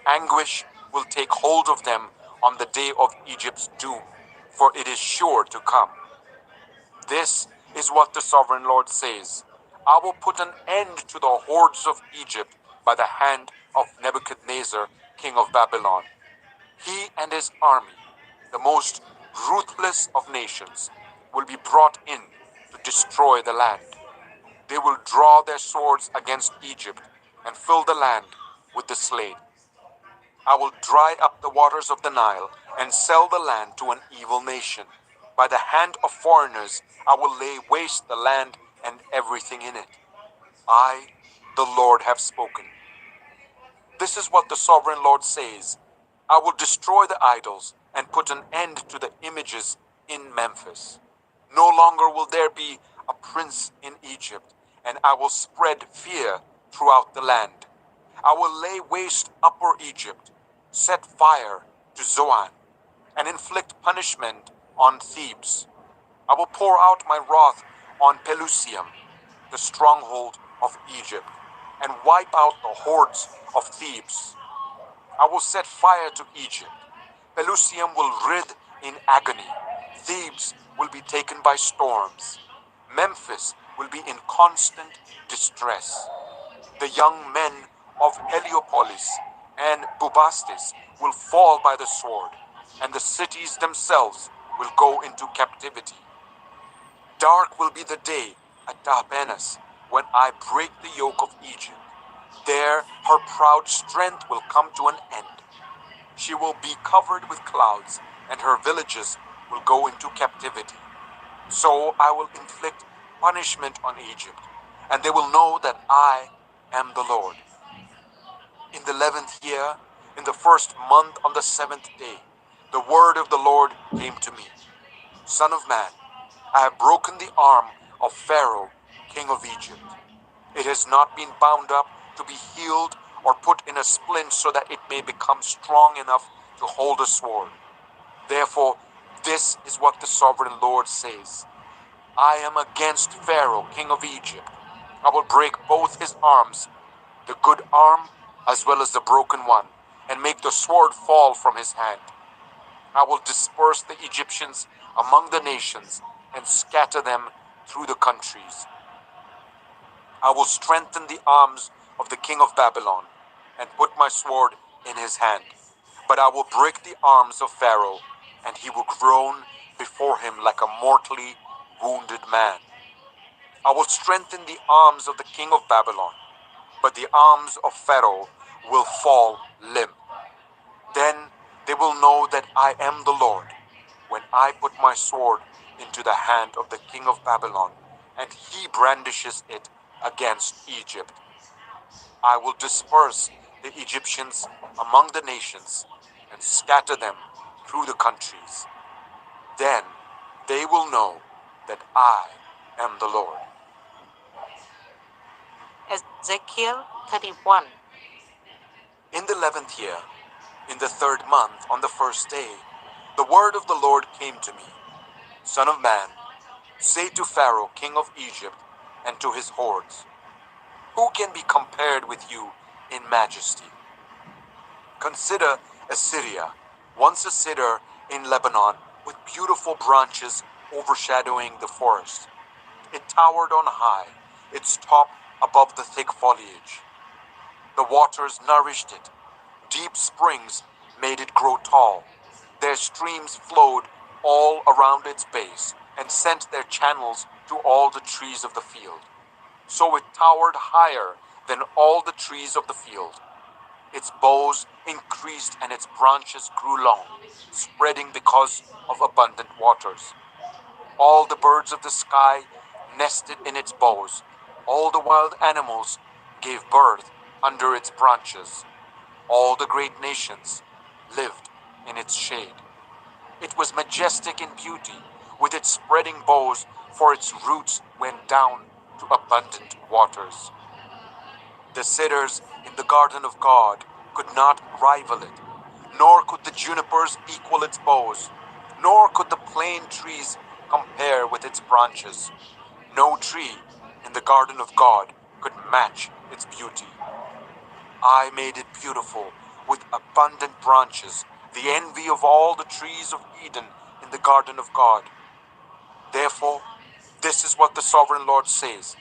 Anguish will take hold of them on the day of Egypt's doom, for it is sure to come. This is what the sovereign Lord says. I will put an end to the hordes of Egypt by the hand of Nebuchadnezzar, king of Babylon. He and his army, the most ruthless of nations, will be brought in to destroy the land. They will draw their swords against Egypt and fill the land with the slain. I will dry up the waters of the Nile and sell the land to an evil nation. By the hand of foreigners I will lay waste the land and everything in it. I, the Lord, have spoken. This is what the sovereign Lord says. I will destroy the idols and put an end to the images in Memphis. No longer will there be a prince in Egypt, and I will spread fear throughout the land. I will lay waste Upper Egypt, set fire to Zoan, and inflict punishment on Thebes. I will pour out my wrath on Pelusium, the stronghold of Egypt, and wipe out the hordes of Thebes. I will set fire to Egypt. Pelusium will writhe in agony. Thebes will be taken by storms. Memphis will be in constant distress. The young men of Heliopolis and Bubastis will fall by the sword, and the cities themselves will go into captivity. Dark will be the day at Tahpenes when I break the yoke of Egypt. There her proud strength will come to an end. She will be covered with clouds, and her villages will go into captivity. So I will inflict punishment on Egypt, and they will know that I am the Lord. In the 11th year, in the first month on the 7th day, the word of the Lord came to me. Son of man, I have broken the arm of Pharaoh, king of Egypt. It has not been bound up to be healed or put in a splint so that it may become strong enough to hold a sword. Therefore, this is what the sovereign Lord says. I am against Pharaoh, king of Egypt. I will break both his arms, the good arm as well as the broken one, and make the sword fall from his hand. I will disperse the Egyptians among the nations and scatter them through the countries. I will strengthen the arms of the king of Babylon and put my sword in his hand. But I will break the arms of Pharaoh, and he will groan before him like a mortally wounded man. I will strengthen the arms of the king of Babylon, but the arms of Pharaoh will fall limp. Then they will know that I am the Lord, when I put my sword into the hand of the king of Babylon, and he brandishes it against Egypt. I will disperse the Egyptians among the nations and scatter them through the countries. Then they will know that I am the Lord. Ezekiel 31. In the 11th year, in the 3rd month, on the 1st day, the word of the Lord came to me. Son of man, say to Pharaoh, king of Egypt, and to his hordes, who can be compared with you in majesty? Consider Assyria, once a cedar in Lebanon with beautiful branches overshadowing the forest. It towered on high, its top above the thick foliage. The waters nourished it. Deep springs made it grow tall. Their streams flowed all around its base and sent their channels to all the trees of the field. So it towered higher than all the trees of the field. Its boughs increased and its branches grew long, spreading because of abundant waters. All the birds of the sky nested in its boughs. All the wild animals gave birth under its branches. All the great nations lived in its shade. It was majestic in beauty, with its spreading boughs, for its roots went down to abundant waters. The cedars in the garden of God could not rival it, nor could the junipers equal its boughs, nor could the plane trees compare with its branches. No tree in the garden of God could match its beauty. I made it beautiful with abundant branches, the envy of all the trees of Eden in the garden of God. Therefore, this is what the sovereign Lord says.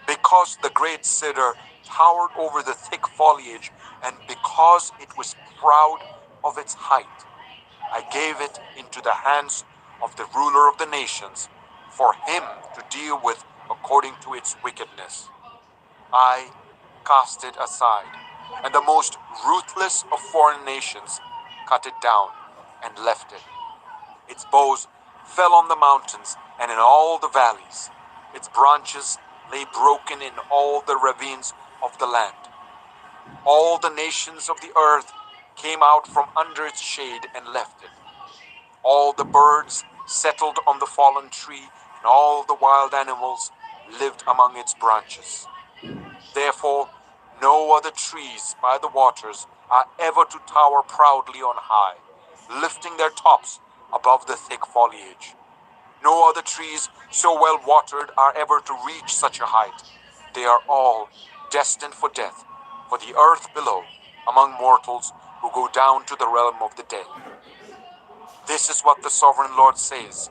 Because the great cedar towered over the thick foliage, and because it was proud of its height, I gave it into the hands of the ruler of the nations, for him to deal with according to its wickedness. I cast it aside, and the most ruthless of foreign nations cut it down. and left it. Its boughs fell on the mountains and in all the valleys. Its branches lay broken in all the ravines of the land. All the nations of the earth came out from under its shade and left it. All the birds settled on the fallen tree, and all the wild animals lived among its branches. Therefore, no other trees by the waters are ever to tower proudly on high, lifting their tops above the thick foliage. No other trees so well watered are ever to reach such a height. They are all destined for death, for the earth below, among mortals who go down to the realm of the dead. This is what the Sovereign Lord says.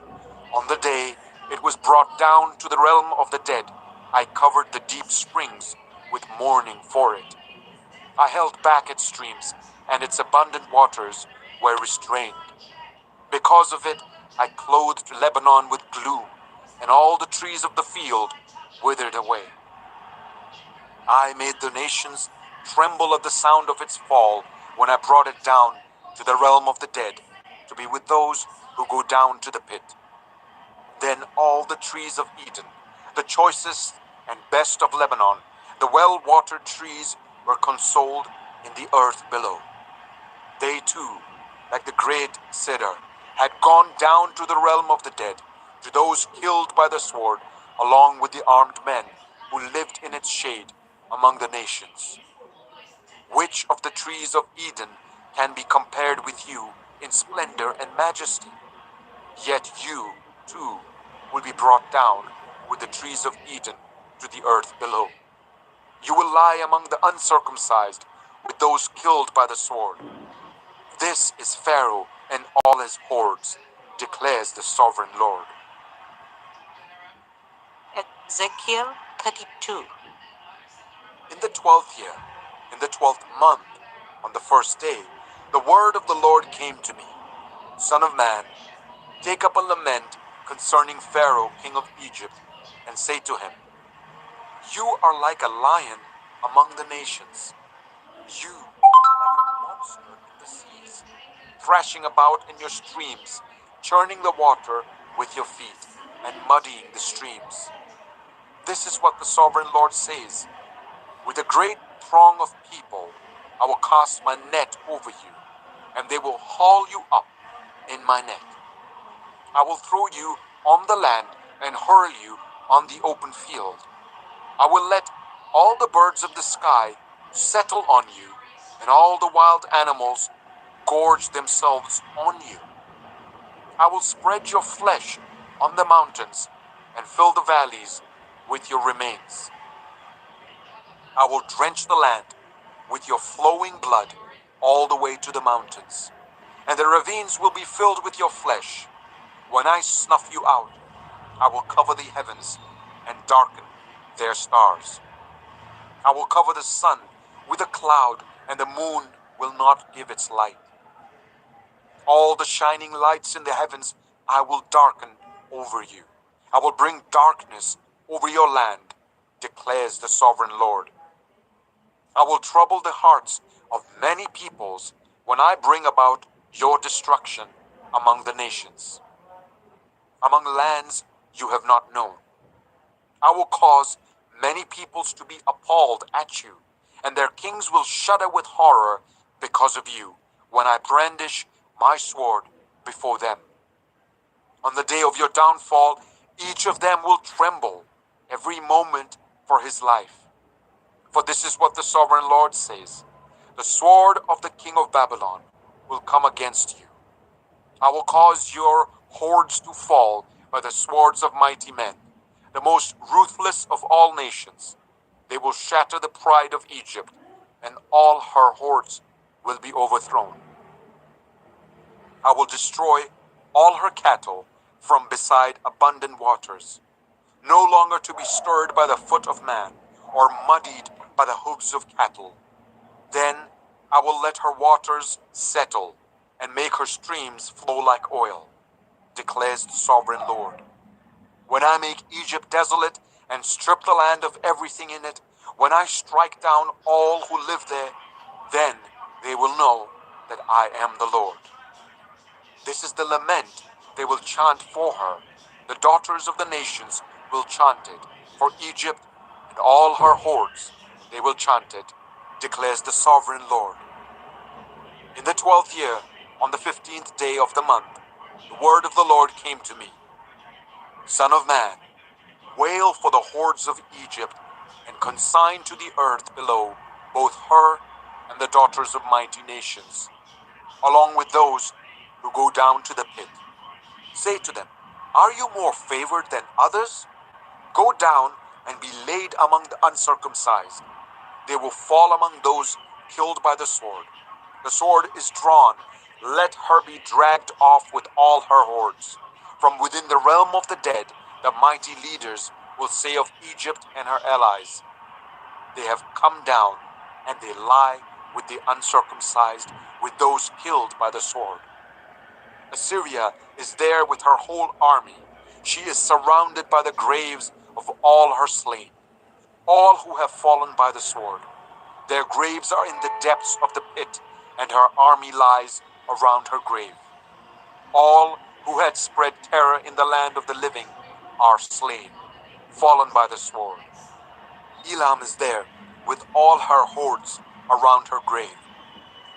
On the day it was brought down to the realm of the dead, I covered the deep springs with mourning for it. I held back its streams, and its abundant waters were restrained. Because of it, I clothed Lebanon with gloom, and all the trees of the field withered away. I made the nations tremble at the sound of its fall when I brought it down to the realm of the dead, to be with those who go down to the pit. Then all the trees of Eden, the choicest and best of Lebanon, the well-watered trees, were consoled in the earth below. They too, like the great cedar, had gone down to the realm of the dead, to those killed by the sword, along with the armed men who lived in its shade among the nations. Which of the trees of Eden can be compared with you in splendor and majesty? Yet you, too, will be brought down with the trees of Eden to the earth below. You will lie among the uncircumcised with those killed by the sword. This is Pharaoh and all his hordes, declares the Sovereign Lord. Ezekiel 32. In the 12th year, in the 12th month, on the first day, the word of the Lord came to me. Son of man, take up a lament concerning Pharaoh, king of Egypt, and say to him, you are like a lion among the nations. You are like a monster in the seas, thrashing about in your streams, churning the water with your feet, and muddying the streams. This is what the Sovereign Lord says. With a great throng of people, I will cast my net over you, and they will haul you up in my net. I will throw you on the land and hurl you on the open field. I will let all the birds of the sky settle on you, and all the wild animals gorge themselves on you. I will spread your flesh on the mountains and fill the valleys with your remains. I will drench the land with your flowing blood all the way to the mountains, and the ravines will be filled with your flesh. When I snuff you out, I will cover the heavens and darken their stars. I will cover the sun with a cloud, and the moon will not give its light. All the shining lights in the heavens I will darken over you. I will bring darkness over your land, declares the Sovereign Lord. I will trouble the hearts of many peoples when I bring about your destruction among the nations, among lands you have not known. I will cause many peoples to be appalled at you, and their kings will shudder with horror because of you when I brandish my sword before them. On the day of your downfall, each of them will tremble every moment for his life. For this is what the Sovereign Lord says. The sword of the king of Babylon will come against you. I will cause your hordes to fall by the swords of mighty men, the most ruthless of all nations. They will shatter the pride of Egypt, and all her hordes will be overthrown. I will destroy all her cattle from beside abundant waters, no longer to be stirred by the foot of man, or muddied by the hooves of cattle. Then I will let her waters settle, and make her streams flow like oil, declares the Sovereign Lord. When I make Egypt desolate and strip the land of everything in it, when I strike down all who live there, then they will know that I am the Lord. This is the lament they will chant for her. The daughters of the nations will chant it. For Egypt and all her hordes, they will chant it, declares the sovereign Lord. In the 12th year, on the 15th day of the month, the word of the Lord came to me. Son of man, wail for the hordes of Egypt, and consign to the earth below both her and the daughters of mighty nations, along with those who go down to the pit. Say to them, are you more favored than others? Go down and be laid among the uncircumcised. They will fall among those killed by the sword. The sword is drawn. Let her be dragged off with all her hordes. From within the realm of the dead, the mighty leaders will say of Egypt and her allies, they have come down, and they lie with the uncircumcised, with those killed by the sword. Assyria is there with her whole army. She is surrounded by the graves of all her slain, all who have fallen by the sword. Their graves are in the depths of the pit, and her army lies around her grave. All who had spread terror in the land of the living are slain, fallen by the sword. Elam is there with all her hordes around her grave.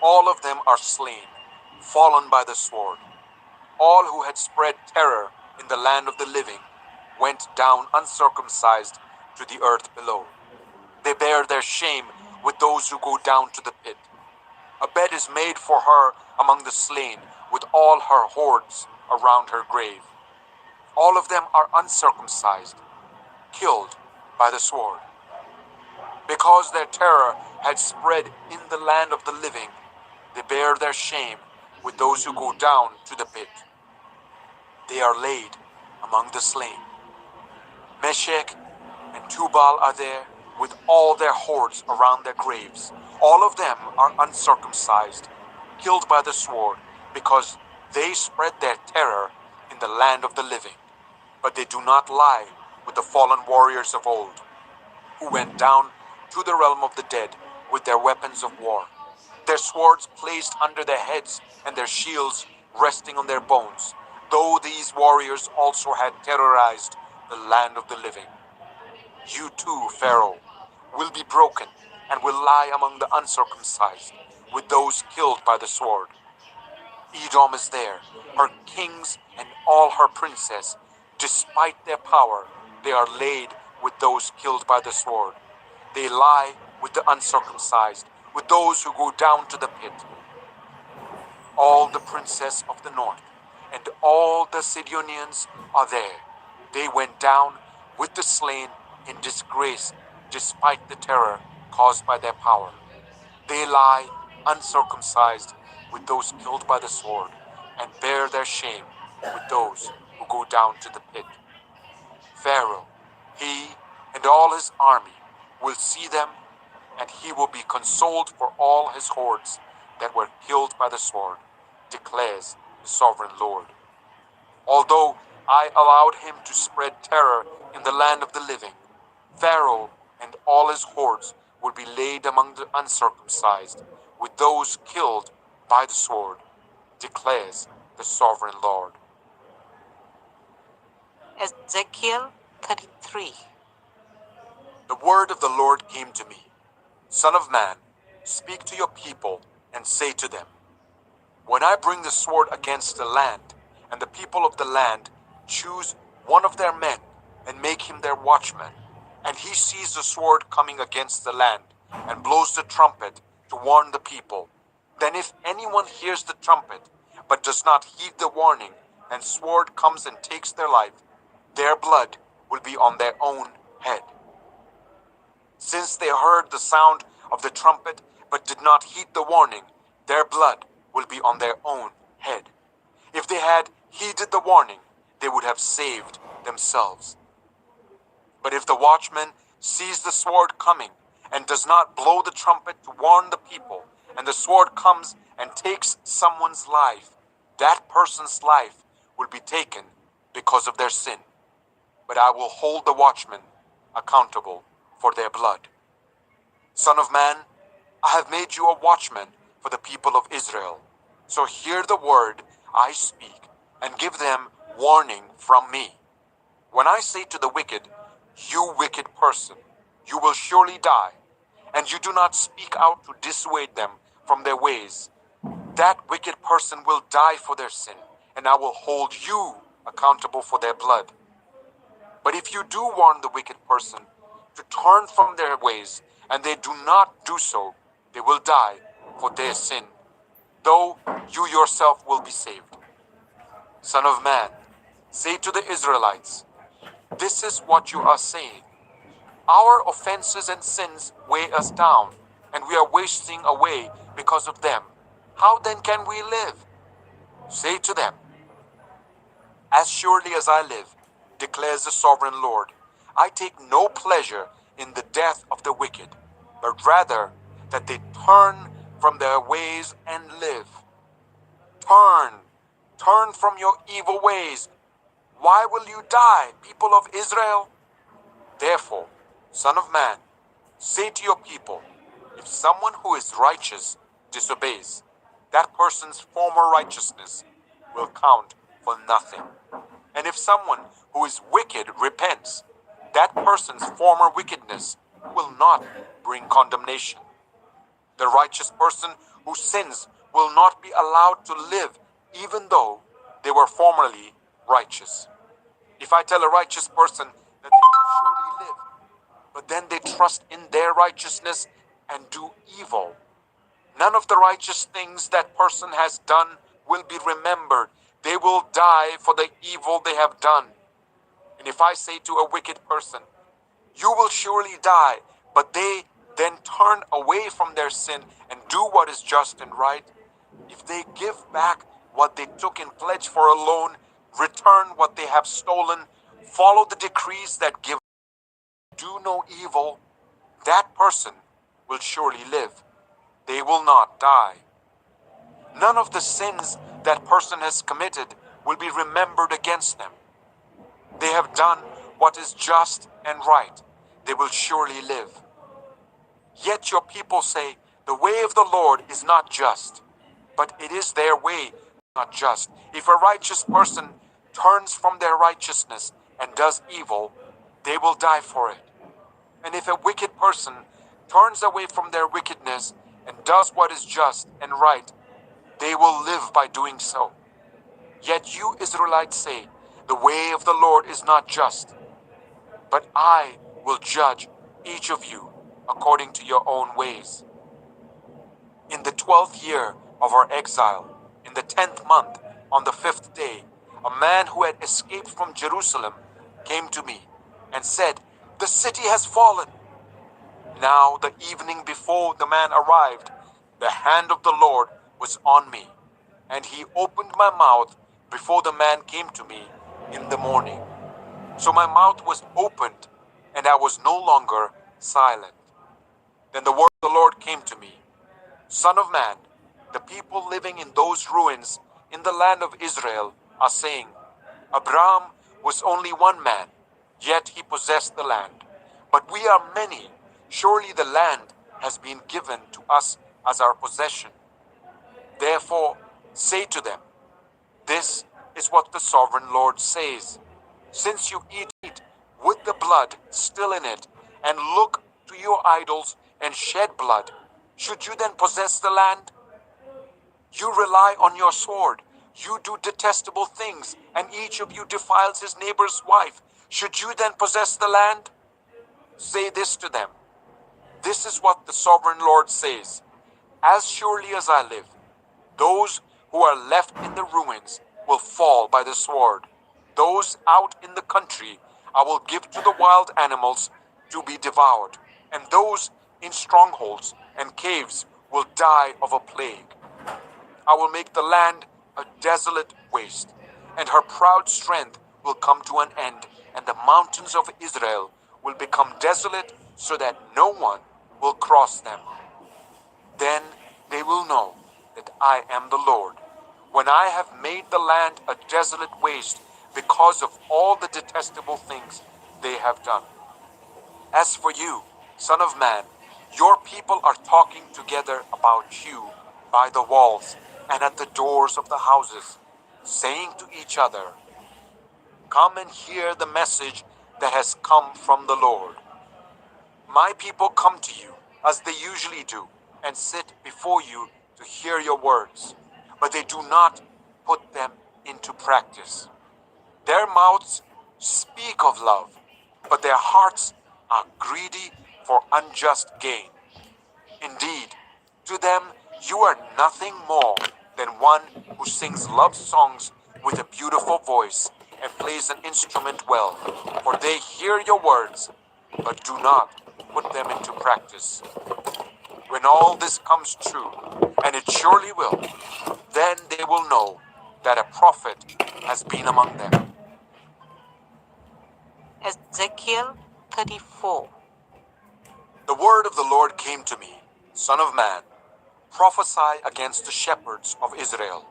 All of them are slain, fallen by the sword. All who had spread terror in the land of the living went down uncircumcised to the earth below. They bear their shame with those who go down to the pit. A bed is made for her among the slain, with all her hordes around her grave. All of them are uncircumcised, killed by the sword. Because their terror had spread in the land of the living, they bear their shame with those who go down to the pit. They are laid among the slain. Meshech and Tubal are there with all their hordes around their graves. All of them are uncircumcised, killed by the sword, because they spread their terror in the land of the living. But they do not lie with the fallen warriors of old, who went down to the realm of the dead with their weapons of war, their swords placed under their heads and their shields resting on their bones, though these warriors also had terrorized the land of the living. You too, Pharaoh, will be broken and will lie among the uncircumcised, with those killed by the sword. Edom is there, her kings and all her princes. Despite their power, they are laid with those killed by the sword. They lie with the uncircumcised, with those who go down to the pit. All the princes of the north and all the Sidonians are there. They went down with the slain in disgrace, despite the terror caused by their power. They lie uncircumcised with those killed by the sword, and bear their shame with those who go down to the pit. Pharaoh, he and all his army will see them, and he will be consoled for all his hordes that were killed by the sword, declares the sovereign Lord. Although I allowed him to spread terror in the land of the living, Pharaoh and all his hordes will be laid among the uncircumcised, with those killed by the sword, declares the sovereign Lord. Ezekiel 33. The word of the Lord came to me. Son of man, speak to your people and say to them, when I bring the sword against the land, and the people of the land choose one of their men and make him their watchman, and he sees the sword coming against the land and blows the trumpet to warn the people, then if anyone hears the trumpet but does not heed the warning, and sword comes and takes their life, their blood will be on their own head. Since they heard the sound of the trumpet but did not heed the warning, their blood will be on their own head. If they had heeded the warning, they would have saved themselves. But if the watchman sees the sword coming and does not blow the trumpet to warn the people, and the sword comes and takes someone's life, that person's life will be taken because of their sin. But I will hold the watchmen accountable for their blood. Son of man, I have made you a watchman for the people of Israel. So hear the word I speak and give them warning from me. When I say to the wicked, you wicked person, you will surely die, and you do not speak out to dissuade them from their ways, that wicked person will die for their sin, and I will hold you accountable for their blood. But if you do warn the wicked person to turn from their ways, and they do not do so, they will die for their sin, though you yourself will be saved. Son of man, say to the Israelites, this is what you are saying. Our offenses and sins weigh us down, and we are wasting away because of them. How then can we live? Say to them, as surely as I live, declares the sovereign Lord, I take no pleasure in the death of the wicked, but rather that they turn from their ways and live. Turn from your evil ways. Why will you die, people of Israel? Therefore, Son of man, say to your people, if someone who is righteous disobeys, that person's former righteousness will count for nothing. And if someone who is wicked repents, that person's former wickedness will not bring condemnation. The righteous person who sins will not be allowed to live, even though they were formerly righteous. If I tell a righteous person that they will surely live, but then they trust in their righteousness and do evil, none of the righteous things that person has done will be remembered. They will die for the evil they have done. And if I say to a wicked person, you will surely die, but they then turn away from their sin and do what is just and right, if they give back what they took in pledge for a loan, return what they have stolen, follow the decrees that give, do no evil, that person will surely live. They will not die. None of the sins that person has committed will be remembered against them. They have done what is just and right. They will surely live. Yet your people say, the way of the Lord is not just, but it is their way not just. If a righteous person turns from their righteousness and does evil, they will die for it. And if a wicked person turns away from their wickedness and does what is just and right, they will live by doing so. Yet you Israelites say, the way of the Lord is not just, but I will judge each of you according to your own ways. In the 12th year of our exile, in the 10th month, on the 5th day, a man who had escaped from Jerusalem came to me and said, the city has fallen. Now the evening before the man arrived, the hand of the Lord was on me, and he opened my mouth before the man came to me in the morning. So my mouth was opened, and I was no longer silent. Then the word of the Lord came to me, Son of man, the people living in those ruins in the land of Israel are saying, Abraham was only one man, yet he possessed the land. But we are many. Surely the land has been given to us as our possession. Therefore, say to them, this is what the sovereign Lord says. Since you eat meat with the blood still in it, and look to your idols and shed blood, should you then possess the land? You rely on your sword. You do detestable things, and each of you defiles his neighbor's wife. Should you then possess the land? Say this to them. This is what the sovereign Lord says. As surely as I live, those who are left in the ruins will fall by the sword. Those out in the country I will give to the wild animals to be devoured, and those in strongholds and caves will die of a plague. I will make the land a desolate waste, and her proud strength will come to an end, and the mountains of Israel will become desolate so that no one will cross them. Then they will know that I am the Lord, when I have made the land a desolate waste because of all the detestable things they have done. As for you, Son of man, your people are talking together about you by the walls and at the doors of the houses. saying to each other, "Come and hear the message that has come from the Lord." My people come to you, as they usually do, and sit before you to hear your words, but they do not put them into practice. Their mouths speak of love, but their hearts are greedy for unjust gain. Indeed, to them you are nothing more than one who sings love songs with a beautiful voice and plays an instrument well, for they hear your words, but do not put them into practice. When all this comes true, and it surely will, then they will know that a prophet has been among them. Ezekiel 34. The word of the Lord came to me, Son of man, prophesy against the shepherds of Israel.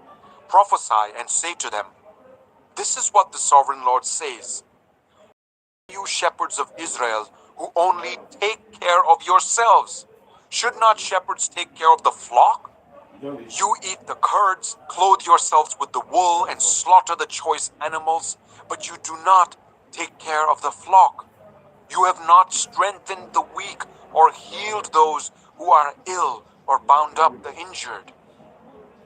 Prophesy and say to them, "This is what the sovereign Lord says. You shepherds of Israel who only take care of yourselves. Should not shepherds take care of the flock? You eat the curds, clothe yourselves with the wool, and slaughter the choice animals, but you do not take care of the flock. You have not strengthened the weak or healed those who are ill or bound up the injured.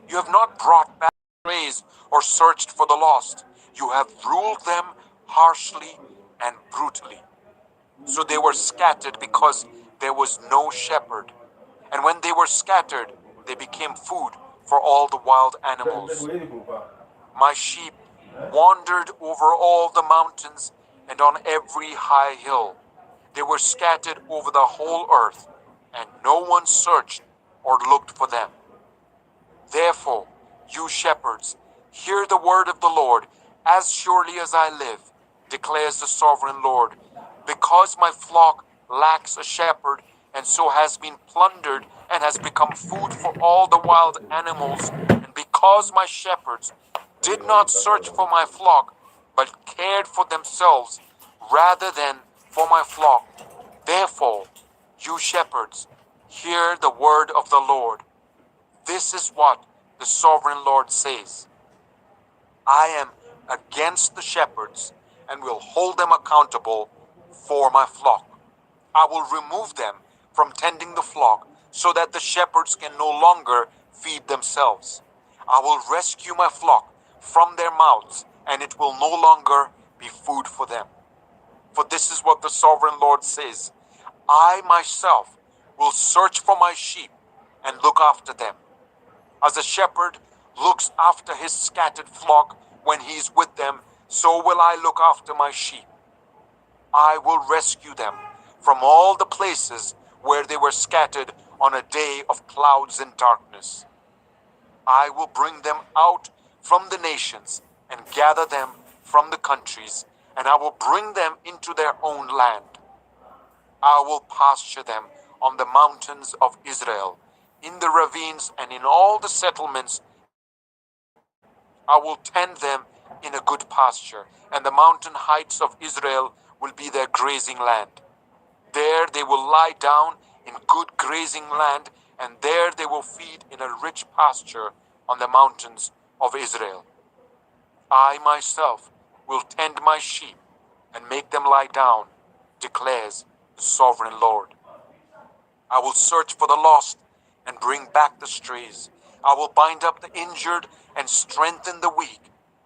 You have not brought back strays or searched for the lost. You have ruled them harshly and brutally. So they were scattered because there was no shepherd. And when they were scattered, they became food for all the wild animals. My sheep wandered over all the mountains and on every high hill. They were scattered over the whole earth, and no one searched or looked for them. Therefore, you shepherds, hear the word of the Lord. As surely as I live, declares the sovereign Lord, because my flock lacks a shepherd, and so has been plundered and has become food for all the wild animals, and because my shepherds did not search for my flock, but cared for themselves rather than for my flock. Therefore, you shepherds, hear the word of the Lord. This is what the sovereign Lord says. I am against the shepherds and will hold them accountable for my flock. I will remove them from tending the flock so that the shepherds can no longer feed themselves. I will rescue my flock from their mouths, and it will no longer be food for them. For this is what the sovereign Lord says. I myself will search for my sheep and look after them. As a shepherd looks after his scattered flock when he is with them, so will I look after my sheep. I will rescue them from all the places where they were scattered on a day of clouds and darkness. I will bring them out from the nations and gather them from the countries, and I will bring them into their own land. I will pasture them on the mountains of Israel, in the ravines and in all the settlements. I will tend them in a good pasture, and the mountain heights of Israel will be their grazing land. There they will lie down in good grazing land, and there they will feed in a rich pasture on the mountains of Israel. I myself will tend my sheep and make them lie down, declares the sovereign Lord. I will search for the lost and bring back the strays. I will bind up the injured and strengthen the weak,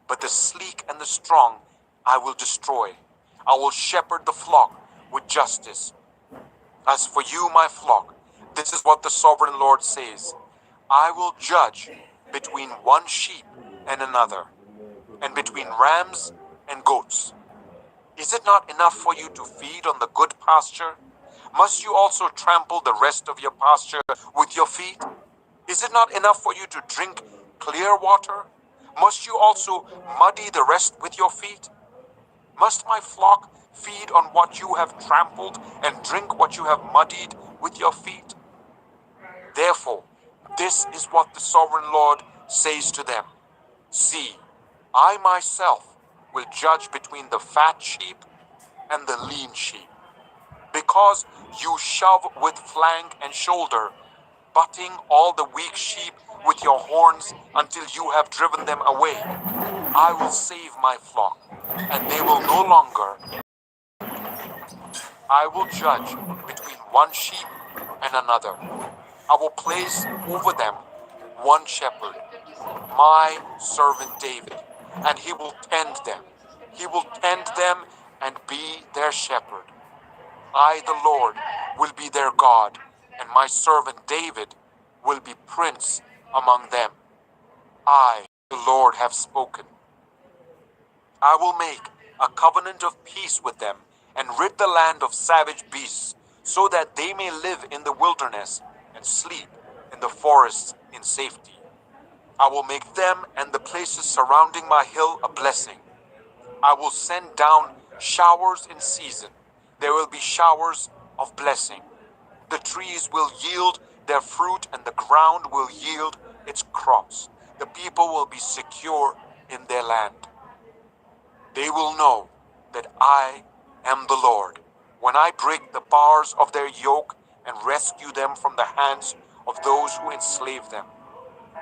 but the sleek and the strong I will destroy. I will shepherd the flock with justice. As for you, my flock, this is what the sovereign Lord says. I will judge between one sheep and another, and between rams and goats. Is it not enough for you to feed on the good pasture? Must you also trample the rest of your pasture with your feet? Is it not enough for you to drink clear water? Must you also muddy the rest with your feet? Must my flock feed on what you have trampled and drink what you have muddied with your feet? Therefore, this is what the sovereign Lord says to them. See, I myself will judge between the fat sheep and the lean sheep. Because you shove with flank and shoulder, butting all the weak sheep with your horns until you have driven them away. I will save my flock, and they will no longer. I will judge between one sheep and another. I will place over them one shepherd, my servant David, and he will tend them. He will tend them and be their shepherd. I, the Lord, will be their God, and my servant David will be prince among them. I, the Lord, have spoken. I will make a covenant of peace with them and rid the land of savage beasts, so that they may live in the wilderness and sleep in the forests in safety. I will make them and the places surrounding my hill a blessing. I will send down showers in season. There will be showers of blessing. The trees will yield their fruit and the ground will yield its crops. The people will be secure in their land. They will know that I am the Lord when I break the bars of their yoke and rescue them from the hands of those who enslave them.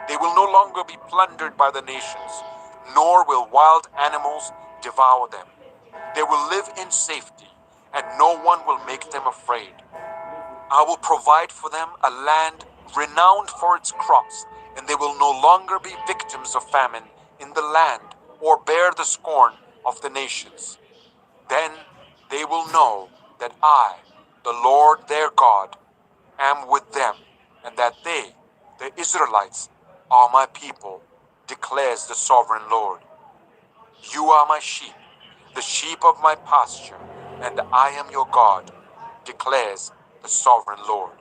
They will no longer be plundered by the nations, nor will wild animals devour them. They will live in safety, and no one will make them afraid. I will provide for them a land renowned for its crops, and they will no longer be victims of famine in the land or bear the scorn of the nations. Then they will know that I, the Lord their God, am with them, and that they, the Israelites, are my people, declares the sovereign Lord. You are my sheep, the sheep of my pasture, and I am your God, declares the sovereign Lord.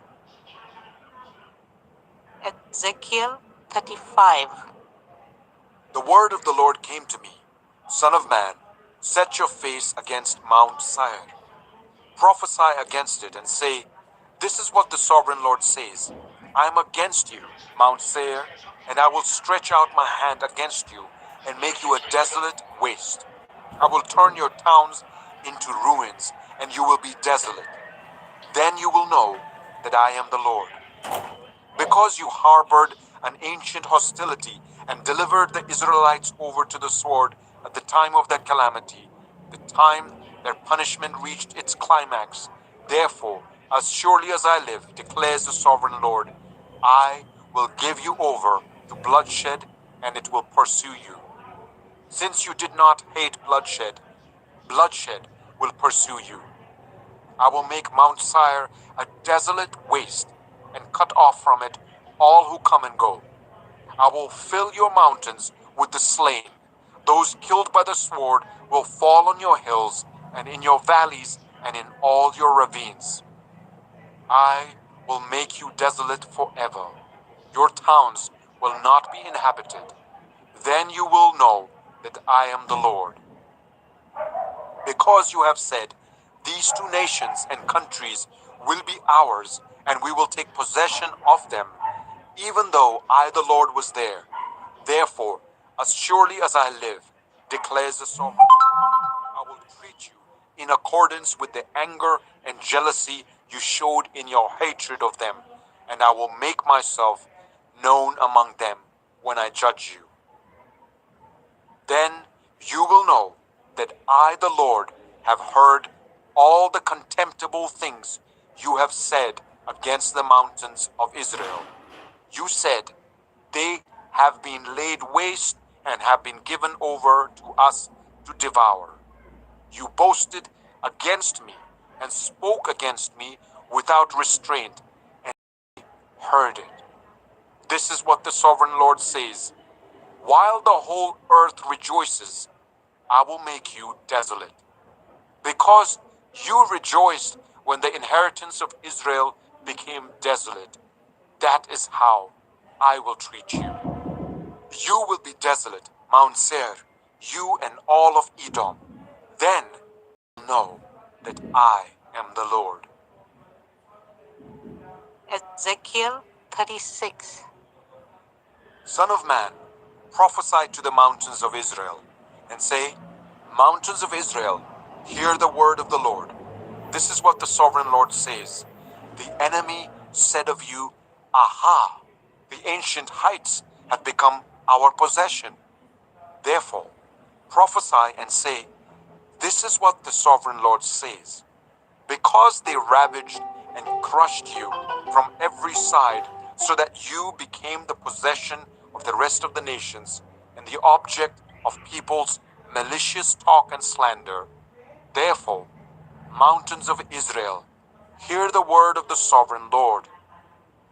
Ezekiel 35. The word of the Lord came to me, Son of man, set your face against Mount Seir. Prophesy against it and say, this is what the sovereign Lord says. I am against you, Mount Seir, and I will stretch out my hand against you and make you a desolate waste. I will turn your towns into ruins, and you will be desolate. Then you will know that I am the Lord. Because you harbored an ancient hostility and delivered the Israelites over to the sword at the time of their calamity, the time their punishment reached its climax, therefore, as surely as I live, declares the sovereign Lord, I will give you over to bloodshed, and it will pursue you. Since you did not hate bloodshed, bloodshed will pursue you. I will make Mount Seir a desolate waste and cut off from it all who come and go. I will fill your mountains with the slain. Those killed by the sword will fall on your hills and in your valleys and in all your ravines. I will make you desolate forever. Your towns will not be inhabited. Then you will know that I am the Lord. Because you have said, these two nations and countries will be ours, and we will take possession of them, even though I, the Lord, was there. Therefore, as surely as I live, declares the sovereign Lord, I will treat you in accordance with the anger and jealousy you showed in your hatred of them, and I will make myself known among them when I judge you. Then you will know that I, the Lord, have heard all the contemptible things you have said against the mountains of Israel. You said, they have been laid waste and have been given over to us to devour. You boasted against me and spoke against me without restraint, and I heard it. This is what the sovereign Lord says. While the whole earth rejoices, I will make you desolate. Because you rejoiced when the inheritance of Israel became desolate, that is how I will treat you. You will be desolate, Mount Seir, you and all of Edom. Then you will know that I am the Lord. Ezekiel 36. Son of man, prophesy to the mountains of Israel, and say, Mountains of Israel, hear the word of the Lord. This is what the sovereign Lord says. The enemy said of you, Aha! The ancient heights have become our possession. Therefore, prophesy and say, this is what the sovereign Lord says. Because they ravaged and crushed you from every side, so that you became the possession of the rest of the nations and the object of people's malicious talk and slander. Therefore, mountains of Israel, hear the word of the sovereign Lord.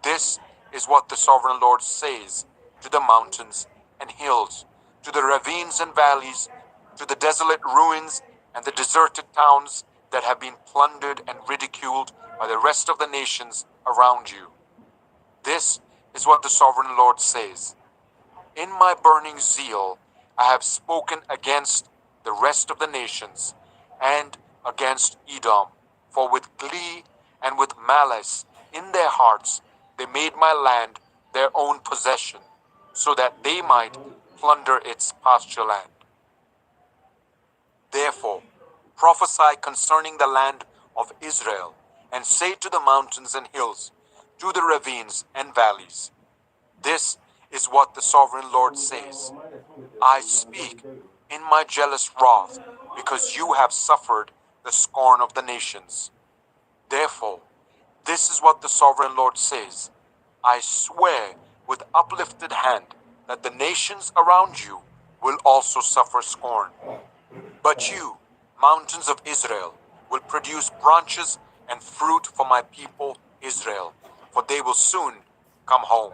This is what the sovereign Lord says to the mountains and hills, to the ravines and valleys, to the desolate ruins and the deserted towns that have been plundered and ridiculed by the rest of the nations around you. This is what the sovereign Lord says. In my burning zeal, I have spoken against the rest of the nations and against Edom, for with glee and with malice in their hearts they made my land their own possession, so that they might plunder its pasture land. Therefore, prophesy concerning the land of Israel, and say to the mountains and hills, to the ravines and valleys, this is what the sovereign Lord says. I speak in my jealous wrath, because you have suffered the scorn of the nations. Therefore, this is what the sovereign Lord says. I swear with uplifted hand that the nations around you will also suffer scorn. But you, mountains of Israel, will produce branches and fruit for my people Israel, for they will soon come home.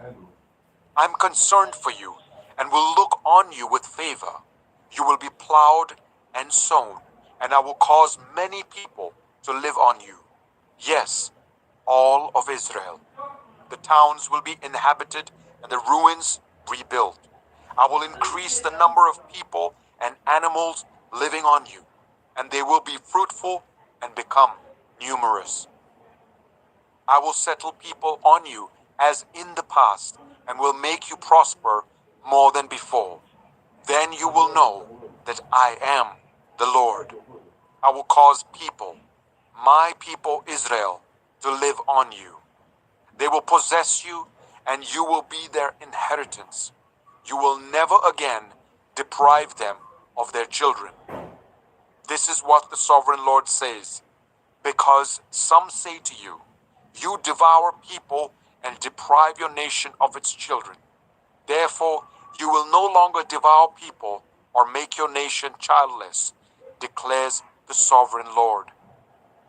I am concerned for you, and will look on you with favor. You will be plowed and sown, and I will cause many people to live on you. Yes, all of Israel. The towns will be inhabited, and the ruins rebuilt. I will increase the number of people and animals living on you, and they will be fruitful and become numerous. I will settle people on you as in the past, and will make you prosper more than before. Then you will know that I am the Lord. I will cause people, my people Israel, to live on you. They will possess you, and you will be their inheritance. You will never again deprive them of their children. This is what the sovereign Lord says. Because some say to you, you devour people and deprive your nation of its children. Therefore, you will no longer devour people or make your nation childless, declares the sovereign Lord.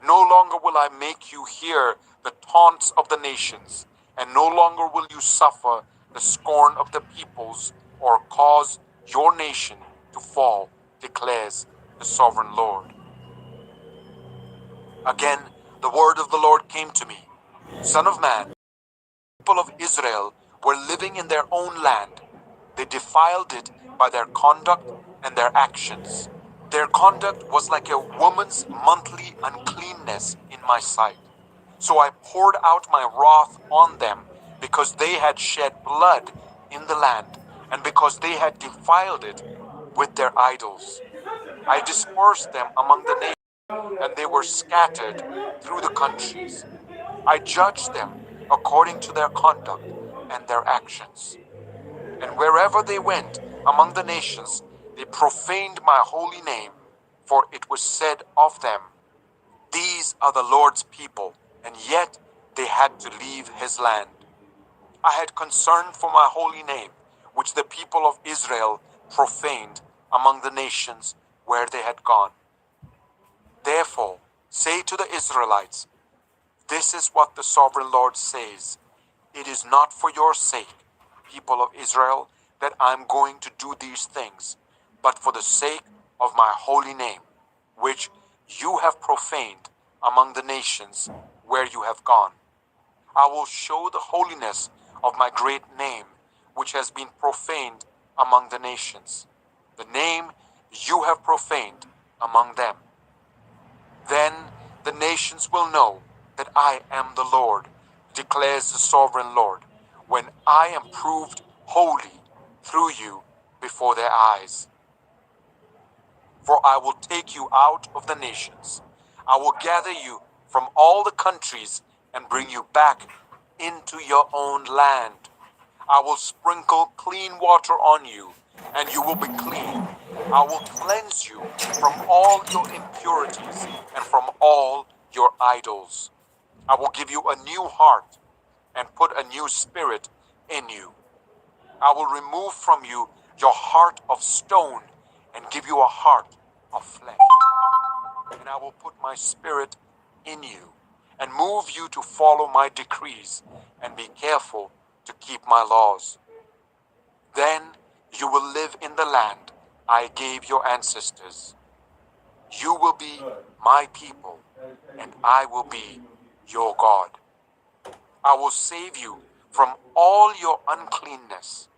No longer will I make you hear the taunts of the nations, and no longer will you suffer the scorn of the peoples or cause your nation to fall, declares the sovereign Lord. Again, the word of the Lord came to me. Son of man, the people of Israel were living in their own land. They defiled it by their conduct and their actions. Their conduct was like a woman's monthly uncleanness in my sight. So I poured out my wrath on them, because they had shed blood in the land, and because they had defiled it with their idols. I dispersed them among the nations, and they were scattered through the countries. I judged them according to their conduct and their actions. And wherever they went among the nations, they profaned my holy name, for it was said of them, these are the Lord's people, and yet they had to leave his land. I had concern for my holy name, which the people of Israel profaned among the nations where they had gone. Therefore, say to the Israelites, this is what the sovereign Lord says. It is not for your sake, people of Israel, that I am going to do these things, but for the sake of my holy name, which you have profaned among the nations where you have gone. I will show the holiness of my great name, which has been profaned among the nations, the name you have profaned among them. Then the nations will know that I am the Lord, declares the sovereign Lord, when I am proved holy through you before their eyes. For I will take you out of the nations. I will gather you from all the countries and bring you back into your own land. I will sprinkle clean water on you, and you will be clean. I will cleanse you from all your impurities and from all your idols. I will give you a new heart and put a new spirit in you. I will remove from you your heart of stone and give you a heart of flesh. And I will put my spirit in you and move you to follow my decrees and be careful to keep my laws. Then you will live in the land I gave your ancestors. You will be my people, and I will be your God. I will save you from all your uncleanness.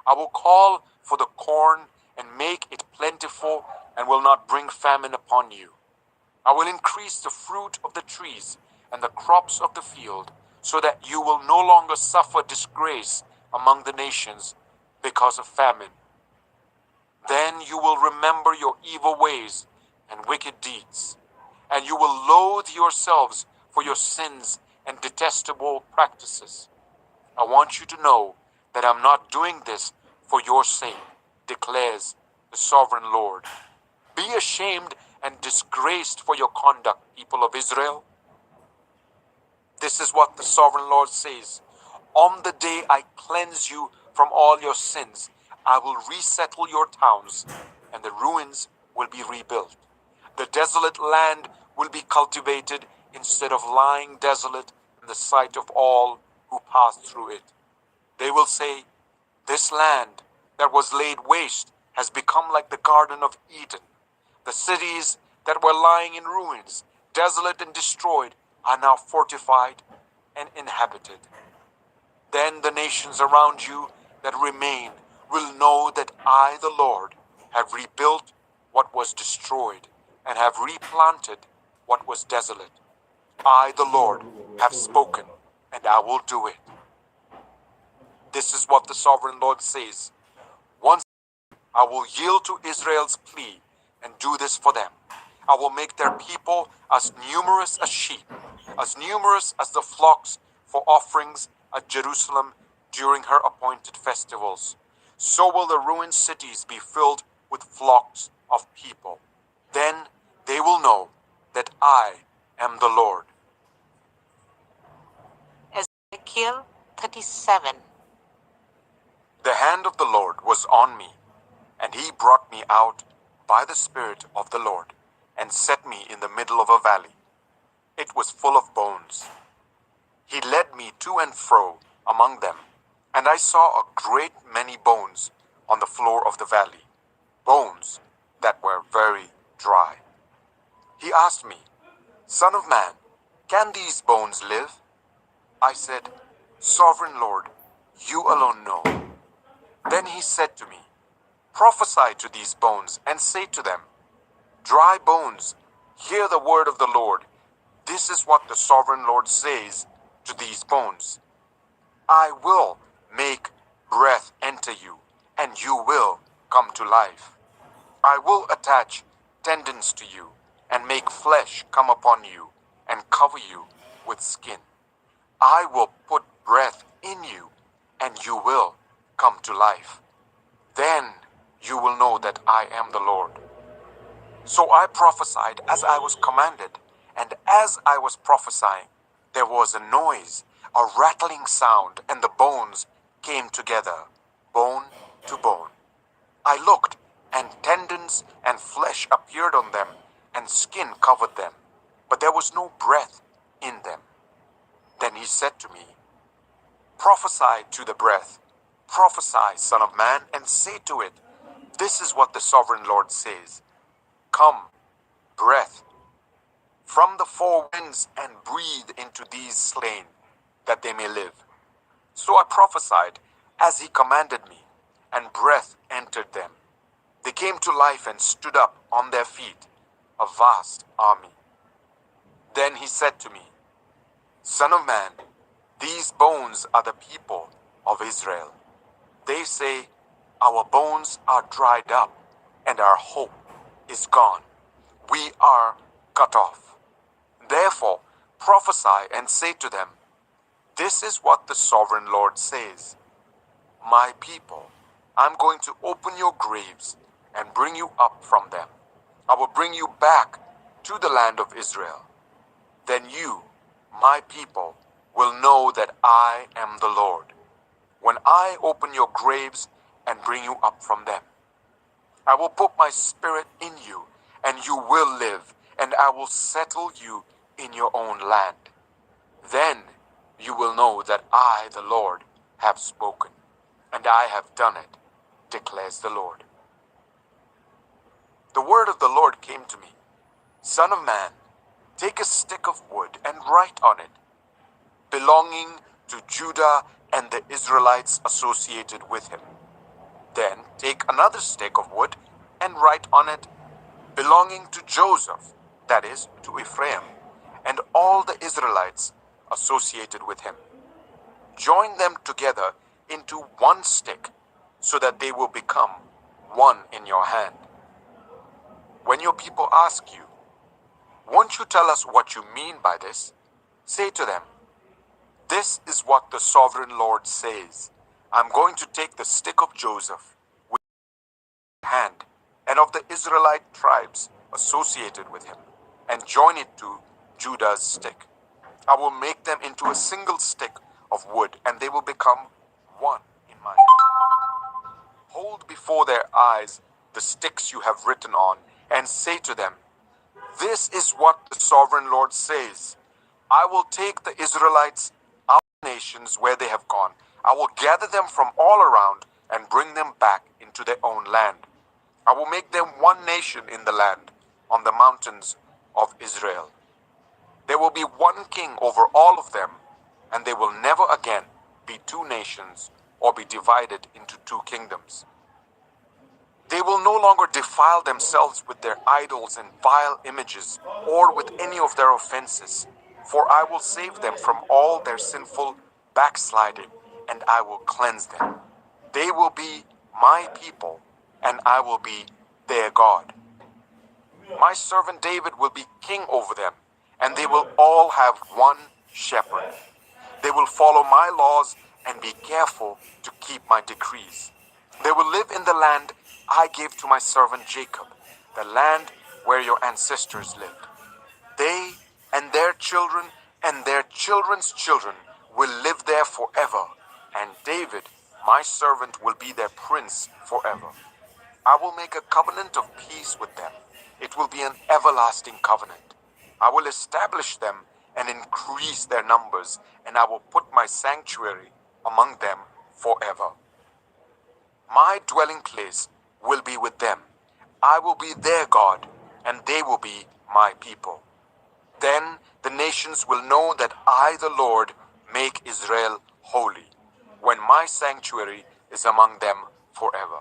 I will call for the corn and make it plentiful and will not bring famine upon you. I will increase the fruit of the trees and the crops of the field, so that you will no longer suffer disgrace among the nations because of famine. Then you will remember your evil ways and wicked deeds, and you will loathe yourselves for your sins and detestable practices. I want you to know that I'm not doing this for your sake, declares the sovereign Lord. Be ashamed and disgraced for your conduct, people of Israel. This is what the sovereign Lord says. On the day I cleanse you from all your sins, I will resettle your towns, and the ruins will be rebuilt. The desolate land will be cultivated instead of lying desolate in the sight of all who pass through it. They will say, this land that was laid waste has become like the Garden of Eden. The cities that were lying in ruins, desolate and destroyed, are now fortified and inhabited. Then the nations around you that remain will know that I, the Lord, have rebuilt what was destroyed and have replanted what was desolate. I, the Lord, have spoken, and I will do it. This is what the sovereign Lord says. Once I will yield to Israel's plea and do this for them. I will make their people as numerous as sheep, as numerous as the flocks for offerings at Jerusalem during her appointed festivals. So will the ruined cities be filled with flocks of people. Then they will know that I am the Lord. Ezekiel 37. The hand of the Lord was on me, and he brought me out by the Spirit of the Lord, and set me in the middle of a valley. It was full of bones. He led me to and fro among them, and I saw a great many bones on the floor of the valley, bones that were very dry. He asked me, Son of man, can these bones live? I said, Sovereign Lord, you alone know. Then he said to me, Prophesy to these bones and say to them, Dry bones, hear the word of the Lord. This is what the sovereign Lord says to these bones. I will make breath enter you, and you will come to life. I will attach tendons to you, and make flesh come upon you, and cover you with skin. I will put breath in you, and you will come to life. Then you will know that I am the Lord. So I prophesied as I was commanded, and as I was prophesying, there was a noise, a rattling sound, and the bones came together, bone to bone. I looked, and tendons and flesh appeared on them, and skin covered them, but there was no breath in them. Then he said to me, Prophesy to the breath, prophesy, Son of man, and say to it, This is what the sovereign Lord says. Come, breath, from the four winds, and breathe into these slain, that they may live. So I prophesied as he commanded me, and breath entered them. They came to life and stood up on their feet, a vast army. Then he said to me, Son of man, these bones are the people of Israel. They say, Our bones are dried up, and our hope is gone. We are cut off. Therefore, prophesy and say to them, This is what the sovereign Lord says. my people, I'm going to open your graves and bring you up from them. I will bring you back to the land of Israel. Then you, my people, will know that I am the Lord, when I open your graves and bring you up from them. I will put my spirit in you, and you will live, and I will settle you in your own land. Then you will know that I, the Lord, have spoken, and I have done it, declares the Lord. The word of the Lord came to me. Son of man, take a stick of wood and write on it, belonging to Judah and the Israelites associated with him. Then take another stick of wood and write on it, belonging to Joseph, that is, to Ephraim, and all the Israelites associated with him. Join them together into one stick, so that they will become one in your hand. When your people ask you, won't you tell us what you mean by this? Say to them, this is what the sovereign Lord says. I'm going to take the stick of Joseph with his hand and of the Israelite tribes associated with him and join it to Judah's stick. I will make them into a single stick of wood, and they will become one in my hand. Hold before their eyes the sticks you have written on, and say to them, this is what the sovereign Lord says. I will take the Israelites out of the nations where they have gone. I will gather them from all around and bring them back into their own land. I will make them one nation in the land, on the mountains of Israel. There will be one king over all of them, and they will never again be two nations or be divided into two kingdoms. They will no longer defile themselves with their idols and vile images or with any of their offenses, for I will save them from all their sinful backsliding, and I will cleanse them. They will be my people, and I will be their God. My servant David will be king over them, and they will all have one shepherd. They will follow my laws and be careful to keep my decrees. They will live in the land I gave to my servant Jacob, the land where your ancestors lived. They and their children and their children's children will live there forever, and David, my servant, will be their prince forever. I will make a covenant of peace with them. It will be an everlasting covenant. I will establish them and increase their numbers, and I will put my sanctuary among them forever. My dwelling place will be with them. I will be their God, and they will be my people. Then the nations will know that I, the Lord, make Israel holy, when my sanctuary is among them forever.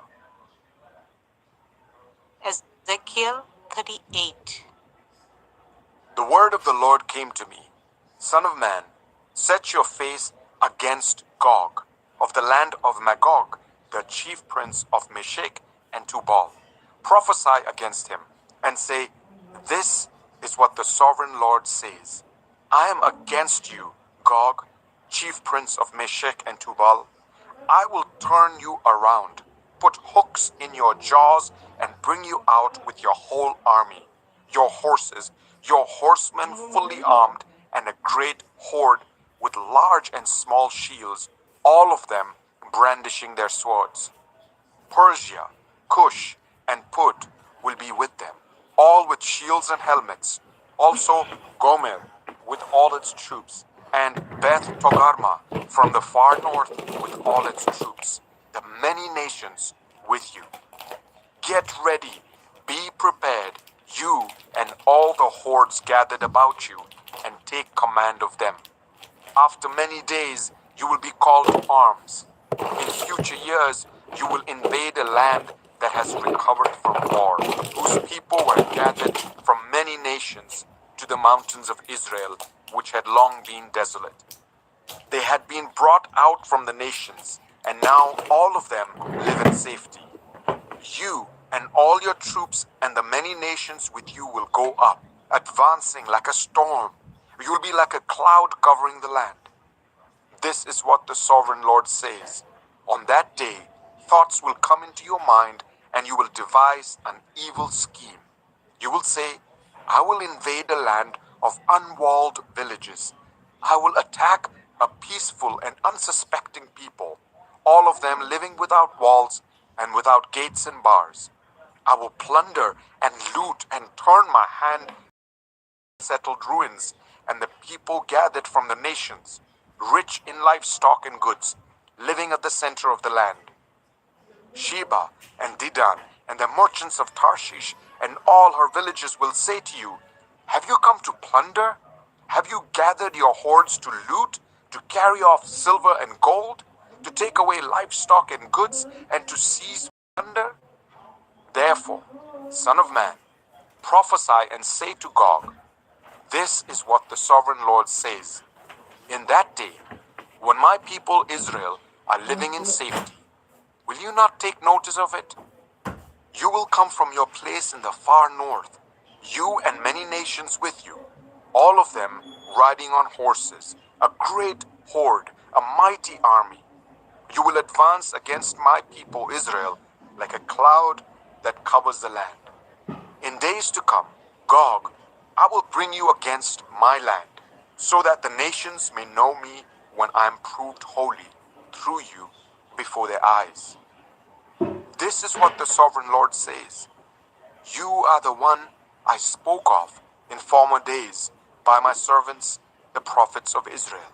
Ezekiel 38. The word of the Lord came to me. Son of man, set your face against Gog, of the land of Magog, the chief prince of Meshech and Tubal. Prophesy against him, and say, this is what the sovereign Lord says. I am against you, Gog, chief prince of Meshech and Tubal. I will turn you around, put hooks in your jaws, and bring you out with your whole army, your horses, your horsemen fully armed, and a great horde with large and small shields, all of them brandishing their swords. Persia, Cush, and Put will be with them, all with shields and helmets. Also Gomer with all its troops, and Beth Togarmah from the far north with all its troops, the many nations with you. Get ready, be prepared, you and all the hordes gathered about you, and take command of them. After many days you will be called to arms. In future years you will invade a land that has recovered from war, whose people were gathered from many nations to the mountains of Israel, which had long been desolate. They had been brought out from the nations, and now all of them live in safety. You and all your troops and the many nations with you will go up, advancing like a storm. You will be like a cloud covering the land. This is what the sovereign Lord says. On that day, thoughts will come into your mind and you will devise an evil scheme. You will say, I will invade a land of unwalled villages. I will attack a peaceful and unsuspecting people, all of them living without walls and without gates and bars. I will plunder and loot and turn my hand settled ruins and the people gathered from the nations, rich in livestock and goods, living at the center of the land. Sheba and Dedan and the merchants of Tarshish and all her villages will say to you, have you come to plunder? Have you gathered your hoards to loot, to carry off silver and gold, to take away livestock and goods, and to seize plunder? Therefore, Son of man, prophesy and say to Gog, this is what the sovereign Lord says. In that day, when my people Israel are living in safety, will you not take notice of it? You will come from your place in the far north, you and many nations with you, all of them riding on horses, a great horde, a mighty army. You will advance against my people Israel like a cloud that covers the land. In days to come, Gog, I will bring you against my land, so that the nations may know me when I am proved holy through you before their eyes. This is what the sovereign Lord says. You are the one I spoke of in former days by my servants, the prophets of Israel.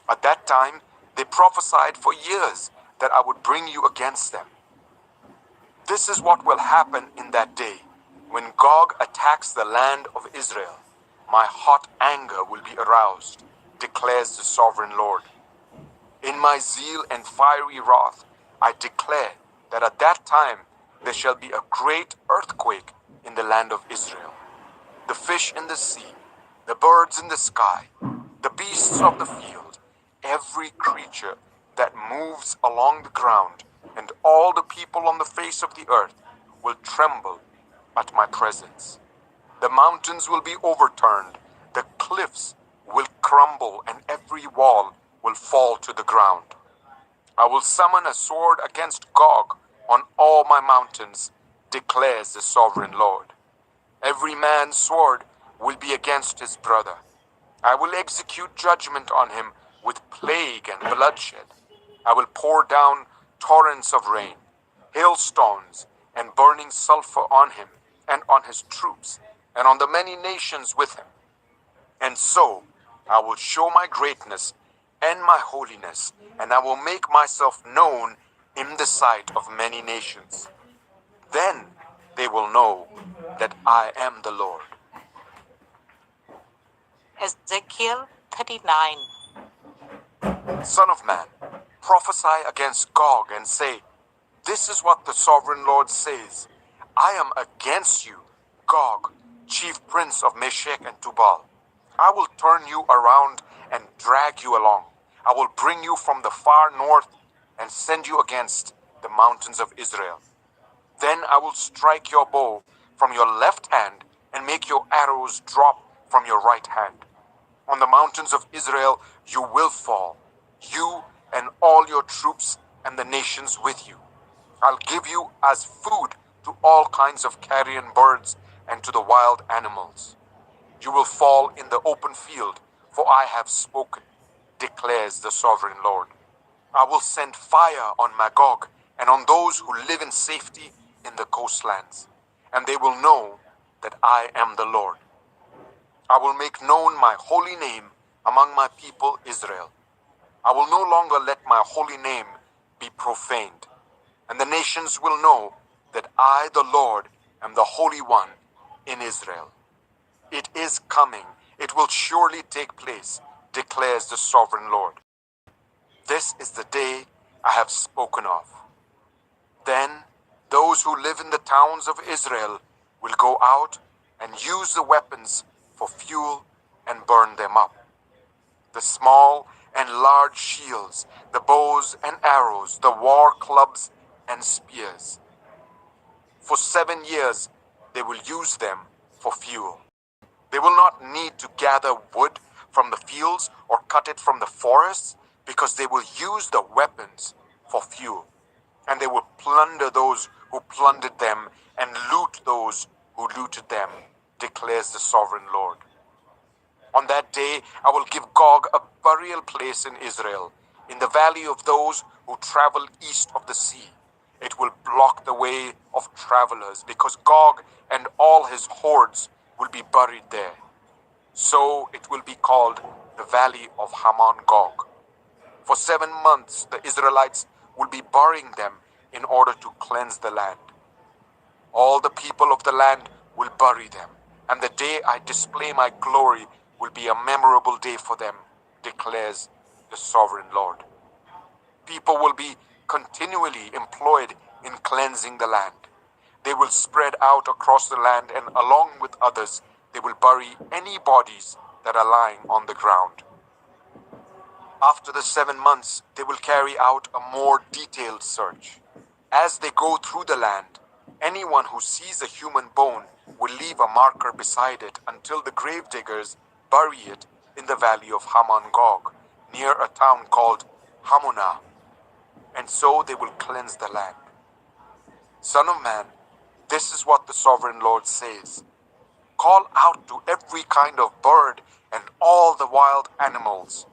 At that time, they prophesied for years that I would bring you against them. This is what will happen in that day, when Gog attacks the land of Israel. My hot anger will be aroused, declares the sovereign Lord. In my zeal and fiery wrath, I declare that at that time there shall be a great earthquake in the land of Israel. The fish in the sea, the birds in the sky, the beasts of the field, every creature that moves along the ground, and all the people on the face of the earth will tremble at my presence. The mountains will be overturned, the cliffs will crumble, and every wall will fall to the ground. I will summon a sword against Gog on all my mountains, declares the sovereign Lord. Every man's sword will be against his brother. I will execute judgment on him with plague and bloodshed. I will pour down torrents of rain, hailstones, and burning sulfur on him and on his troops, and on the many nations with him. And so I will show my greatness and my holiness, and I will make myself known in the sight of many nations. Then they will know that I am the Lord. Ezekiel 39. Son of man, prophesy against Gog and say, this is what the sovereign Lord says. I am against you, Gog, chief prince of Meshech and Tubal. I will turn you around and drag you along. I will bring you from the far north and send you against the mountains of Israel. Then I will strike your bow from your left hand and make your arrows drop from your right hand. On the mountains of Israel you will fall, you and all your troops and the nations with you. I'll give you as food to all kinds of carrion birds and to the wild animals. You will fall in the open field, for I have spoken, declares the sovereign Lord. I will send fire on Magog and on those who live in safety in the coastlands, and they will know that I am the Lord. I will make known my holy name among my people Israel. I will no longer let my holy name be profaned, and the nations will know that I, the Lord, am the Holy One in Israel. It is coming. It will surely take place, declares the sovereign Lord. This is the day I have spoken of. Then those who live in the towns of Israel will go out and use the weapons for fuel and burn them up. The small and large shields, the bows and arrows, the war clubs and spears. For 7 years they will use them for fuel. They will not need to gather wood from the fields or cut it from the forests, because they will use the weapons for fuel, and they will plunder those who plundered them and loot those who looted them, declares the sovereign Lord. On that day, I will give Gog a burial place in Israel, in the valley of those who travel east of the sea. It will block the way of travelers, because Gog and all his hordes will be buried there. So it will be called the valley of Hamon Gog. For 7 months, the Israelites will be burying them in order to cleanse the land. All the people of the land will bury them, and the day I display my glory will be a memorable day for them, declares the sovereign Lord. People will be continually employed in cleansing the land. They will spread out across the land, and along with others, they will bury any bodies that are lying on the ground. After the 7 months, they will carry out a more detailed search. As they go through the land, anyone who sees a human bone will leave a marker beside it until the grave diggers bury it in the valley of Hamon Gog, near a town called Hamonah, and so they will cleanse the land. Son of man, this is what the sovereign Lord says. Call out to every kind of bird and all the wild animals.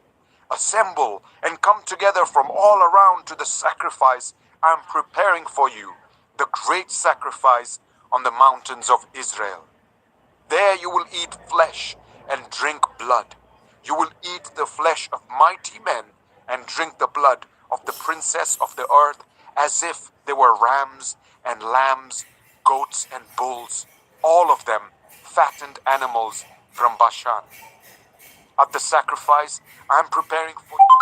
Assemble and come together from all around to the sacrifice I am preparing for you, the great sacrifice on the mountains of Israel. There you will eat flesh and drink blood. You will eat the flesh of mighty men and drink the blood of the princess of the earth, as if they were rams and lambs, goats and bulls, all of them fattened animals from Bashan. At the sacrifice I am preparing for you,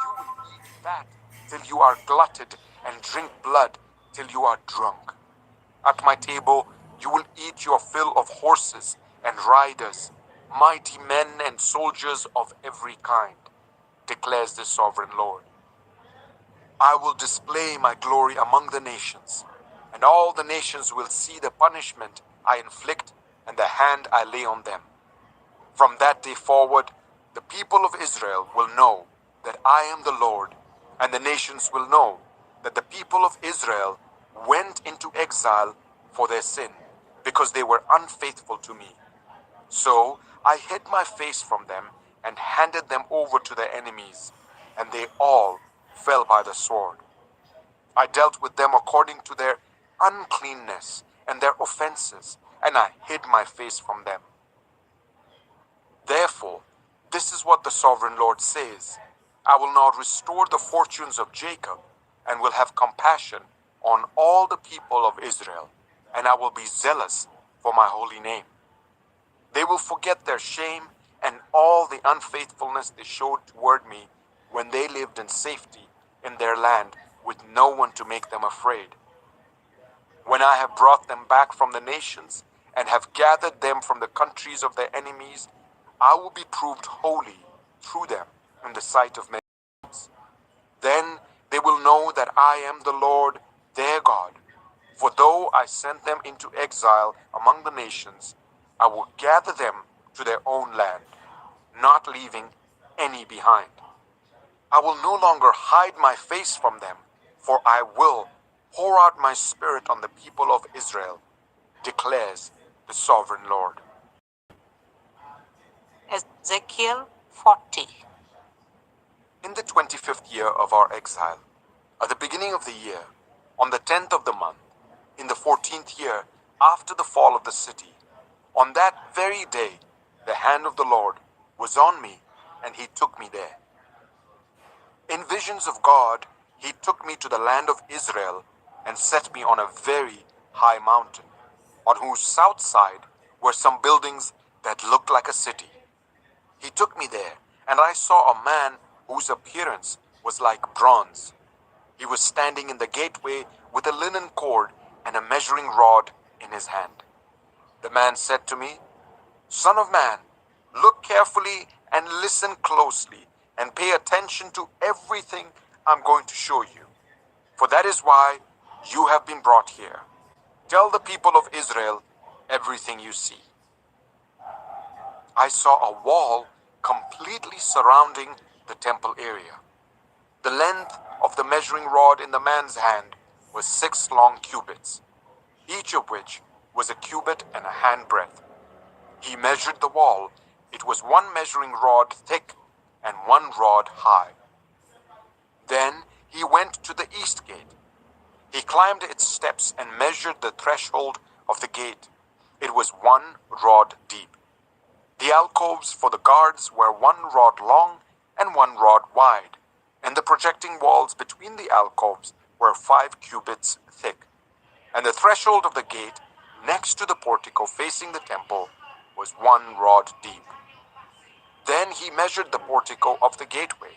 you will eat fat till you are glutted and drink blood till you are drunk. At my table you will eat your fill of horses and riders, mighty men and soldiers of every kind, declares the sovereign Lord. I will display my glory among the nations, and all the nations will see the punishment I inflict and the hand I lay on them. From that day forward, the people of Israel will know that I am the Lord, and the nations will know that the people of Israel went into exile for their sin, because they were unfaithful to me. So I hid my face from them and handed them over to their enemies, and they all fell by the sword. I dealt with them according to their uncleanness and their offenses, and I hid my face from them. Therefore, this is what the sovereign Lord says. I will now restore the fortunes of Jacob, and will have compassion on all the people of Israel, and I will be zealous for my holy name. They will forget their shame and all the unfaithfulness they showed toward me when they lived in safety in their land with no one to make them afraid. When I have brought them back from the nations and have gathered them from the countries of their enemies, I will be proved holy through them in the sight of men. Then they will know that I am the Lord their God. For though I sent them into exile among the nations, I will gather them to their own land, not leaving any behind. I will no longer hide my face from them, for I will pour out my spirit on the people of Israel, declares the sovereign Lord. Ezekiel 40. In the 25th year of our exile, at the beginning of the year, on the 10th of the month, in the 14th year after the fall of the city, on that very day, the hand of the Lord was on me, and he took me there. In visions of God, he took me to the land of Israel and set me on a very high mountain, on whose south side were some buildings that looked like a city. He took me there, and I saw a man whose appearance was like bronze. He was standing in the gateway with a linen cord and a measuring rod in his hand. The man said to me, Son of man, look carefully and listen closely, and pay attention to everything I'm going to show you, for that is why you have been brought here. Tell the people of Israel everything you see. I saw a wall completely surrounding the temple area. The length of the measuring rod in the man's hand was 6 long cubits, each of which was a cubit and a handbreadth. He measured the wall. It was 1 measuring rod thick and 1 rod high. Then he went to the east gate. He climbed its steps and measured the threshold of the gate. It was 1 rod deep. The alcoves for the guards were 1 rod long and 1 rod wide, and the projecting walls between the alcoves were 5 cubits thick. And the threshold of the gate next to the portico facing the temple was 1 rod deep. Then he measured the portico of the gateway.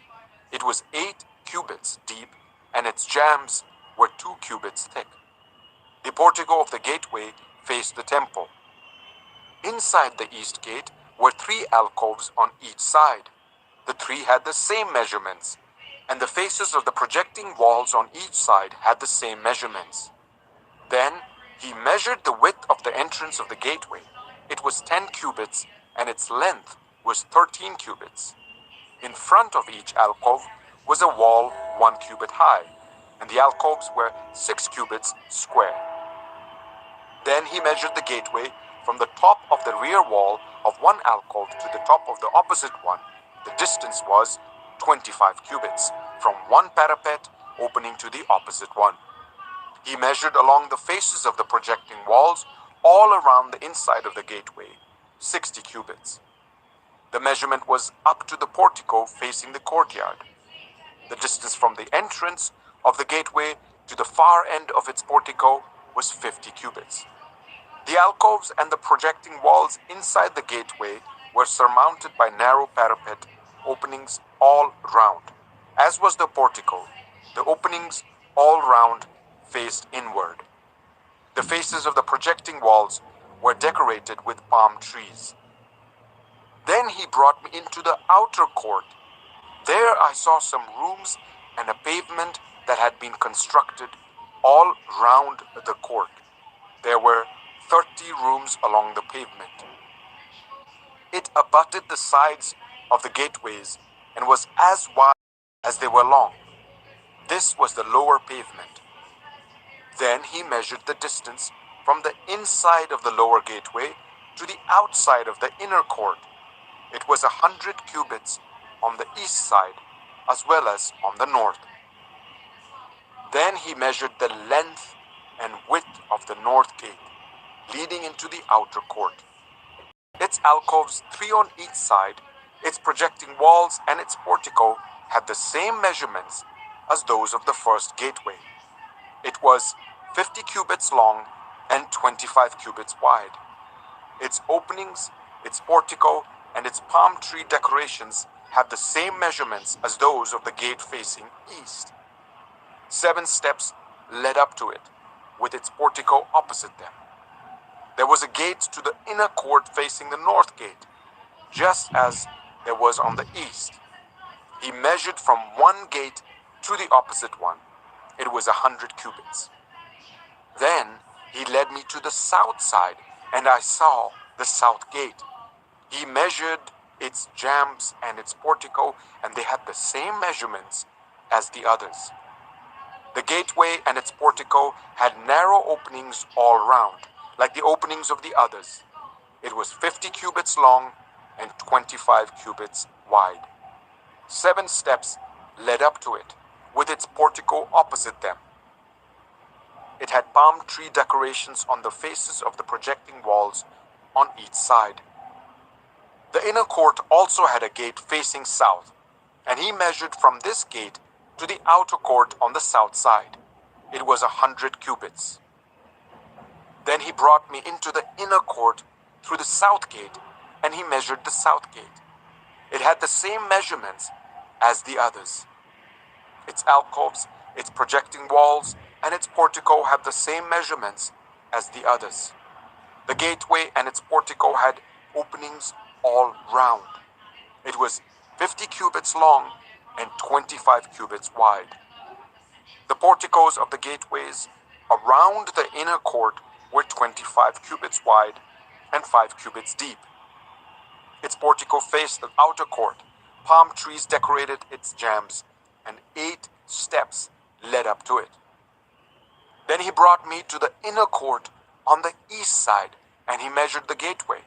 It was 8 cubits deep, and its jambs were 2 cubits thick. The portico of the gateway faced the temple. Inside the east gate were 3 alcoves on each side. The 3 had the same measurements, and the faces of the projecting walls on each side had the same measurements. Then he measured the width of the entrance of the gateway. It was 10 cubits, and its length was 13 cubits. In front of each alcove was a wall 1 cubit high, and the alcoves were 6 cubits square. Then he measured the gateway from the top of the rear wall of one alcove to the top of the opposite one. The distance was 25 cubits, from one parapet opening to the opposite one. He measured along the faces of the projecting walls all around the inside of the gateway, 60 cubits. The measurement was up to the portico facing the courtyard. The distance from the entrance of the gateway to the far end of its portico was 50 cubits. The alcoves and the projecting walls inside the gateway were surmounted by narrow parapet openings all round. As was the portico, the openings all round faced inward. The faces of the projecting walls were decorated with palm trees. Then he brought me into the outer court. There I saw some rooms and a pavement that had been constructed all round the court. There were 30 rooms along the pavement. It abutted the sides of the gateways and was as wide as they were long. This was the lower pavement. Then he measured the distance from the inside of the lower gateway to the outside of the inner court. It was 100 cubits on the east side as well as on the north. Then he measured the length and width of the north gate leading into the outer court. Its alcoves, 3 on each side, its projecting walls and its portico had the same measurements as those of the first gateway. It was 50 cubits long and 25 cubits wide. Its openings, its portico, and its palm tree decorations had the same measurements as those of the gate facing east. 7 steps led up to it, with its portico opposite them. There was a gate to the inner court facing the north gate, just as there was on the east. He measured from one gate to the opposite one. It was 100 cubits. Then he led me to the south side, and I saw the south gate. He measured its jambs and its portico, and they had the same measurements as the others. The gateway and its portico had narrow openings all round, like the openings of the others. It was 50 cubits long and 25 cubits wide. 7 steps led up to it, with its portico opposite them. It had palm tree decorations on the faces of the projecting walls on each side. The inner court also had a gate facing south, and he measured from this gate to the outer court on the south side. It was 100 cubits. Then he brought me into the inner court through the south gate, and he measured the south gate. It had the same measurements as the others. Its alcoves, its projecting walls, and its portico had the same measurements as the others. The gateway and its portico had openings all round. It was 50 cubits long and 25 cubits wide. The porticos of the gateways around the inner court were 25 cubits wide and 5 cubits deep. Its portico faced the outer court. Palm trees decorated its jambs, and 8 steps led up to it. Then he brought me to the inner court on the east side, and he measured the gateway.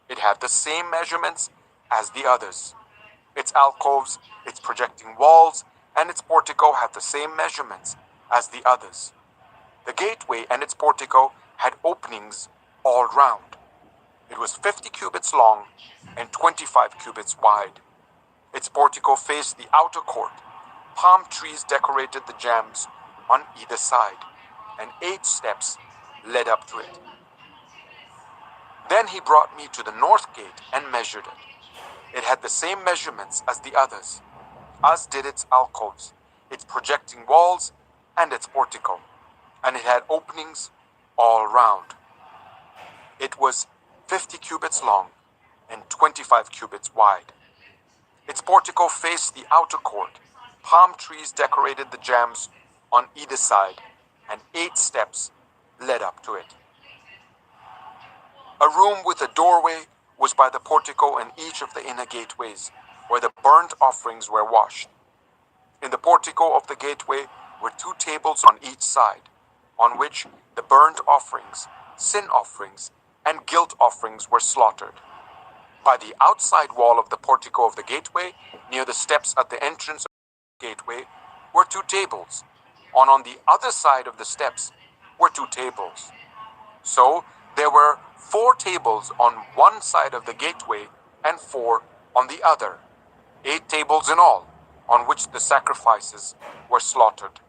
It had the same measurements as the others. Its alcoves, its projecting walls, and its portico had the same measurements as the others. The gateway and its portico had openings all round. It was 50 cubits long and 25 cubits wide. Its portico faced the outer court. Palm trees decorated the jambs on either side, and 8 steps led up to it. Then he brought me to the north gate and measured it. It had the same measurements as the others, as did its alcoves, its projecting walls, and its portico, and it had openings all round. It was 50 cubits long and 25 cubits wide. Its portico faced the outer court. Palm trees decorated the jambs on either side, and 8 steps led up to it. A room with a doorway was by the portico and each of the inner gateways, where the burnt offerings were washed. In the portico of the gateway were 2 tables on each side, on which the burnt offerings, sin offerings, and guilt offerings were slaughtered. By the outside wall of the portico of the gateway, near the steps at the entrance of the gateway, were 2 tables. On the other side of the steps were 2 tables. So there were 4 tables on one side of the gateway and 4 on the other. 8 tables in all, on which the sacrifices were slaughtered.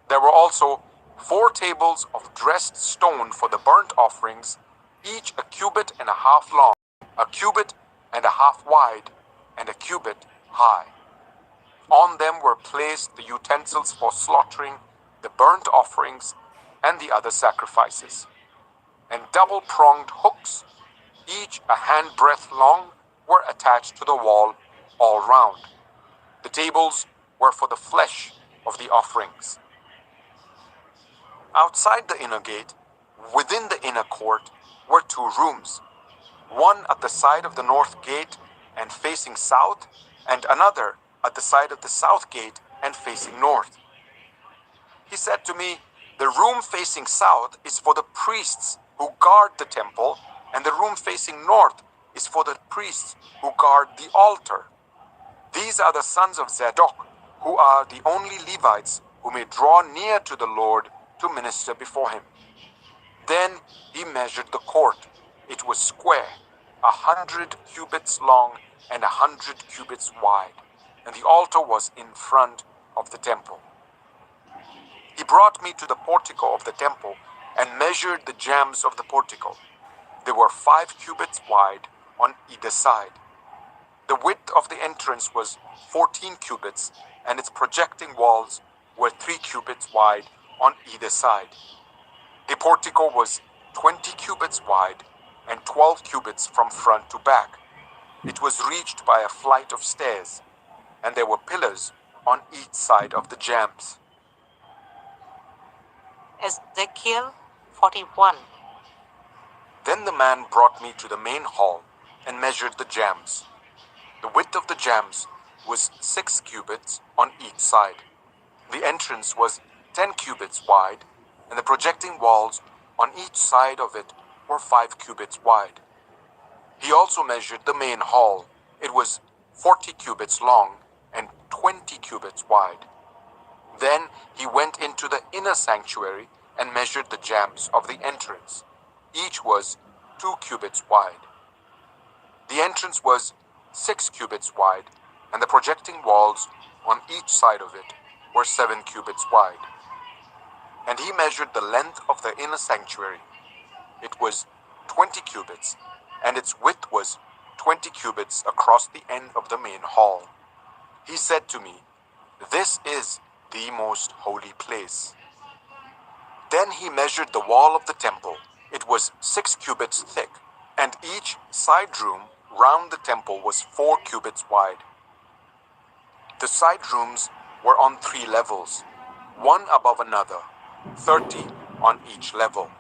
There were also 4 tables of dressed stone for the burnt offerings, each a cubit and a half long, a cubit and a half wide, and a cubit high. On them were placed the utensils for slaughtering the burnt offerings and the other sacrifices, and double-pronged hooks, each a handbreadth long, were attached to the wall all round. The tables were for the flesh of the offerings. Outside the inner gate, within the inner court, were 2 rooms, one at the side of the north gate and facing south, and another at the side of the south gate and facing north. He said to me, "The room facing south is for the priests who guard the temple, and the room facing north is for the priests who guard the altar. These are the sons of Zadok, who are the only Levites who may draw near to the Lord to minister before him." Then he measured the court. It was square, 100 cubits long and 100 cubits wide, and the altar was in front of the temple. He brought me to the portico of the temple and measured the jambs of the portico. They were 5 cubits wide on either side. The width of the entrance was 14 cubits, and its projecting walls were 3 cubits wide on either side. The portico was 20 cubits wide and 12 cubits from front to back. It was reached by a flight of stairs, and there were pillars on each side of the jambs. Ezekiel 41. Then the man brought me to the main hall and measured the jambs. The width of the jambs was 6 cubits on each side. The entrance was 10 cubits wide, and the projecting walls on each side of it were 5 cubits wide. He also measured the main hall. It was 40 cubits long and 20 cubits wide. Then he went into the inner sanctuary and measured the jambs of the entrance. Each was 2 cubits wide. The entrance was 6 cubits wide, and the projecting walls on each side of it were 7 cubits wide. And he measured the length of the inner sanctuary. It was 20 cubits, and its width was 20 cubits across the end of the main hall. He said to me, "This is the most holy place." Then he measured the wall of the temple. It was 6 cubits thick, and each side room round the temple was 4 cubits wide. The side rooms were on 3 levels, one above another, 30 on each level.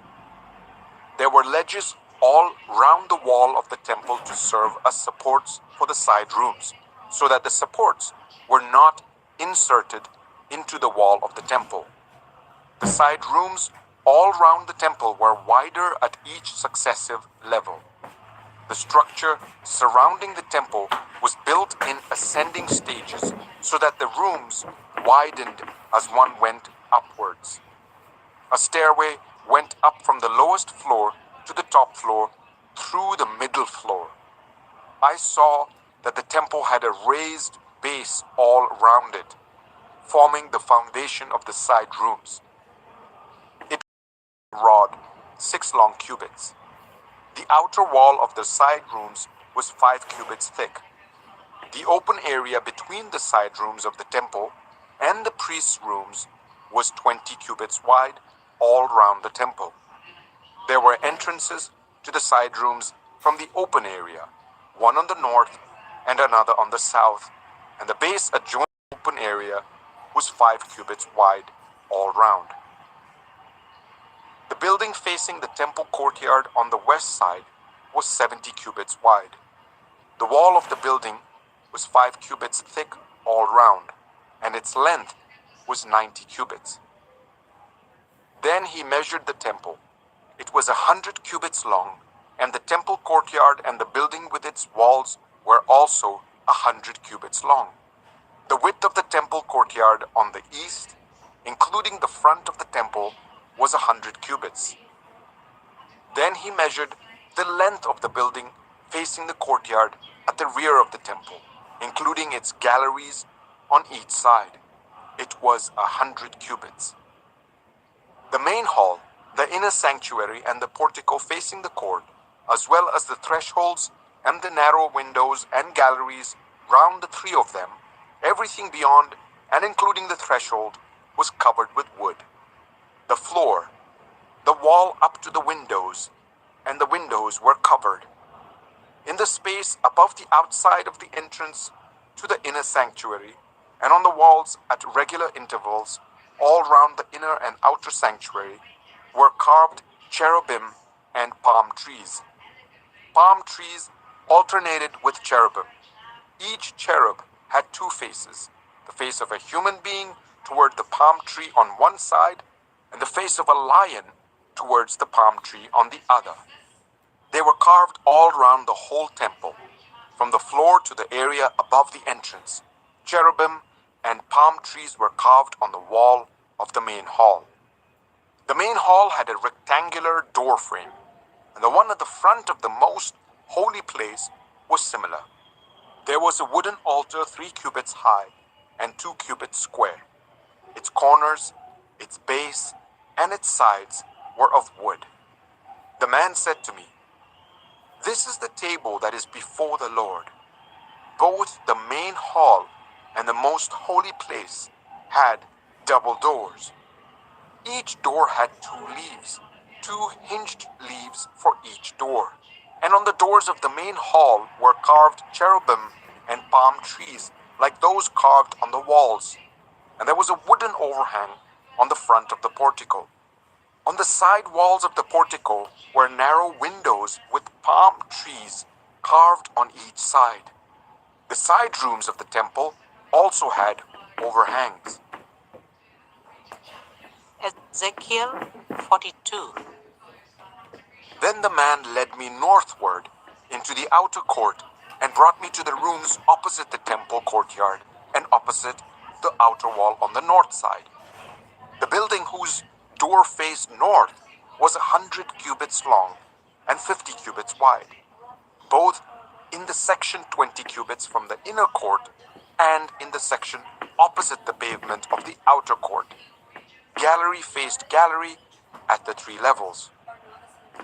There were ledges all round the wall of the temple to serve as supports for the side rooms, so that the supports were not inserted into the wall of the temple. The side rooms all round the temple were wider at each successive level. The structure surrounding the temple was built in ascending stages so that the rooms widened as one went upwards. A stairway went up from the lowest floor to the top floor through the middle floor. I saw that the temple had a raised base all round it, forming the foundation of the side rooms. It was rod 6 long cubits. The outer wall of the side rooms was 5 cubits thick. The open area between the side rooms of the temple and the priests' rooms was 20 cubits wide all round the temple. There were entrances to the side rooms from the open area, one on the north and another on the south, and the base adjoining the open area was 5 cubits wide all round. The building facing the temple courtyard on the west side was 70 cubits wide. The wall of the building was 5 cubits thick all round, and its length was 90 cubits. Then he measured the temple. It was 100 cubits long, and the temple courtyard and the building with its walls were also 100 cubits long. The width of the temple courtyard on the east, including the front of the temple, was 100 cubits. Then he measured the length of the building facing the courtyard at the rear of the temple, including its galleries on each side. It was 100 cubits. The main hall, the inner sanctuary, and the portico facing the court, as well as the thresholds and the narrow windows and galleries round the 3 of them, everything beyond and including the threshold, was covered with wood. The floor, the wall up to the windows, and the windows were covered. In the space above the outside of the entrance to the inner sanctuary, and on the walls at regular intervals, all round the inner and outer sanctuary, were carved cherubim and palm trees. Palm trees alternated with cherubim. Each cherub had 2 faces, the face of a human being toward the palm tree on one side, and the face of a lion towards the palm tree on the other. They were carved all round the whole temple, from the floor to the area above the entrance. Cherubim and palm trees were carved on the wall of the main hall. The main hall had a rectangular door frame, and the one at the front of the most holy place was similar. There was a wooden altar 3 cubits high and 2 cubits square. Its corners, its base, and its sides were of wood. The man said to me, "This is the table that is before the Lord." Both the main hall and the most holy place had double doors. Each door had 2 leaves, 2 hinged leaves for each door. And on the doors of the main hall were carved cherubim and palm trees like those carved on the walls. And there was a wooden overhang on the front of the portico. On the side walls of the portico were narrow windows with palm trees carved on each side. The side rooms of the temple also had overhangs. Ezekiel 42. Then the man led me northward into the outer court and brought me to the rooms opposite the temple courtyard and opposite the outer wall on the north side. The building whose door faced north was 100 cubits long and 50 cubits wide, both in the section 20 cubits from the inner court and in the section opposite the pavement of the outer court. Gallery faced gallery at the 3 levels.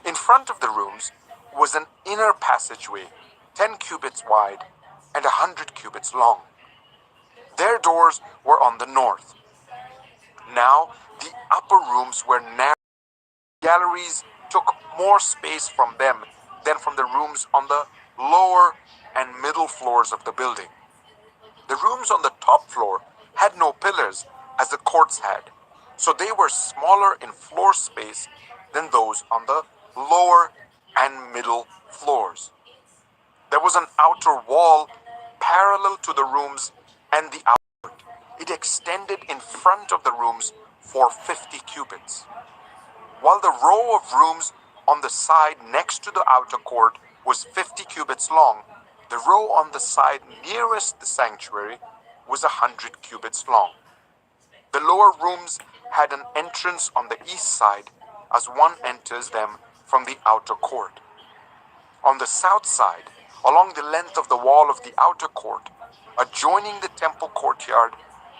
In front of the rooms was an inner passageway 10 cubits wide and 100 cubits long. Their doors were on the north. Now the upper rooms were narrow. Galleries took more space from them than from the rooms on the lower and middle floors of the building. The rooms on the top floor had no pillars as the courts had, so they were smaller in floor space than those on the lower and middle floors. There was an outer wall parallel to the rooms and the outer. It extended in front of the rooms for 50 cubits. While the row of rooms on the side next to the outer court was 50 cubits long, the row on the side nearest the sanctuary was 100 cubits long. The lower rooms had an entrance on the east side as one enters them from the outer court. On the south side, along the length of the wall of the outer court, adjoining the temple courtyard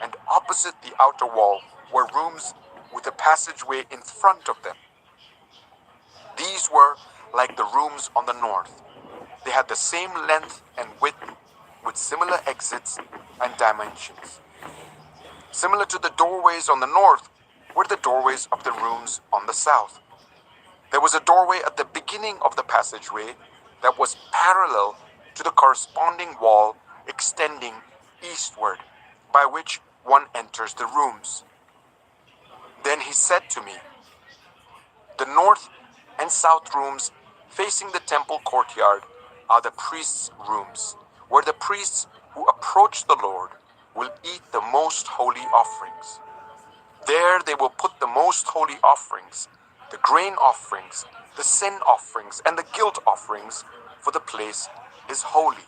and opposite the outer wall, were rooms with a passageway in front of them. These were like the rooms on the north. They had the same length and width with similar exits and dimensions. Similar to the doorways on the north were the doorways of the rooms on the south. There was a doorway at the beginning of the passageway that was parallel to the corresponding wall extending eastward, by which one enters the rooms. Then he said to me, "The north and south rooms facing the temple courtyard are the priests' rooms, where the priests who approach the Lord will eat the most holy offerings. There they will put the most holy offerings, the grain offerings, the sin offerings, and the guilt offerings, for the place is holy.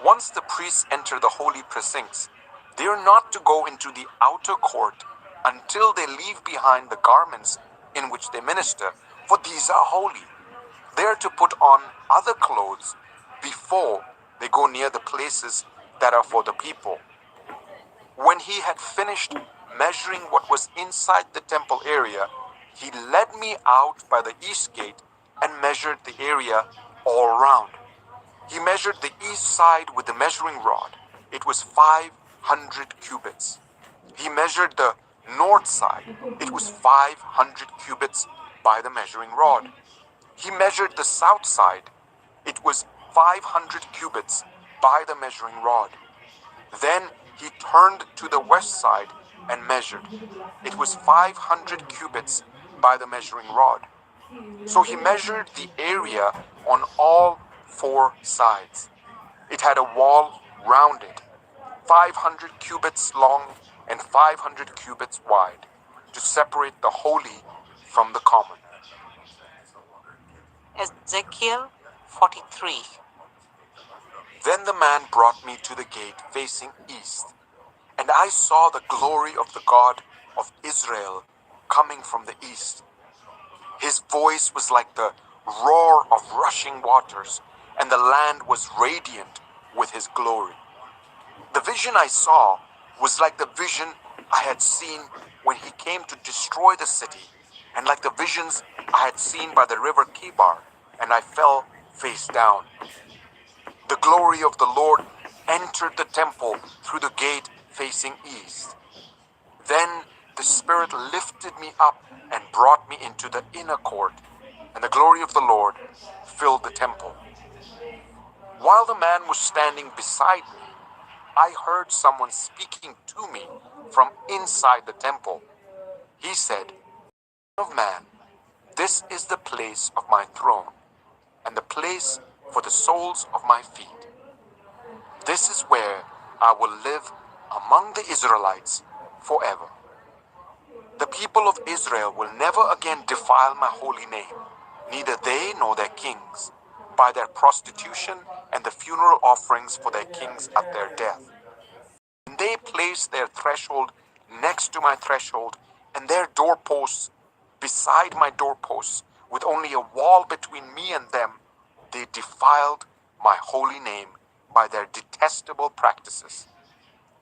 Once the priests enter the holy precincts, they are not to go into the outer court until they leave behind the garments in which they minister, for these are holy. They are to put on other clothes before they go near the places that are for the people." When he had finished measuring what was inside the temple area, he led me out by the east gate and measured the area all round. He measured the east side with the measuring rod. It was 500 cubits. He measured the north side. It was 500 cubits by the measuring rod. He measured the south side. It was 500 cubits by the measuring rod. Then he turned to the west side and measured. It was 500 cubits by the measuring rod. So he measured the area on all four sides. It had a wall round it, 500 cubits long and 500 cubits wide, to separate the holy from the common. Ezekiel 43. Then the man brought me to the gate facing east, and I saw the glory of the God of Israel coming from the east. His voice was like the roar of rushing waters, and the land was radiant with his glory. The vision I saw was like the vision I had seen when he came to destroy the city, and like the visions I had seen by the river Kibar, and I fell face down. The glory of the Lord entered the temple through the gate facing east. Then the Spirit lifted me up and brought me into the inner court, and the glory of the Lord filled the temple. While the man was standing beside me, I heard someone speaking to me from inside the temple. He said, "Son of man, this is the place of my throne, and the place for the soles of my feet. This is where I will live among the Israelites forever. The people of Israel will never again defile my holy name, neither they nor their kings, by their prostitution and the funeral offerings for their kings at their death. When they place their threshold next to my threshold, and their doorposts beside my doorposts, with only a wall between me and them, they defiled my holy name by their detestable practices.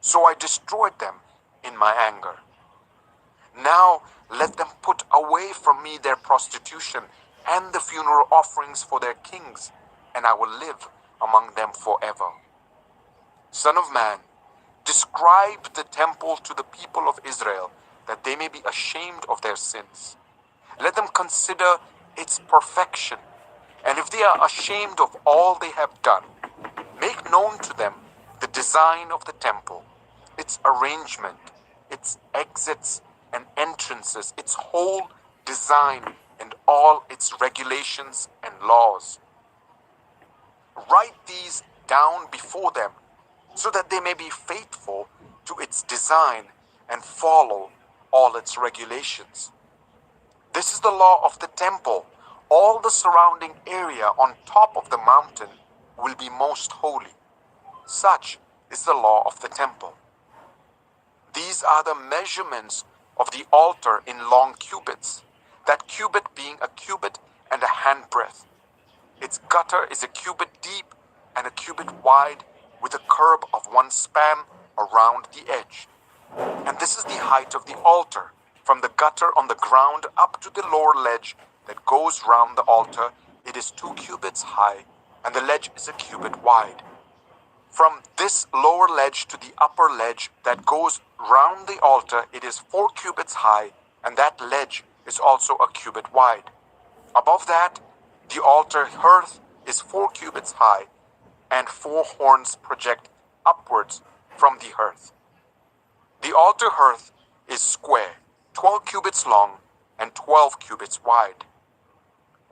So I destroyed them in my anger. Now let them put away from me their prostitution and the funeral offerings for their kings, and I will live among them forever. Son of man, describe the temple to the people of Israel, that they may be ashamed of their sins. Let them consider its perfection, and if they are ashamed of all they have done, make known to them the design of the temple, its arrangement, its exits and entrances, its whole design, and all its regulations and laws. Write these down before them, so that they may be faithful to its design and follow all its regulations. This is the law of the temple. All the surrounding area on top of the mountain will be most holy. Such is the law of the temple. These are the measurements of the altar in long cubits, that cubit being a cubit and a handbreadth. Its gutter is a cubit deep and a cubit wide, with a curb of 1 span around the edge. And this is the height of the altar, from the gutter on the ground up to the lower ledge that goes round the altar. It is 2 cubits high, and the ledge is a cubit wide. From this lower ledge to the upper ledge that goes round the altar, it is 4 cubits high, and that ledge is also a cubit wide. Above that, the altar hearth is 4 cubits high, and 4 horns project upwards from the hearth. The altar hearth is square, 12 cubits long, and 12 cubits wide.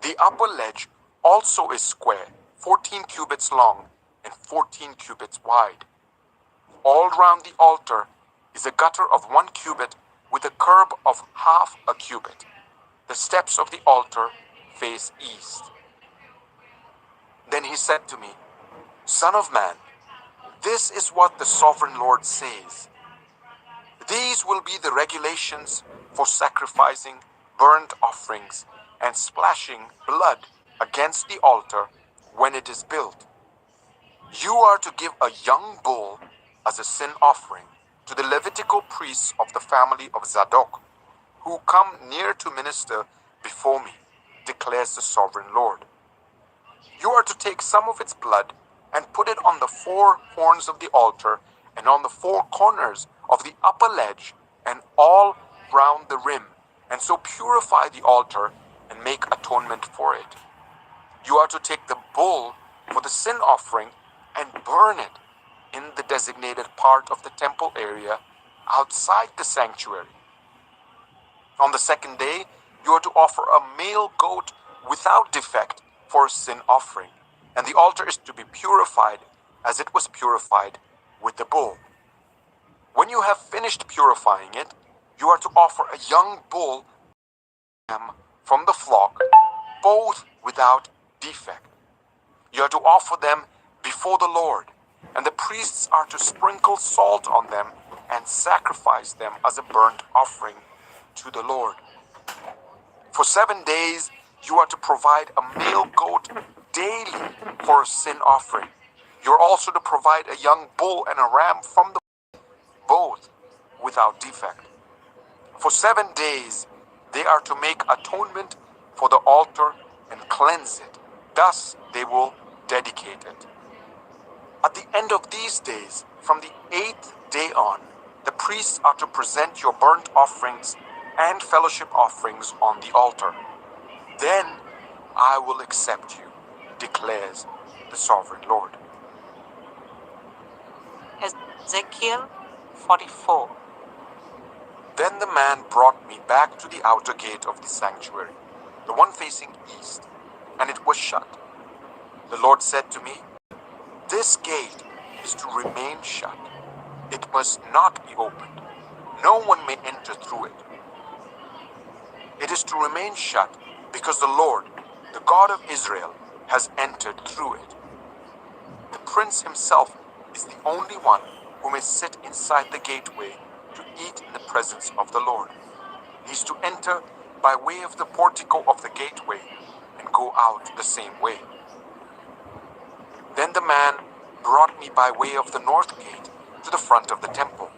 The upper ledge also is square, 14 cubits long, and 14 cubits wide. All round the altar is a gutter of 1 cubit with a curb of half a cubit. The steps of the altar face east. Then he said to me, Son of man, this is what the sovereign Lord says. These will be the regulations for sacrificing burnt offerings and splashing blood against the altar when it is built. You are to give a young bull as a sin offering to the Levitical priests of the family of Zadok, who come near to minister before me, declares the sovereign Lord. You are to take some of its blood and put it on the 4 horns of the altar and on the 4 corners of the upper ledge and all round the rim, and so purify the altar and make atonement for it. You are to take the bull for the sin offering and burn it in the designated part of the temple area outside the sanctuary. On the 2nd day, you are to offer a male goat without defect for a sin offering, and the altar is to be purified as it was purified with the bull. When you have finished purifying it, you are to offer a young bull from the flock, both without defect. You are to offer them before the Lord, and the priests are to sprinkle salt on them and sacrifice them as a burnt offering to the Lord. For 7 days you are to provide a male goat daily for a sin offering. You are also to provide a young bull and a ram from the both without defect. For 7 days they are to make atonement for the altar and cleanse it. Thus they will dedicate it. At the end of these days, from the 8th day on, the priests are to present your burnt offerings and fellowship offerings on the altar. Then I will accept you, declares the sovereign Lord. Ezekiel 44. Then the man brought me back to the outer gate of the sanctuary, the one facing east, and it was shut. The Lord said to me, This gate is to remain shut. It must not be opened. No one may enter through it. It is to remain shut because the Lord, the God of Israel, has entered through it. The prince himself is the only one who may sit inside the gateway to eat in the presence of the Lord. He is to enter by way of the portico of the gateway and go out the same way. Then the man brought me by way of the north gate to the front of the temple.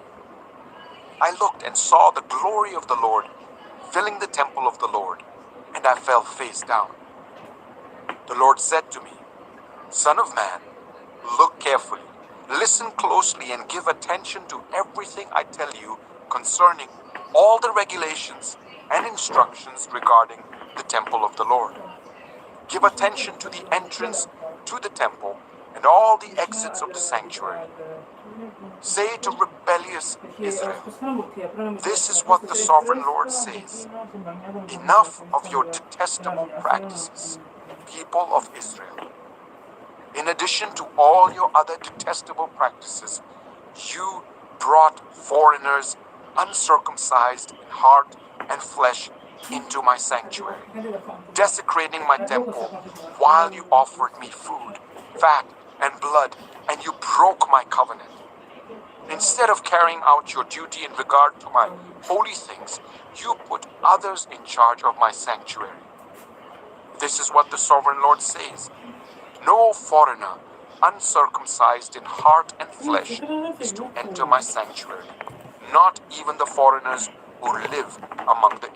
I looked and saw the glory of the Lord filling the temple of the Lord, and I fell face down. The Lord said to me, Son of man, look carefully, listen closely, and give attention to everything I tell you concerning all the regulations and instructions regarding the temple of the Lord. Give attention to the entrance to the temple and all the exits of the sanctuary. Say to rebellious Israel, this is what the sovereign Lord says. Enough of your detestable practices, people of Israel. In addition to all your other detestable practices, you brought foreigners, uncircumcised in heart and flesh, into my sanctuary, desecrating my temple while you offered me food, fat, and blood, and you broke my covenant. Instead of carrying out your duty in regard to my holy things, you put others in charge of my sanctuary. This is what the Sovereign Lord says. No foreigner, uncircumcised in heart and flesh, is to enter my sanctuary, not even the foreigners who live among the